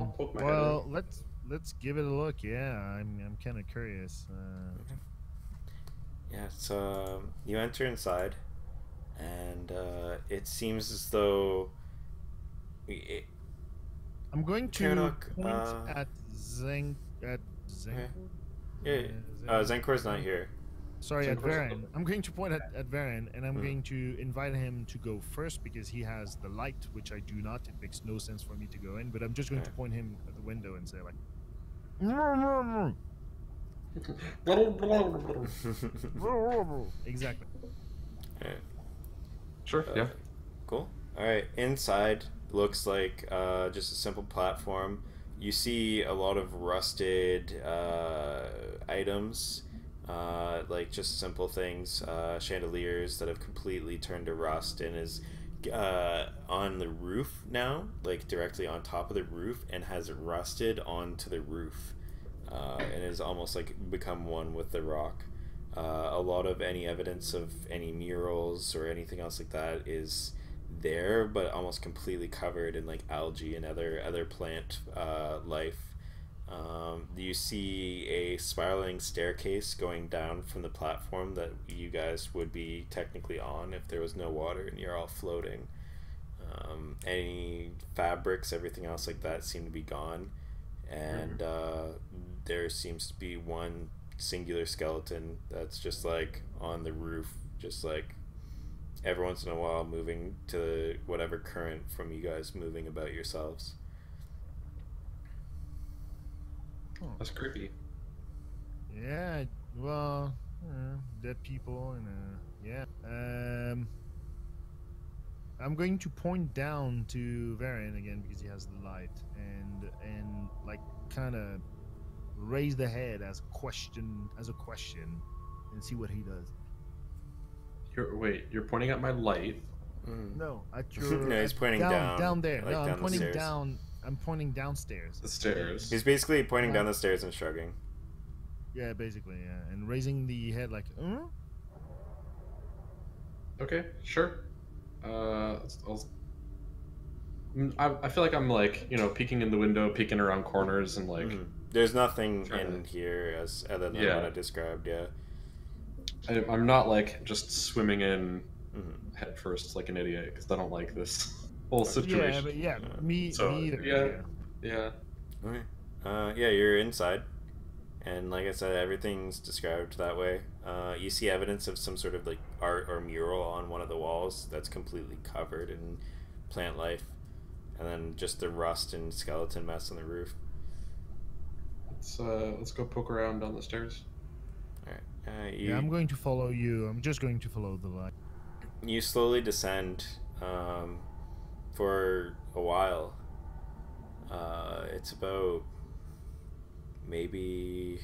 I'll poke my head Well, in. let's give it a look. Yeah, I'm kind of curious. Yeah, so you enter inside, and it seems as though I'm going to Caradoc, point at Zenk. okay. Yeah, Zenkor's not here. Sorry, at Zenkor's Varen. I'm going to point at Varen, and I'm Mhm. going to invite him to go first because he has the light, which I do not. It makes no sense for me to go in, but I'm just going to Okay. point him at the window and say like, exactly. Alright. Sure. Yeah. Cool. Alright, inside looks like just a simple platform. You see a lot of rusted items, like just simple things, chandeliers that have completely turned to rust and is on the roof now, like directly on top of the roof, and has rusted onto the roof, and is almost like become one with the rock. A lot of any evidence of any murals or anything else like that is there, but almost completely covered in like algae and other plant life. You see a spiraling staircase going down from the platform that you guys would be technically on if there was no water and you're all floating. Any fabrics, everything else like that seem to be gone, and there seems to be one singular skeleton that's just like on the roof, just like every once in a while moving to whatever current from you guys moving about yourselves. That's creepy. Yeah, well, dead people and yeah. I'm going to point down to Varian again because he has the light and like kind of raise the head as a question and see what he does. You're pointing at my light. No, at your No, he's pointing down there. like No, down I'm the pointing stairs. down. I'm pointing downstairs. The stairs. He's basically pointing down the stairs and shrugging. Yeah, basically, yeah, and raising the head like, Okay, sure. I feel like I'm like, peeking in the window, peeking around corners, and like. There's nothing Trying in here as other than Yeah. what I described. Yeah. I'm not like just swimming in head first like an idiot because I don't like this whole situation. yeah, but yeah, me either. Yeah. Okay. Yeah, you're inside, and like I said, everything's described that way. You see evidence of some sort of like art or mural on one of the walls that's completely covered in plant life, and then just the rust and skeleton mess on the roof. Let's go poke around down the stairs. All right. Yeah, I'm going to follow you. I'm just going to follow the light. You slowly descend for a while. It's about maybe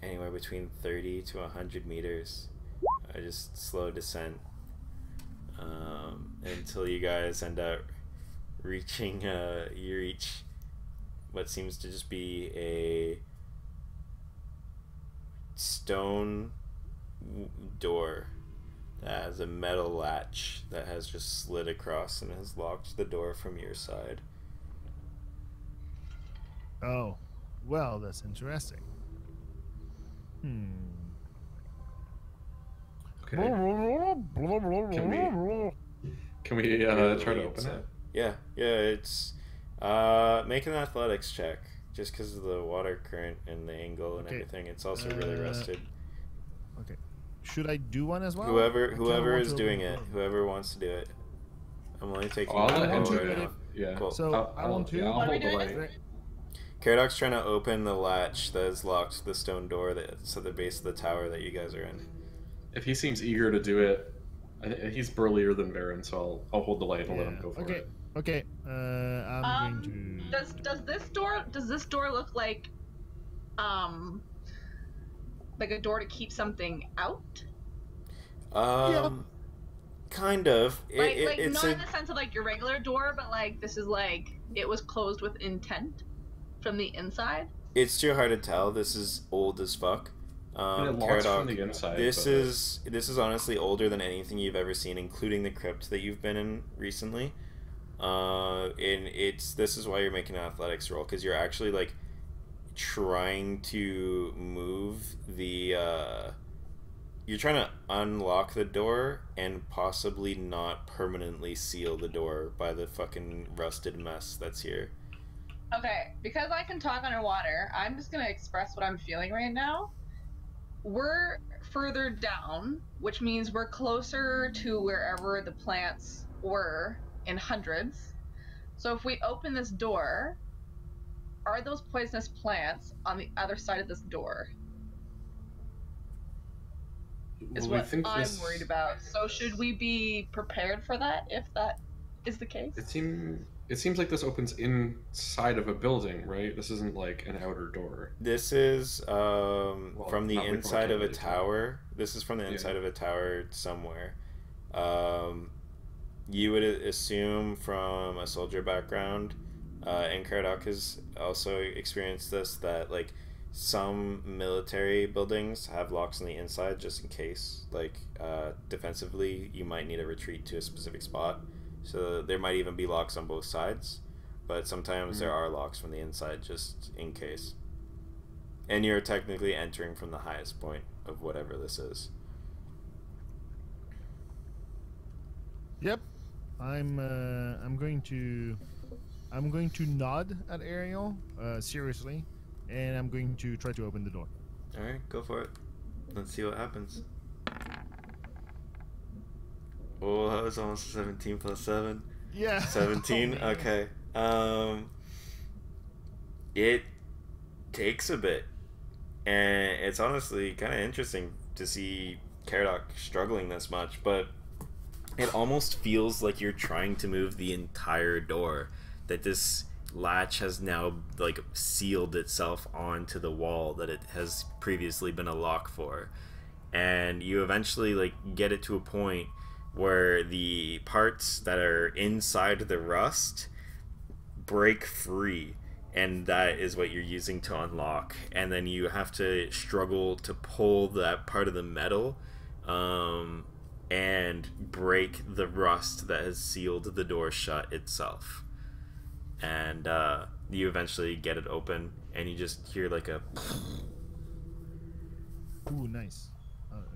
anywhere between 30 to 100 meters. Just slow descent until you guys end up reaching, you reach what seems to just be a stone door that has a metal latch that has just slid across and has locked the door from your side. Oh, well, that's interesting. Okay. Can we try to open it? Yeah, it's make an athletics check just because of the water current and the angle and Okay. everything. It's also really rusted. Okay. should I do one as well? Whoever is doing it, whoever wants to do it. I'm only taking. I'll let him do right it now. Yeah. Cool. So I want to. Yeah, I'll What are we hold the doing? light. Caradoc's trying to open the latch that is locked to the stone door that's at the base of the tower that you guys are in. If he seems eager to do it, he's burlier than Baron, so I'll hold the light and let him go for it. Okay. I'm going to. Does this door look like a door to keep something out? Kind of. It's not in the sense of like your regular door, but like this is like it was closed with intent from the inside. It's too hard to tell. This is old as fuck. It locks from the inside. This is honestly older than anything you've ever seen, including the crypt that you've been in recently. This is why you're making an athletics roll, because you're actually like trying to move the you're trying to unlock the door and possibly not permanently seal the door by the fucking rusted mess that's here. Okay, because I can talk underwater, I'm just gonna express what I'm feeling right now. We're further down, which means we're closer to wherever the plants were in hundreds. So if we open this door, are those poisonous plants on the other side of this door? Is what I'm worried about. So should we be prepared for that if that is the case? It seems like this opens inside of a building, right? This isn't like an outer door. This is from the inside of a tower. This is from the inside of a tower somewhere. You would assume from a soldier background, and Caradoc has also experienced this, that like some military buildings have locks on the inside just in case, like defensively you might need a retreat to a specific spot. So there might even be locks on both sides, but sometimes there are locks from the inside just in case. And you're technically entering from the highest point of whatever this is. Yep. I'm going to nod at Ariel seriously, and I'm going to try to open the door. All right, go for it. Let's see what happens. Oh, that was almost 17 plus 7. Yeah. 17? Oh, okay. It takes a bit. And it's honestly kind of interesting to see Caradoc struggling this much, but it almost feels like you're trying to move the entire door. That this latch has now like sealed itself onto the wall that it has previously been a lock for. And you eventually like get it to a point where the parts that are inside the rust break free, and that is what you're using to unlock. And then you have to struggle to pull that part of the metal and break the rust that has sealed the door shut itself. And you eventually get it open, and you just hear like a Ooh, nice.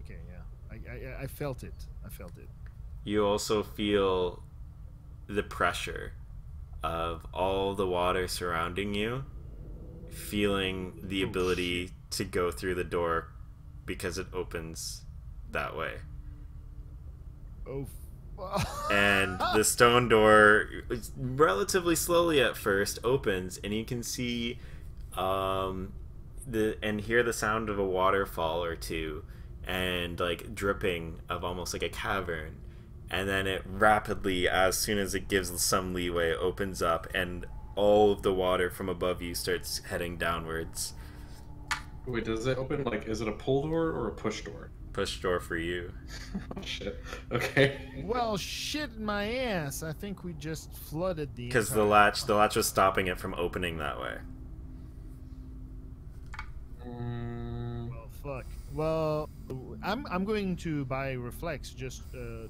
Okay, yeah. I felt it. You also feel the pressure of all the water surrounding you, feeling the ability to go through the door because it opens that way. Oh. And the stone door, relatively slowly at first, opens, and you can see and hear the sound of a waterfall or two, and like dripping of almost like a cavern. And then it rapidly, as soon as it gives some leeway, opens up, and all of the water from above you starts heading downwards. Wait, does it open, like, is it a pull door or a push door? Push door for you. Oh, shit. Okay. Well, shit my ass. I think we just flooded the Because the latch was stopping it from opening that way. Well, fuck. Well, I'm going to, by reflex, just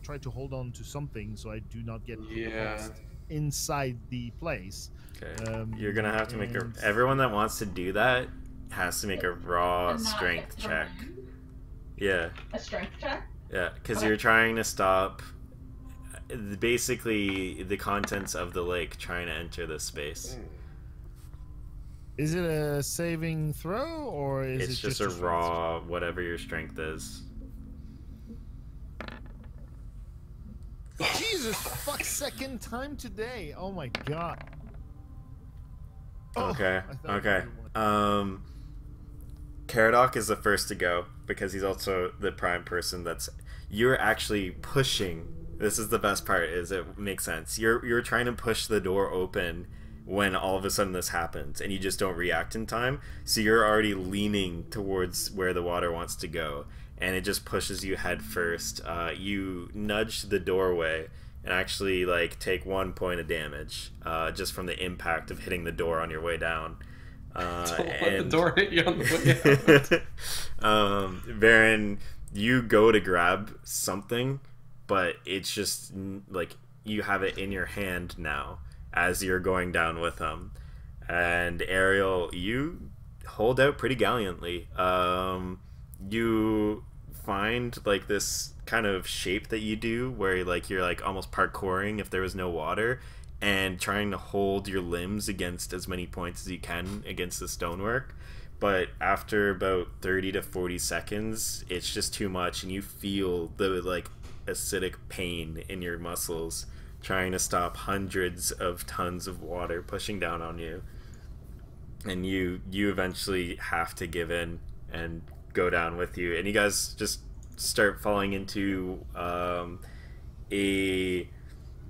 try to hold on to something so I do not get lost inside the place. Okay. You're gonna have to make everyone that wants to do that has to make a raw strength check. Yeah. A strength check? Yeah, because you're trying to stop basically the contents of the lake trying to enter this space. Is it a saving throw, or is it's it just a raw, whatever your strength is? Jesus fuck, second time today. Oh my god. Oh, Okay. I thought Okay. you were- Caradoc is the first to go because he's also the prime person that's you're actually pushing. This is the best part, is it makes sense. You're trying to push the door open when all of a sudden this happens and you just don't react in time. So you're already leaning towards where the water wants to go and it just pushes you head first. You nudge the doorway and actually like take 1 point of damage just from the impact of hitting the door on your way down. Don't let the door hit you on the way out. Varen, you go to grab something, but it's just like you have it in your hand now as you're going down with him. And Ariel, you hold out pretty gallantly. You find like this kind of shape that you do where like you're like almost parkouring if there was no water, and trying to hold your limbs against as many points as you can against the stonework. But after about 30 to 40 seconds, it's just too much, and you feel the like acidic pain in your muscles trying to stop hundreds of tons of water pushing down on you. And you eventually have to give in and go down with you. And you guys just start falling into a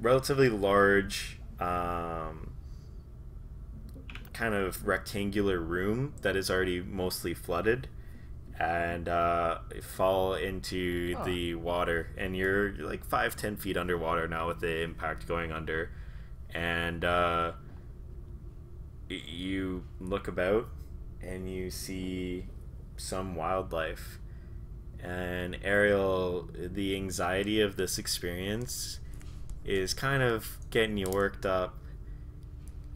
relatively large kind of rectangular room that is already mostly flooded, and fall into the water, and you're like 5-10 feet underwater now with the impact going under. And you look about and you see some wildlife. And Ariel, the anxiety of this experience is kind of getting you worked up,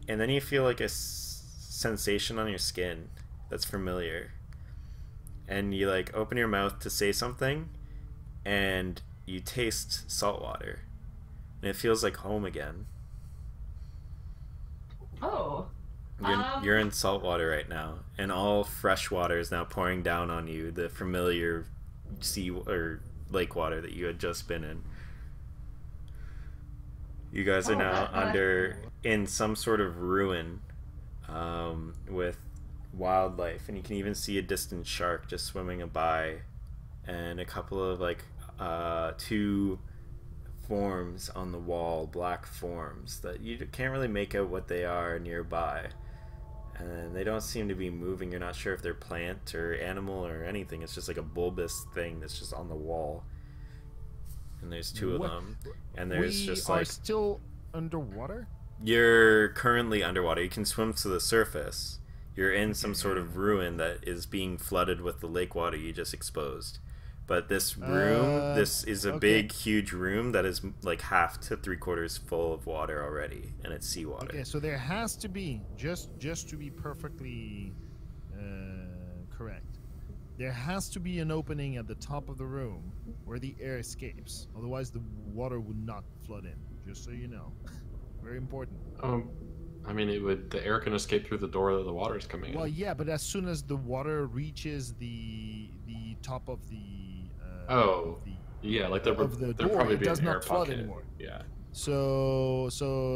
and then you feel like a sensation on your skin that's familiar, and you like open your mouth to say something, and you taste salt water, and it feels like home again. Oh. You're in salt water right now, and all fresh water is now pouring down on you, the familiar sea or lake water that you had just been in. You guys are now in some sort of ruin with wildlife, and you can even see a distant shark just swimming by, and a couple of like 2 forms on the wall, black forms that you can't really make out what they are nearby, and they don't seem to be moving. You're not sure if they're plant or animal or anything. It's just like a bulbous thing that's just on the wall. And there's 2 of them, and there's just like... We are still underwater? You're currently underwater. You can swim to the surface. You're in some sort of ruin that is being flooded with the lake water you just exposed. But this room, this is a big, huge room that is like half to 3/4 full of water already, and it's seawater. Okay, so there has to be, just to be perfectly correct, there has to be an opening at the top of the room where the air escapes. Otherwise, the water would not flood in. Just so you know, very important. I mean, the air can escape through the door that the water is coming in. Well, yeah, but as soon as the water reaches the top of the yeah, like there door, probably it be does an air not flood pocket. anymore. Yeah. So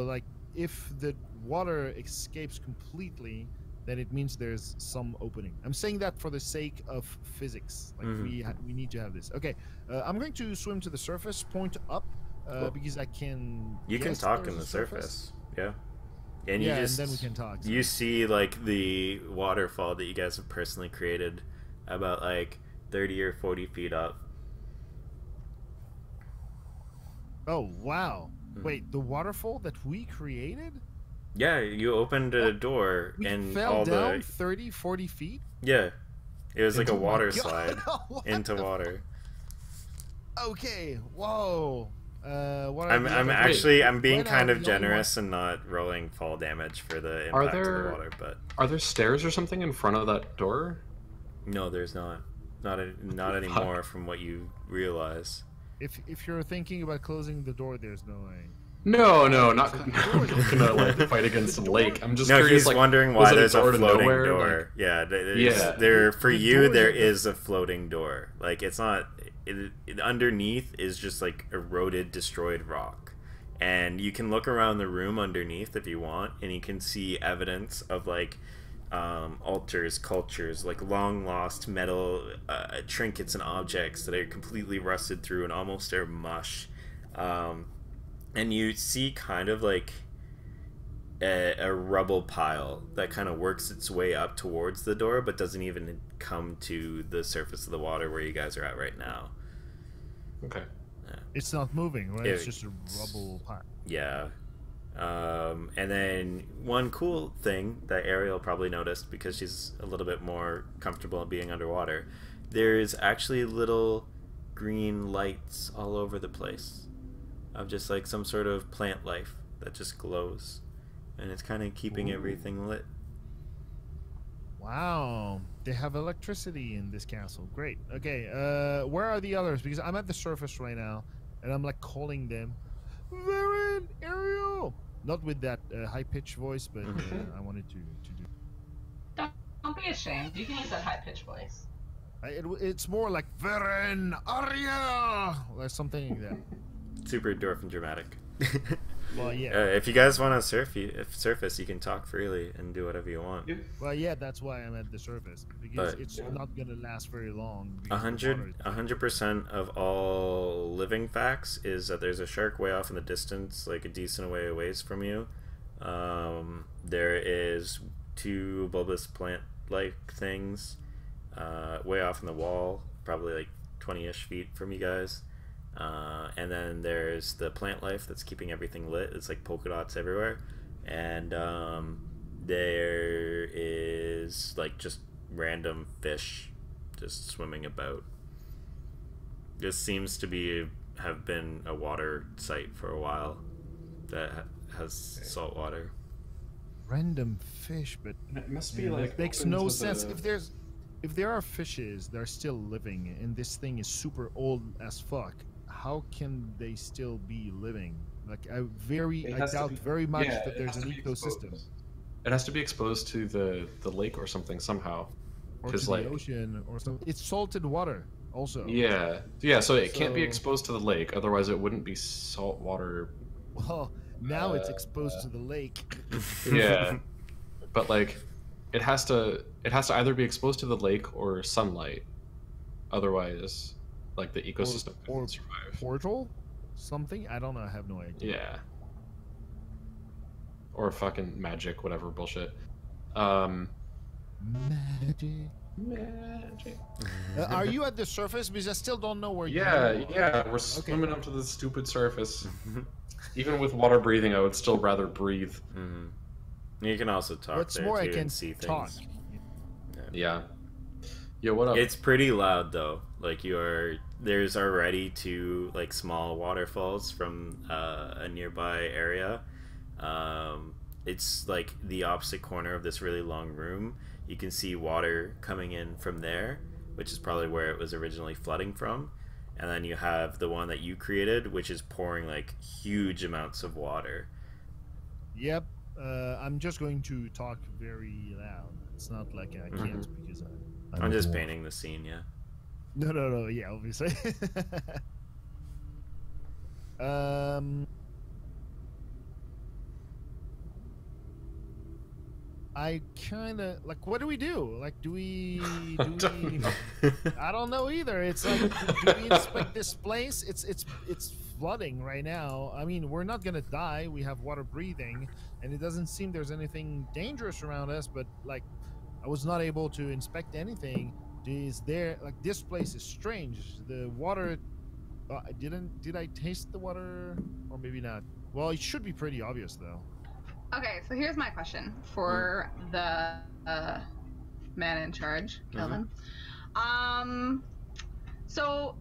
like if the water escapes completely, then it means there's some opening. I'm saying that for the sake of physics. Like we need to have this. Okay, I'm going to swim to the surface, point up, because I can. You can talk in the surface. Yeah. And you just, and then we can talk. You see like the waterfall that you guys have personally created, about like 30 or 40 feet up. Oh wow! Wait, the waterfall that we created? Yeah, you opened a door We and fell all down the 30, 40 feet? yeah, it was like a Oh my water God. slide What into the water. Okay, whoa. What I'm being When kind are of the only generous and not rolling fall damage for the impact of the water, but Are there stairs or something in front of that door? no, there's not. Not anymore from what you realize. If you're thinking about closing the door, there's no way. No, not I'm not gonna like fight against some lake. I'm just No, curious. he's like, wondering was why it there's a door to floating nowhere? door. Like, Yeah, Yeah. there for The you doors there are the- is a floating door. Like it's not. Underneath is just like eroded, destroyed rock. and you can look around the room underneath if you want, and you can see evidence of like altars, cultures, like long lost metal trinkets and objects that are completely rusted through and almost are mush. And you see kind of like a rubble pile that kind of works its way up towards the door, but doesn't even come to the surface of the water where you guys are at right now. Okay. It's not moving, right? It's just a rubble pile. Yeah. And then one cool thing that Ariel probably noticed because she's a little bit more comfortable in being underwater, there's actually little green lights all over the place of just like some sort of plant life that just glows, and it's kind of keeping everything lit. Wow, they have electricity in this castle. Great. Okay, where are the others? Because I'm at the surface right now, and I'm like calling them, Varen, Ariel. Not with that high-pitched voice, but I wanted to do. Don't be ashamed. You can use that high-pitched voice. It's more like Varen, Ariel, or something like that. Super dwarf and dramatic. Well, yeah. If you guys want to surface, you can talk freely and do whatever you want. Well, yeah, that's why I'm at the surface, because it's not gonna last very long. 100% of all living facts is that there's a shark way off in the distance, like a decent way away from you. There is 2 bulbous plant-like things way off in the wall, probably like 20-ish feet from you guys. And then there's the plant life that's keeping everything lit. It's like polka dots everywhere. And there is like just random fish just swimming about. This seems to have been a water site for a while that has salt water. Random fish, but it must be like it makes no sense. If there are fishes that are still living and this thing is super old as fuck, how can they still be living? Like I doubt very much that there's an ecosystem. It has to be exposed to the lake or something somehow. Or to the ocean or something. It's salted water also. Yeah. So it can't be exposed to the lake, otherwise it wouldn't be salt water. Well, now it's exposed to the lake. Yeah, but like, it has to either be exposed to the lake or sunlight, otherwise, like the ecosystem or survive. Portal, something I don't know. I have no idea. Yeah. Or fucking magic, whatever bullshit. Magic. Are you at the surface? Because I still don't know where you are. are. Yeah, we're swimming up to the stupid surface. Even with water breathing, I would still rather breathe. Mm-hmm. You can also talk What's there more, too I can and see things. talk. Yeah. Yeah, what up? It's pretty loud though. Like there's already 2 like small waterfalls from a nearby area. It's like the opposite corner of this really long room. You can see water coming in from there, which is probably where it was originally flooding from. And then you have the one that you created, which is pouring like huge amounts of water. Yep. I'm just going to talk very loud. It's not like I can't because I'm just painting the scene, yeah. No. Yeah, obviously. I kind of like. What do we do? Like, do we? I don't know either. It's like, do we inspect this place? It's flooding right now. I mean, we're not gonna die. We have water breathing, and it doesn't seem there's anything dangerous around us. But like, I was not able to inspect anything. Is there like this place is strange? The water. Did I taste the water, or maybe not? Well, it should be pretty obvious though. Okay, so here's my question for the man in charge, Kelvin. So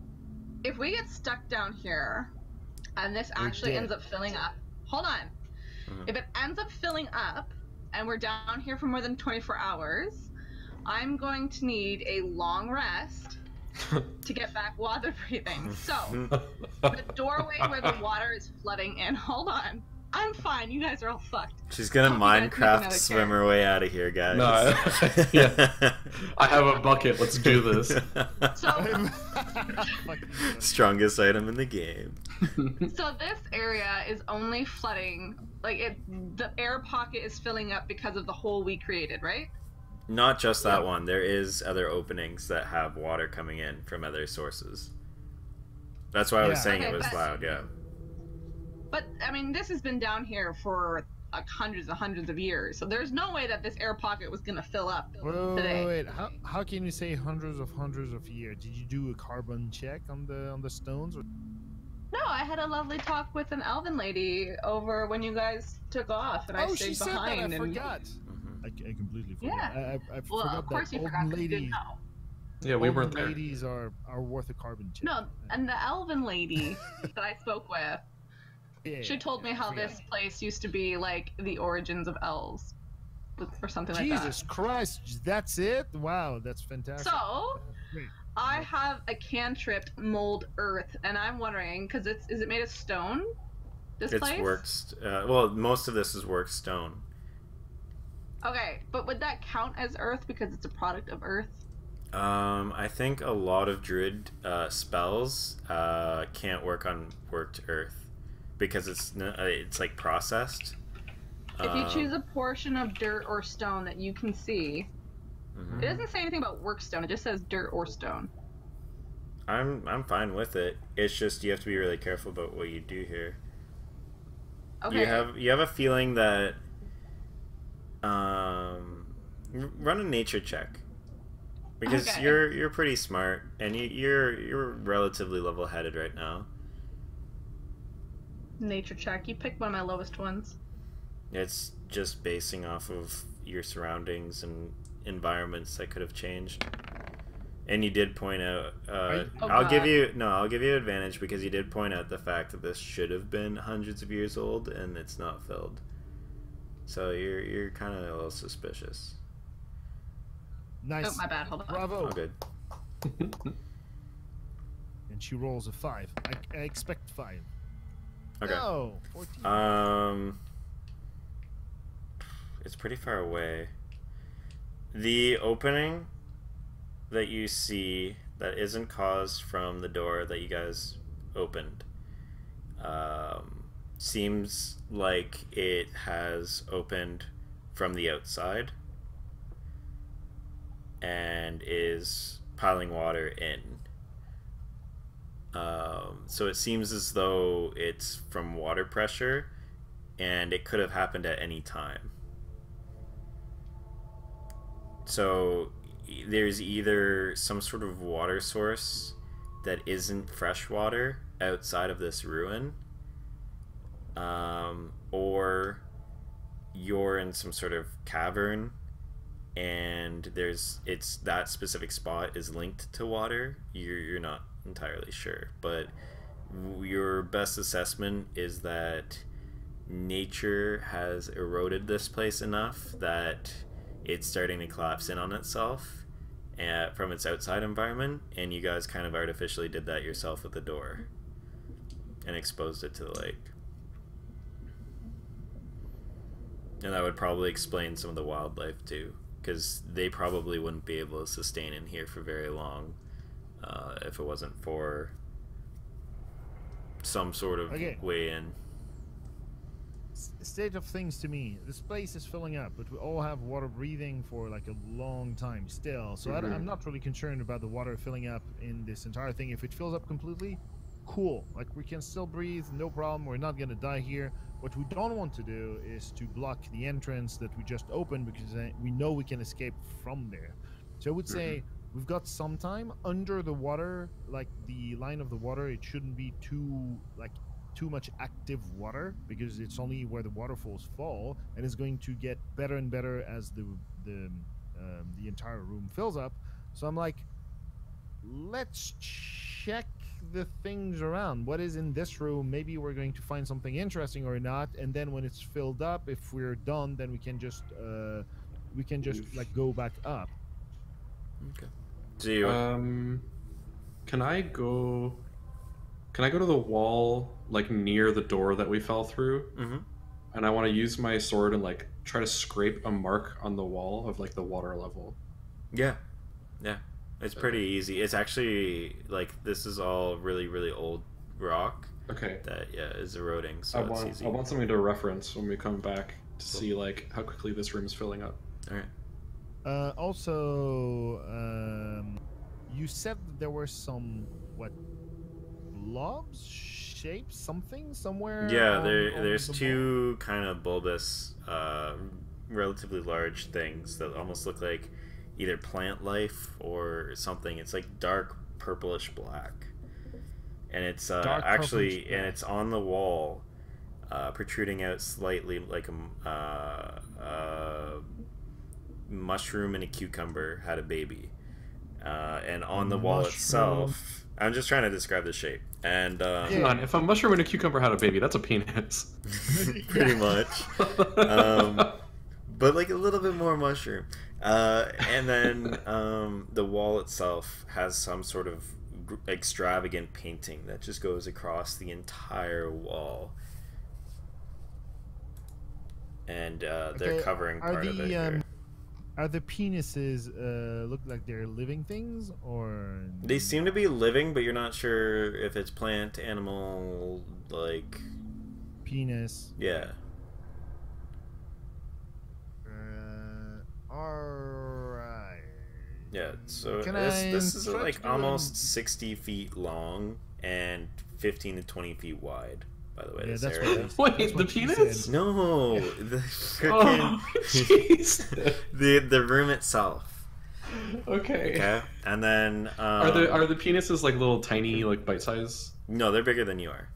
if we get stuck down here and this actually ends up filling up, hold on. If it ends up filling up and we're down here for more than 24 hours, I'm going to need a long rest to get back water breathing. So the doorway where the water is flooding in, hold on. I'm fine. You guys are all fucked. She's gonna Hope you guys make Minecraft another swim her way out of here, guys. No, yeah. I have a bucket. Let's do this. So, Fucking Strongest item in the game. so this area is only flooding. Like the air pocket is filling up because of the hole we created, right? Not just that one. There is other openings that have water coming in from other sources. That's why I was Yeah. saying Okay, it was but- loud, yeah. But I mean, this has been down here for like hundreds and hundreds of years, so there's no way that this air pocket was gonna fill up today. Wait. How can you say hundreds of years? Did you do a carbon check on the stones? Or... No, I had a lovely talk with an elven lady over when you guys took off, and I Oh, stayed she said that. behind. I and forgot. Mhm. I completely forgot. Yeah. I well, forgot of course that you forgot. 'cause you didn't ladies. know. Yeah, we Olden weren't there. ladies are worth a carbon check. No, and the elven lady that I spoke with, Yeah, she told me I how forgot. this place used to be like the origins of elves, or something like that. Jesus Christ, that's it? Wow, that's fantastic. So, Great. I have a cantrip mold earth, and I'm wondering because is it made of stone? This It's place? worked. Well, most of this is worked stone. Okay, but would that count as earth because it's a product of earth? I think a lot of druid spells can't work on worked earth because it's like processed. If you choose a portion of dirt or stone that you can see, Mhm. it doesn't say anything about work stone. It just says dirt or stone. I'm fine with it. It's just you have to be really careful about what you do here. Okay. You have a feeling that run a nature check because Okay. you're pretty smart and you're relatively level-headed right now. Nature check. You picked one of my lowest ones. It's just basing off of your surroundings and environments that could have changed. And you did point out. Oh, I'll give God. I'll give you advantage because you did point out the fact that this should have been hundreds of years old and it's not filled. So you're kind of a little suspicious. Nice. Oh, my bad. Hold on. Bravo. All good. And she rolls a 5. I expect 5. Okay. No, 14. It's pretty far away. The opening that you see that isn't caused from the door that you guys opened seems like it has opened from the outside and is piling water in. So it seems as though it's from water pressure and it could have happened at any time. So there's either some sort of water source that isn't fresh water outside of this ruin, or you're in some sort of cavern and it's that specific spot is linked to water. You're not entirely sure, but your best assessment is that nature has eroded this place enough that it's starting to collapse in on itself from its outside environment, and you guys kind of artificially did that yourself with the door and exposed it to the lake. And that would probably explain some of the wildlife too, because they probably wouldn't be able to sustain in here for very long if it wasn't for some sort of Okay. way in. State of things to me, this place is filling up, but we all have water breathing for like a long time still. So I'm not really concerned about the water filling up in this entire thing. If it fills up completely, cool. Like we can still breathe, no problem. We're not gonna die here. What we don't want to do is to block the entrance that we just opened because we know we can escape from there. So I would say we've got some time under the water, like the line of the water. It shouldn't be too much active water because it's only where the waterfalls fall, and it's going to get better and better as the entire room fills up. So I'm like, let's check the things around. What is in this room? Maybe we're going to find something interesting or not. And then when it's filled up, if we're done, then we can just like go back up. Okay. So you Can I go to the wall like near the door that we fell through? and I want to use my sword and like try to scrape a mark on the wall of like the water level. Yeah, yeah, it's pretty easy. It's actually like this is all really really old rock Okay. that is eroding, so I it's easy. want something to reference when we come back to see like how quickly this room is filling up. All right. Also, you said that there were some blobs, shapes, something somewhere. Yeah, on there's the two kind of bulbous, relatively large things that almost look like either plant life or something. It's like dark purplish black, and it's Dark actually purplish black. and it's on the wall, protruding out slightly like a mushroom and a cucumber had a baby, and on the wall Mushroom. itself. I'm just trying to describe the shape, and Hang on, if a mushroom and a cucumber had a baby, that's a penis. pretty much. But like a little bit more mushroom. And then the wall itself has some sort of extravagant painting that just goes across the entire wall. And they're covering part of it here. Are the penises look like they're living things, or They seem to be living, but you're not sure if it's plant, animal, like... penis? Yeah. Alright. Yeah, so Can this I is try like to do almost 60 feet long and 15 to 20 feet wide, by the way, Yeah, this that's area. what Wait, the what she penis? said. No, the freaking... Oh, jeez. the room itself. Okay. Okay? And then... Are the penises like little tiny like bite size? No, they're bigger than you are.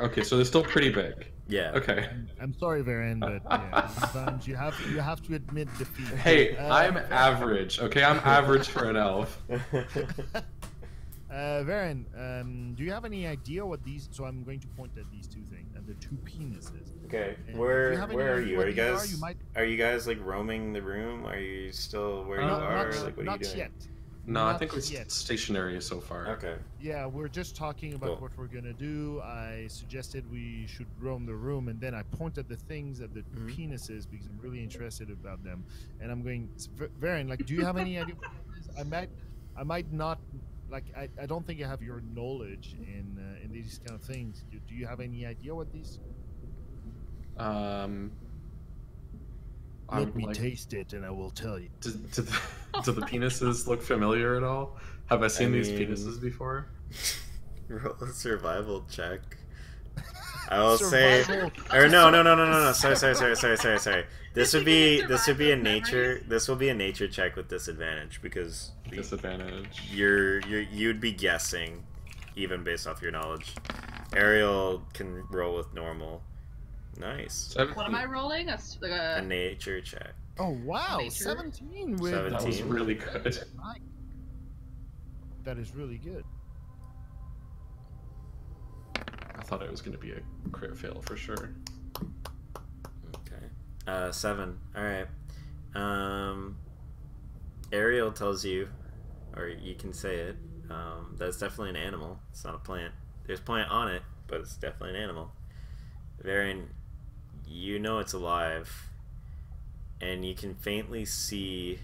Okay, so they're still pretty big. Yeah. Okay. I'm sorry, Varen, but yeah, sometimes you have to admit defeat. Hey, I'm average. Okay, I'm average for an elf. Varen, do you have any idea what these? So I'm going to point at these two things, at the two penises. Okay, And where do you have any are idea you? what Are you these guys You might... are you guys like roaming the room? Are you still where you No, are? not, Like what are not you doing? yet. No, I Not think we're yet. stationary so far. Okay. Yeah, we're just talking about Cool. what we're gonna do. I suggested we should roam the room, and then I pointed the things at the Mhm. penises because I'm really interested about them. And I'm going, Varen, like, do you have any idea? What it is? I might not. Like, I don't think I have your knowledge in these kind of things. Do you have any idea what these? Let me like, taste it, and I will tell you. do the penises look familiar at all? Have I seen these mean- penises before? Roll a survival check. I will say, Survival. or no. Sorry. This would be a nature. This will be a nature check with disadvantage because Disadvantage. you'd be guessing, even based off your knowledge. Ariel can roll with normal. Nice. What am I rolling? A nature check. Oh wow, Nature? 17 with. That was 17. really good. That is really good. I thought it was going to be a crit fail for sure. Okay. 7. All right. Ariel tells you, or you can say it. That's definitely an animal. It's not a plant. There's plant on it, but it's definitely an animal. Varian, you know it's alive, and you can faintly see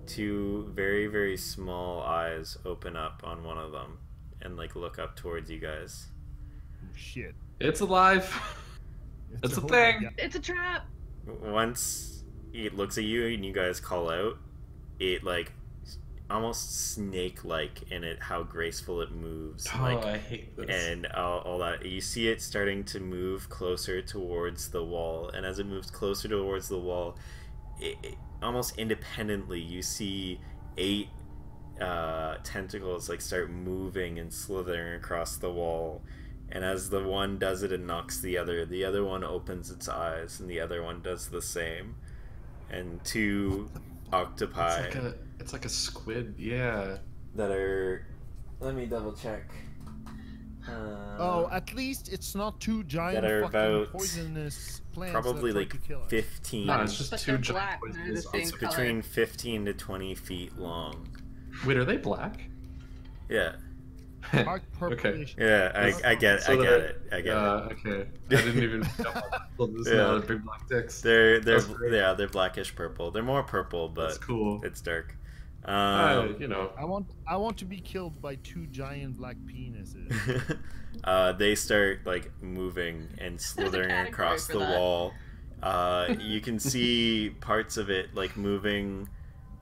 two very, very small eyes open up on one of them and like look up towards you guys. Shit. It's alive. It's a whole- thing. yeah. It's a trap. Once it looks at you and you guys call out, it like almost snake-like in it how graceful it moves. Oh, Like, I hate this. and all that. You see it starting to move closer towards the wall, and as it moves closer towards the wall, it almost independently, you see 8 tentacles like start moving and slithering across the wall. And as the one does it and knocks the other one opens its eyes, and the other one does the same. And 2 octopi It's like a squid, yeah. that are... Let me double check. Oh, at least it's not 2 giant that are fucking about poisonous plants probably that try like to kill us. 15. No, it's just But 2 they're giant black, they're the poisonous same It's color. between 15 to 20 feet long. Wait, are they black? Yeah. Dark purplish. Yeah, I get So it. I get it. Okay. I didn't even pick up on this Yeah. now. They're big black dicks. They're That's great. yeah, they're blackish purple. They're more purple, but That's cool. it's dark. You know. I want to be killed by 2 giant black penises. They start like moving and slithering category across for the that. wall. You can see parts of it like moving.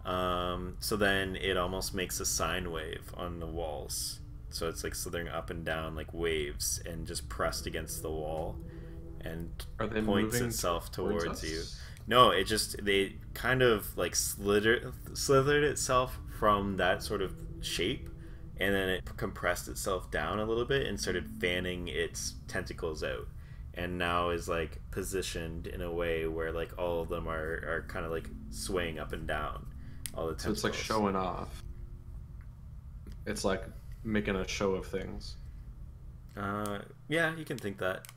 So then it almost makes a sine wave on the walls. So it's like slithering up and down like waves and just pressed against the wall and Are they points moving itself towards you. us? No, it just they kind of like slithered itself from that sort of shape, and then it compressed itself down a little bit and started fanning its tentacles out, and now is like positioned in a way where like all of them are kind of like swaying up and down. All the So tentacles. it's like showing off. It's like making a show of things. Yeah, you can think that.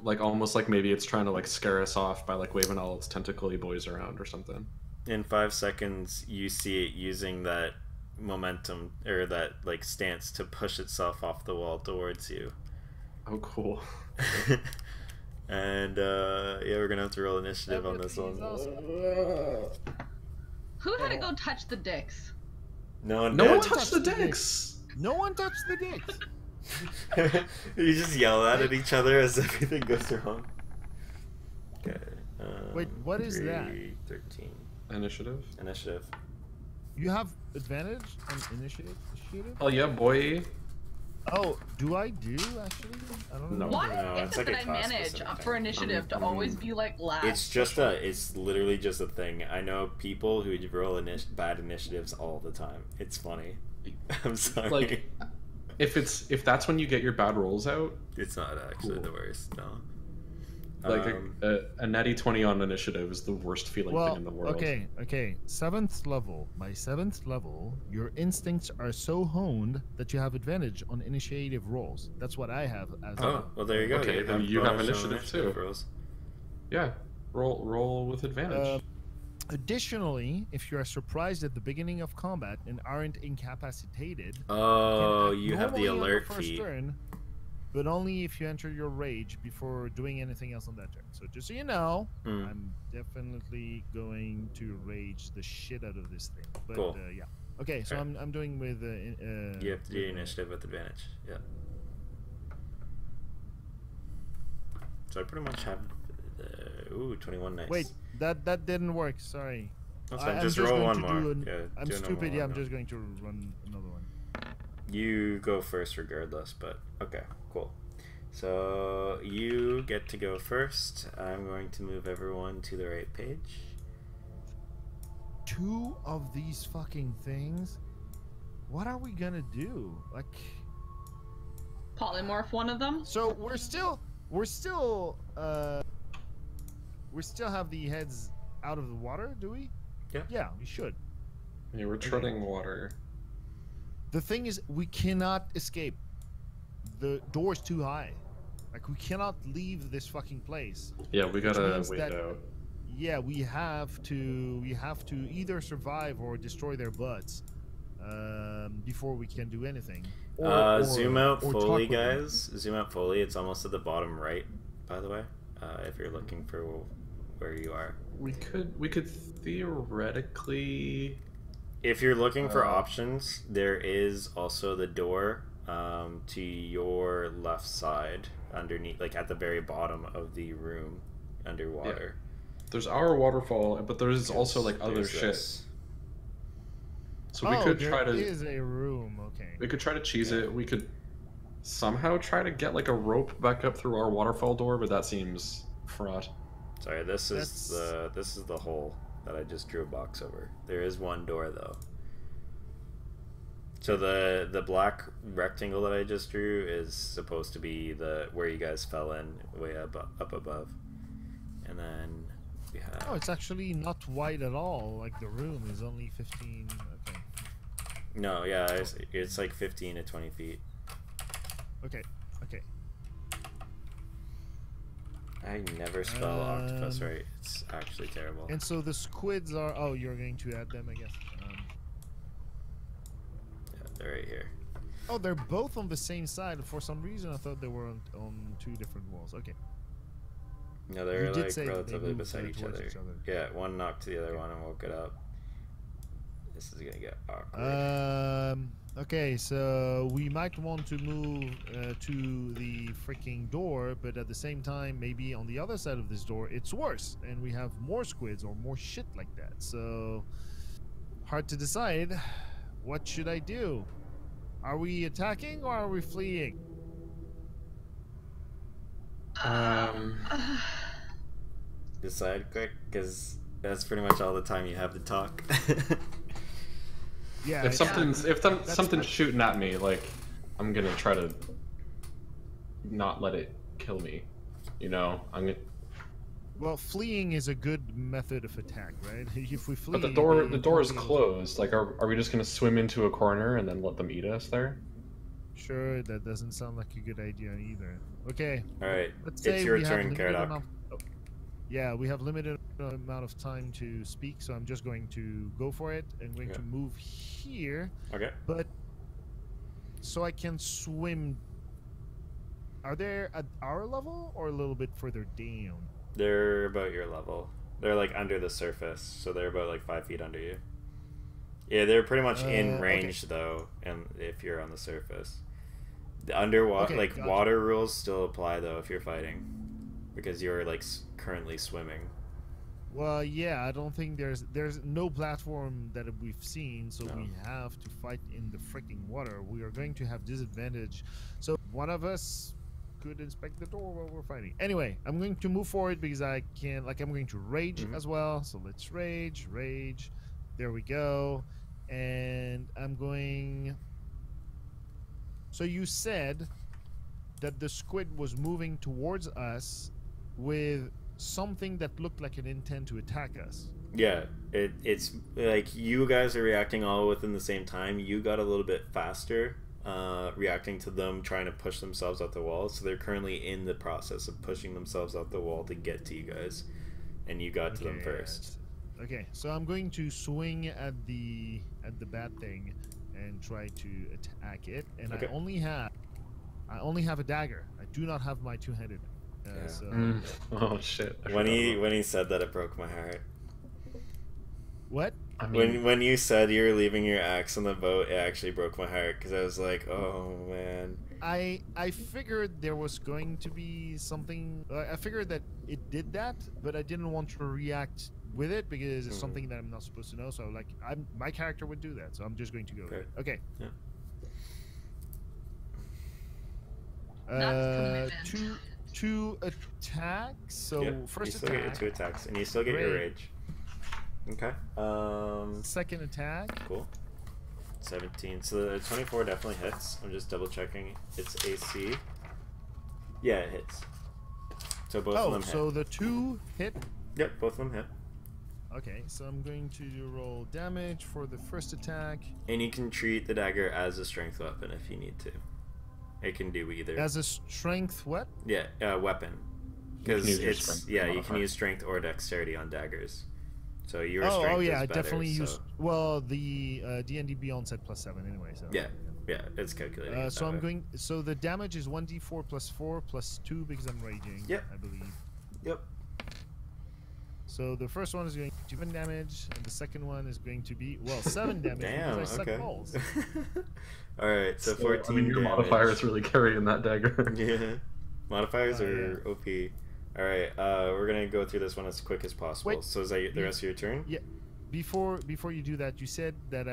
Like almost like maybe it's trying to like scare us off by like waving all its tentacly boys around or something. In 5 seconds, you see it using that momentum or that like stance to push itself off the wall towards you. Oh, cool. And yeah, we're gonna have to roll initiative on this one. Who had to go touch the dicks? No one No one did. touched the dicks. No one touched the dicks. You just yell at each other as everything goes wrong. Okay. Wait, what is that? 13. Initiative. Initiative. You have advantage on initiative? Oh yeah, boy. Oh, do I do actually? I don't No. know. Why No, is it's it like a that I class manage specific for thing. initiative to always be like last? It's literally just a thing. I know people who roll bad initiatives all the time. It's funny. I'm sorry. Like, if that's when you get your bad rolls out, it's not actually Cool. the worst. No. like a natty 20 on initiative is the worst feeling Well, thing in the world. okay. 7th level. My 7th level, your instincts are so honed that you have advantage on initiative rolls. That's what I have as Oh, well, there you go. Okay, then you have bonus on initiative too. rolls. Yeah, roll with advantage. Additionally, if you are surprised at the beginning of combat and aren't incapacitated, Oh, can you have the normally on your alert first feat. turn, but only if you enter your rage before doing anything else on that turn. So just so you know, Mm. I'm definitely going to rage the shit out of this thing. But Cool. yeah. Okay, so Okay. I'm doing with. You have to do initiative with advantage. Yeah. So I pretty much have. 21, nice. Wait, that didn't work. Sorry. That's fine. I'm Just just roll going one to more. do an- Yeah, I'm do a normal stupid. Yeah, I'm one. just going to run another one. You go first regardless, but okay, cool. So you get to go first. I'm going to move everyone to the right page. 2 of these fucking things. What are we gonna do? Like, Polymorph one of them? so we're still have the heads out of the water, do we? Yeah. Yeah, we should. You were treading water. The thing is, we cannot escape. The door's too high. Like, we cannot leave this fucking place. Yeah, we gotta means wait that- out. Yeah, we have to either survive or destroy their butts before we can do anything. Zoom out or talk fully, with them. guys. Zoom out fully. It's almost at the bottom right, by the way. If you're looking for where you are. We could theoretically. If you're looking for Uh, options, there is also the door to your left side, underneath, like at the very bottom of the room, underwater. There's our waterfall, but there's also like other There's shit. this. So we could there try to. is a room. Okay. We could try to cheese it. We could somehow try to get like a rope back up through our waterfall door, but that seems fraught. Sorry, this is the hole that I just drew a box over. There is one door though. So the black rectangle that I just drew is supposed to be where you guys fell in, way up above, and then we have. Oh, it's actually not wide at all. Like, the room is only 15. Okay. No, yeah, it's like 15 to 20 feet. Okay. I never spell octopus right. It's actually terrible. And so the squids are. Oh, you're going to add them, I guess. Yeah, they're right here. Oh, they're both on the same side. For some reason, I thought they were on two different walls. Okay. No, they're You did like say they relatively moved, beside each towards other. each other. Yeah, one knocked the other Okay. one and woke it up. This is gonna get awkward. Okay, so we might want to move to the freaking door, but at the same time, maybe on the other side of this door, it's worse, and we have more squids or more shit like that. So hard to decide. What should I do? Are we attacking or are we fleeing? Decide quick, because that's pretty much all the time you have to talk. Yeah. If something's shooting at me, like, I'm gonna try to not let it kill me. You know, I'm gonna. Well, fleeing is a good method of attack, right? If we flee, But the door is closed. Like, are we just gonna swim into a corner and then let them eat us there? Sure, that doesn't sound like a good idea either. Okay. All right, Let's say it's your we have turn, limited Caradoc. amount- oh, yeah, we have limited amount of time to speak, so I'm just going to go for it. I'm going to move here, Okay. but so I can swim. Are they at our level or a little bit further down? They're about your level. They're like under the surface, so they're about like 5 feet under you. Yeah, they're pretty much in range though, and if you're on the surface, the underwater gotcha. water rules still apply though if you're fighting, because you're like currently swimming. Well, yeah, I don't think there's no platform that we've seen, so No. we have to fight in the freaking water. We are going to have disadvantage. So one of us could inspect the door while we're fighting. Anyway, I'm going to move forward because I can, like, I'm going to rage as well. So let's rage. There we go. And I'm going. So you said that the squid was moving towards us with something that looked like an intent to attack us. Yeah, it's like you guys are reacting all within the same time. You got a little bit faster, reacting to them trying to push themselves out the wall. So they're currently in the process of pushing themselves out the wall to get to you guys, and you got to them first. Okay, so I'm going to swing at the bad thing and try to attack it. And I only have a dagger. I do not have my two-handed. Oh shit! When he said that, it broke my heart. What? I mean, When you said you were leaving your axe on the boat, it actually broke my heart because I was like, oh man. I figured there was going to be something. I figured that it did that, but I didn't want to react with it because it's something that I'm not supposed to know. So like, my character would do that, so I'm just going to go with it. Okay. Yeah. Two attacks. So first you still get your 2 attacks, and you still get your rage. Okay. Second attack. Cool. 17. So the 24 definitely hits. I'm just double checking its AC. Yeah, it hits. So both of them hit. So the 2 hit. Yep, both of them hit. Okay, so I'm going to roll damage for the first attack. And you can treat the dagger as a strength weapon if you need to. It can do either. As a strength what? Yeah, weapon. Because it's you can use strength or dexterity on daggers. So your strength is I better, definitely so. use. Well, the D&D Beyond said +7 anyway. So Yeah, it's calculated. so I'm going. So the damage is 1d4 + 4 + 2 because I'm raging. Yep. I believe. Yep. So the first one is going to be 7 damage, and the second one is going to be 7 damage. Damn. Because I suck Okay. balls. All right. So 14. I mean, your damage. modifier is really carrying that dagger. Yeah. Modifiers are OP. All right. We're gonna go through this one as quick as possible. Wait. So is that the rest of your turn? Yeah. Before you do that, you said that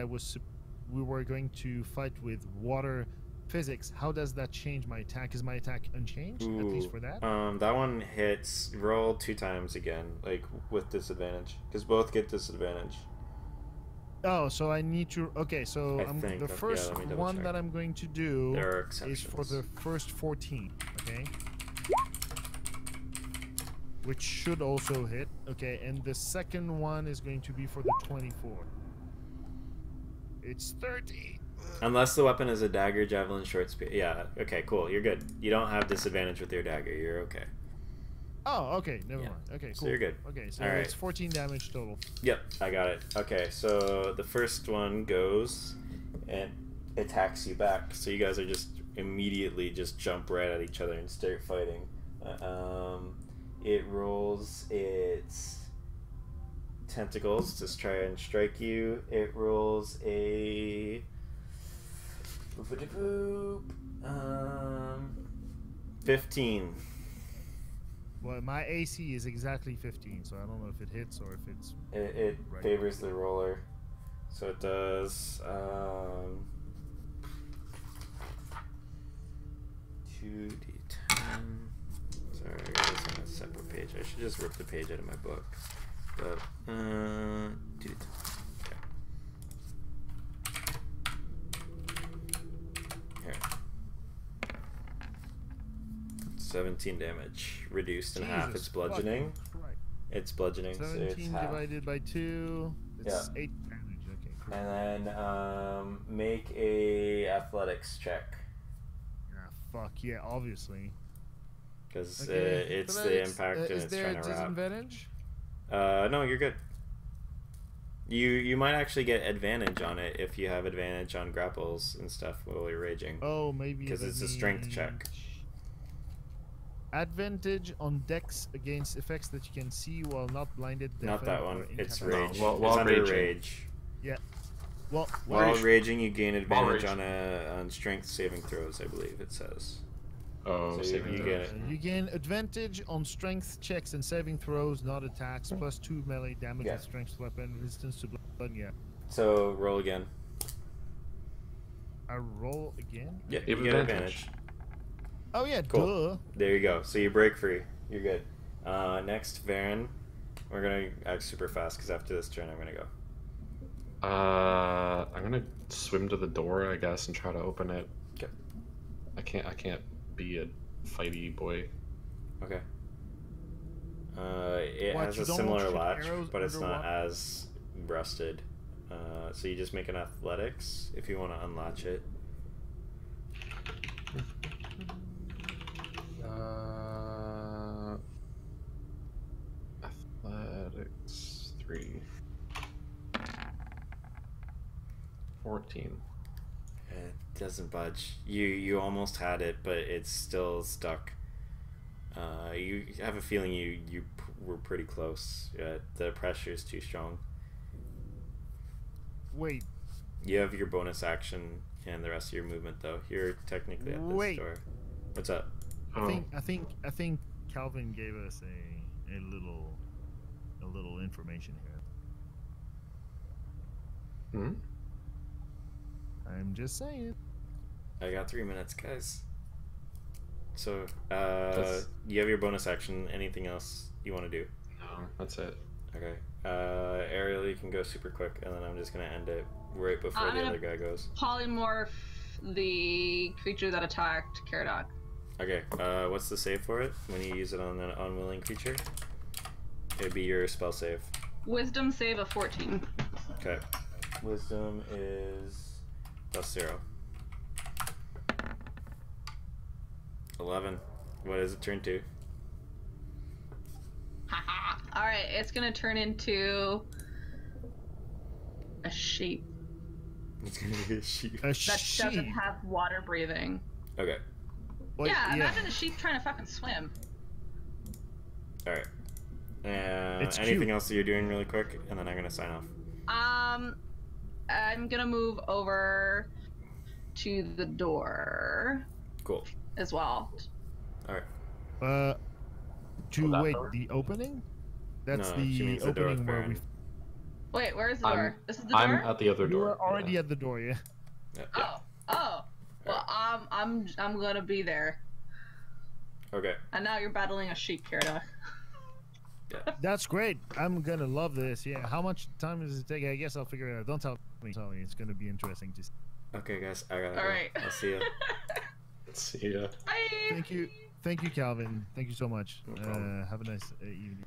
we were going to fight with water physics. How does that change my attack? Is my attack unchanged, at least for that? That one hits. Roll 2 times again, like with disadvantage, because both get disadvantage. Oh, so I need to. Okay, so think the that- first let me double one check. that I'm going to do There are is exceptions. for the first 14. Okay. Which should also hit. Okay, and the second one is going to be for the 24. It's 30. Unless the weapon is a dagger, javelin, short spear. Yeah. Okay. Cool. You're good. You don't have disadvantage with your dagger. You're okay. Oh, okay. Never mind. Okay, cool. So you're good. Okay, so All right. it's 14 damage total. Yep. I got it. Okay. So the first one goes, and attacks you back. So you guys are just immediately just jump right at each other and start fighting. It rolls its tentacles to try and strike you. It rolls a 15. Well, my AC is exactly 15, so I don't know if it hits or if it's. It Right. favors the roller, so it does 2d10. Sorry, I got this on a separate page. I should just rip the page out of my book. But 2d10. Okay. Here. 17 damage, reduced in half. Jesus It's bludgeoning. fucking Christ. It's bludgeoning, so it's 17 half. divided by 2. It's 8 damage. Okay, cool. And then make a athletics check, Ah, fuck yeah, obviously. because Okay, it's the athletics, impact and is it's there trying a to wrap. disadvantage? No, you're good. You might actually get advantage on it if you have advantage on grapples and stuff while you're raging, Oh, maybe. because let it's a strength check. me- Advantage on dex against effects that you can see while not blinded. Not that deafened, one. or It's incapacitated. rage. while It's under raging. rage. Well, While Rage. raging, you gain advantage raging. on strength saving throws. I believe it says. Oh, So saving you throws. get it. you gain advantage on strength checks and saving throws, not attacks, plus 2 melee damage Yeah. with strength weapon, resistance to blood. Yeah. So roll again. I roll again. Yeah, You you have get advantage. advantage. Oh yeah, Cool. duh. There you go. So you break free. You're good. Next, Varen. We're gonna act super fast because after this turn, I'm gonna go. I'm gonna swim to the door, I guess, and try to open it. Okay. I can't be a fighty boy. Okay. It What, has you a don't want similar to shoot latch, arrows but it's not underwater? as rusted. So you just make an athletics if you want to unlatch it. Athletics 3. 14. It doesn't budge. You almost had it, but it's still stuck. You have a feeling you were pretty close. The pressure is too strong. Wait, You have your bonus action and the rest of your movement, though. You're technically at this Wait. door. What's up? Oh, I think Calvin gave us a little information here. hmm? I'm just saying. I got 3 minutes, guys. So, That's- you have your bonus action. Anything else you want to do? No, that's it. Okay. Ariel, you can go super quick, and then I'm just gonna end it right before I'm the gonna- other guy goes. Polymorph the creature that attacked Caradoc. Okay. What's the save for it when you use it on an unwilling creature? It'd be your spell save. Wisdom save of 14. Okay. Wisdom is +0. 11. What does it turn to? Haha. Alright, it's gonna turn into a sheep It's gonna be a sheep. A that sheep. doesn't have water breathing. Okay. What- Yeah, imagine a sheep trying to fucking swim. All right. It's Anything cute. else that you're doing really quick, and then I'm gonna sign off. I'm gonna move over to the door Cool. as well. All right. To that wait, door? the opening? That's No, she the means the door opening with where we. Baron. Wait, where is the I'm- door? This is the I'm door? at the other You door. are already yeah. at the door, yeah. Yeah. Oh. Well, I'm gonna be there. Okay. And now you're battling a sheep, Caradoc. That's great. I'm gonna love this. Yeah. How much time does it take? I guess I'll figure it out. Don't tell me. Tell me. It's gonna be interesting to see. Okay, guys. I gotta go. All right. I'll see you. See ya. Bye. Thank you, Calvin. Thank you so much. No problem. Have a nice evening.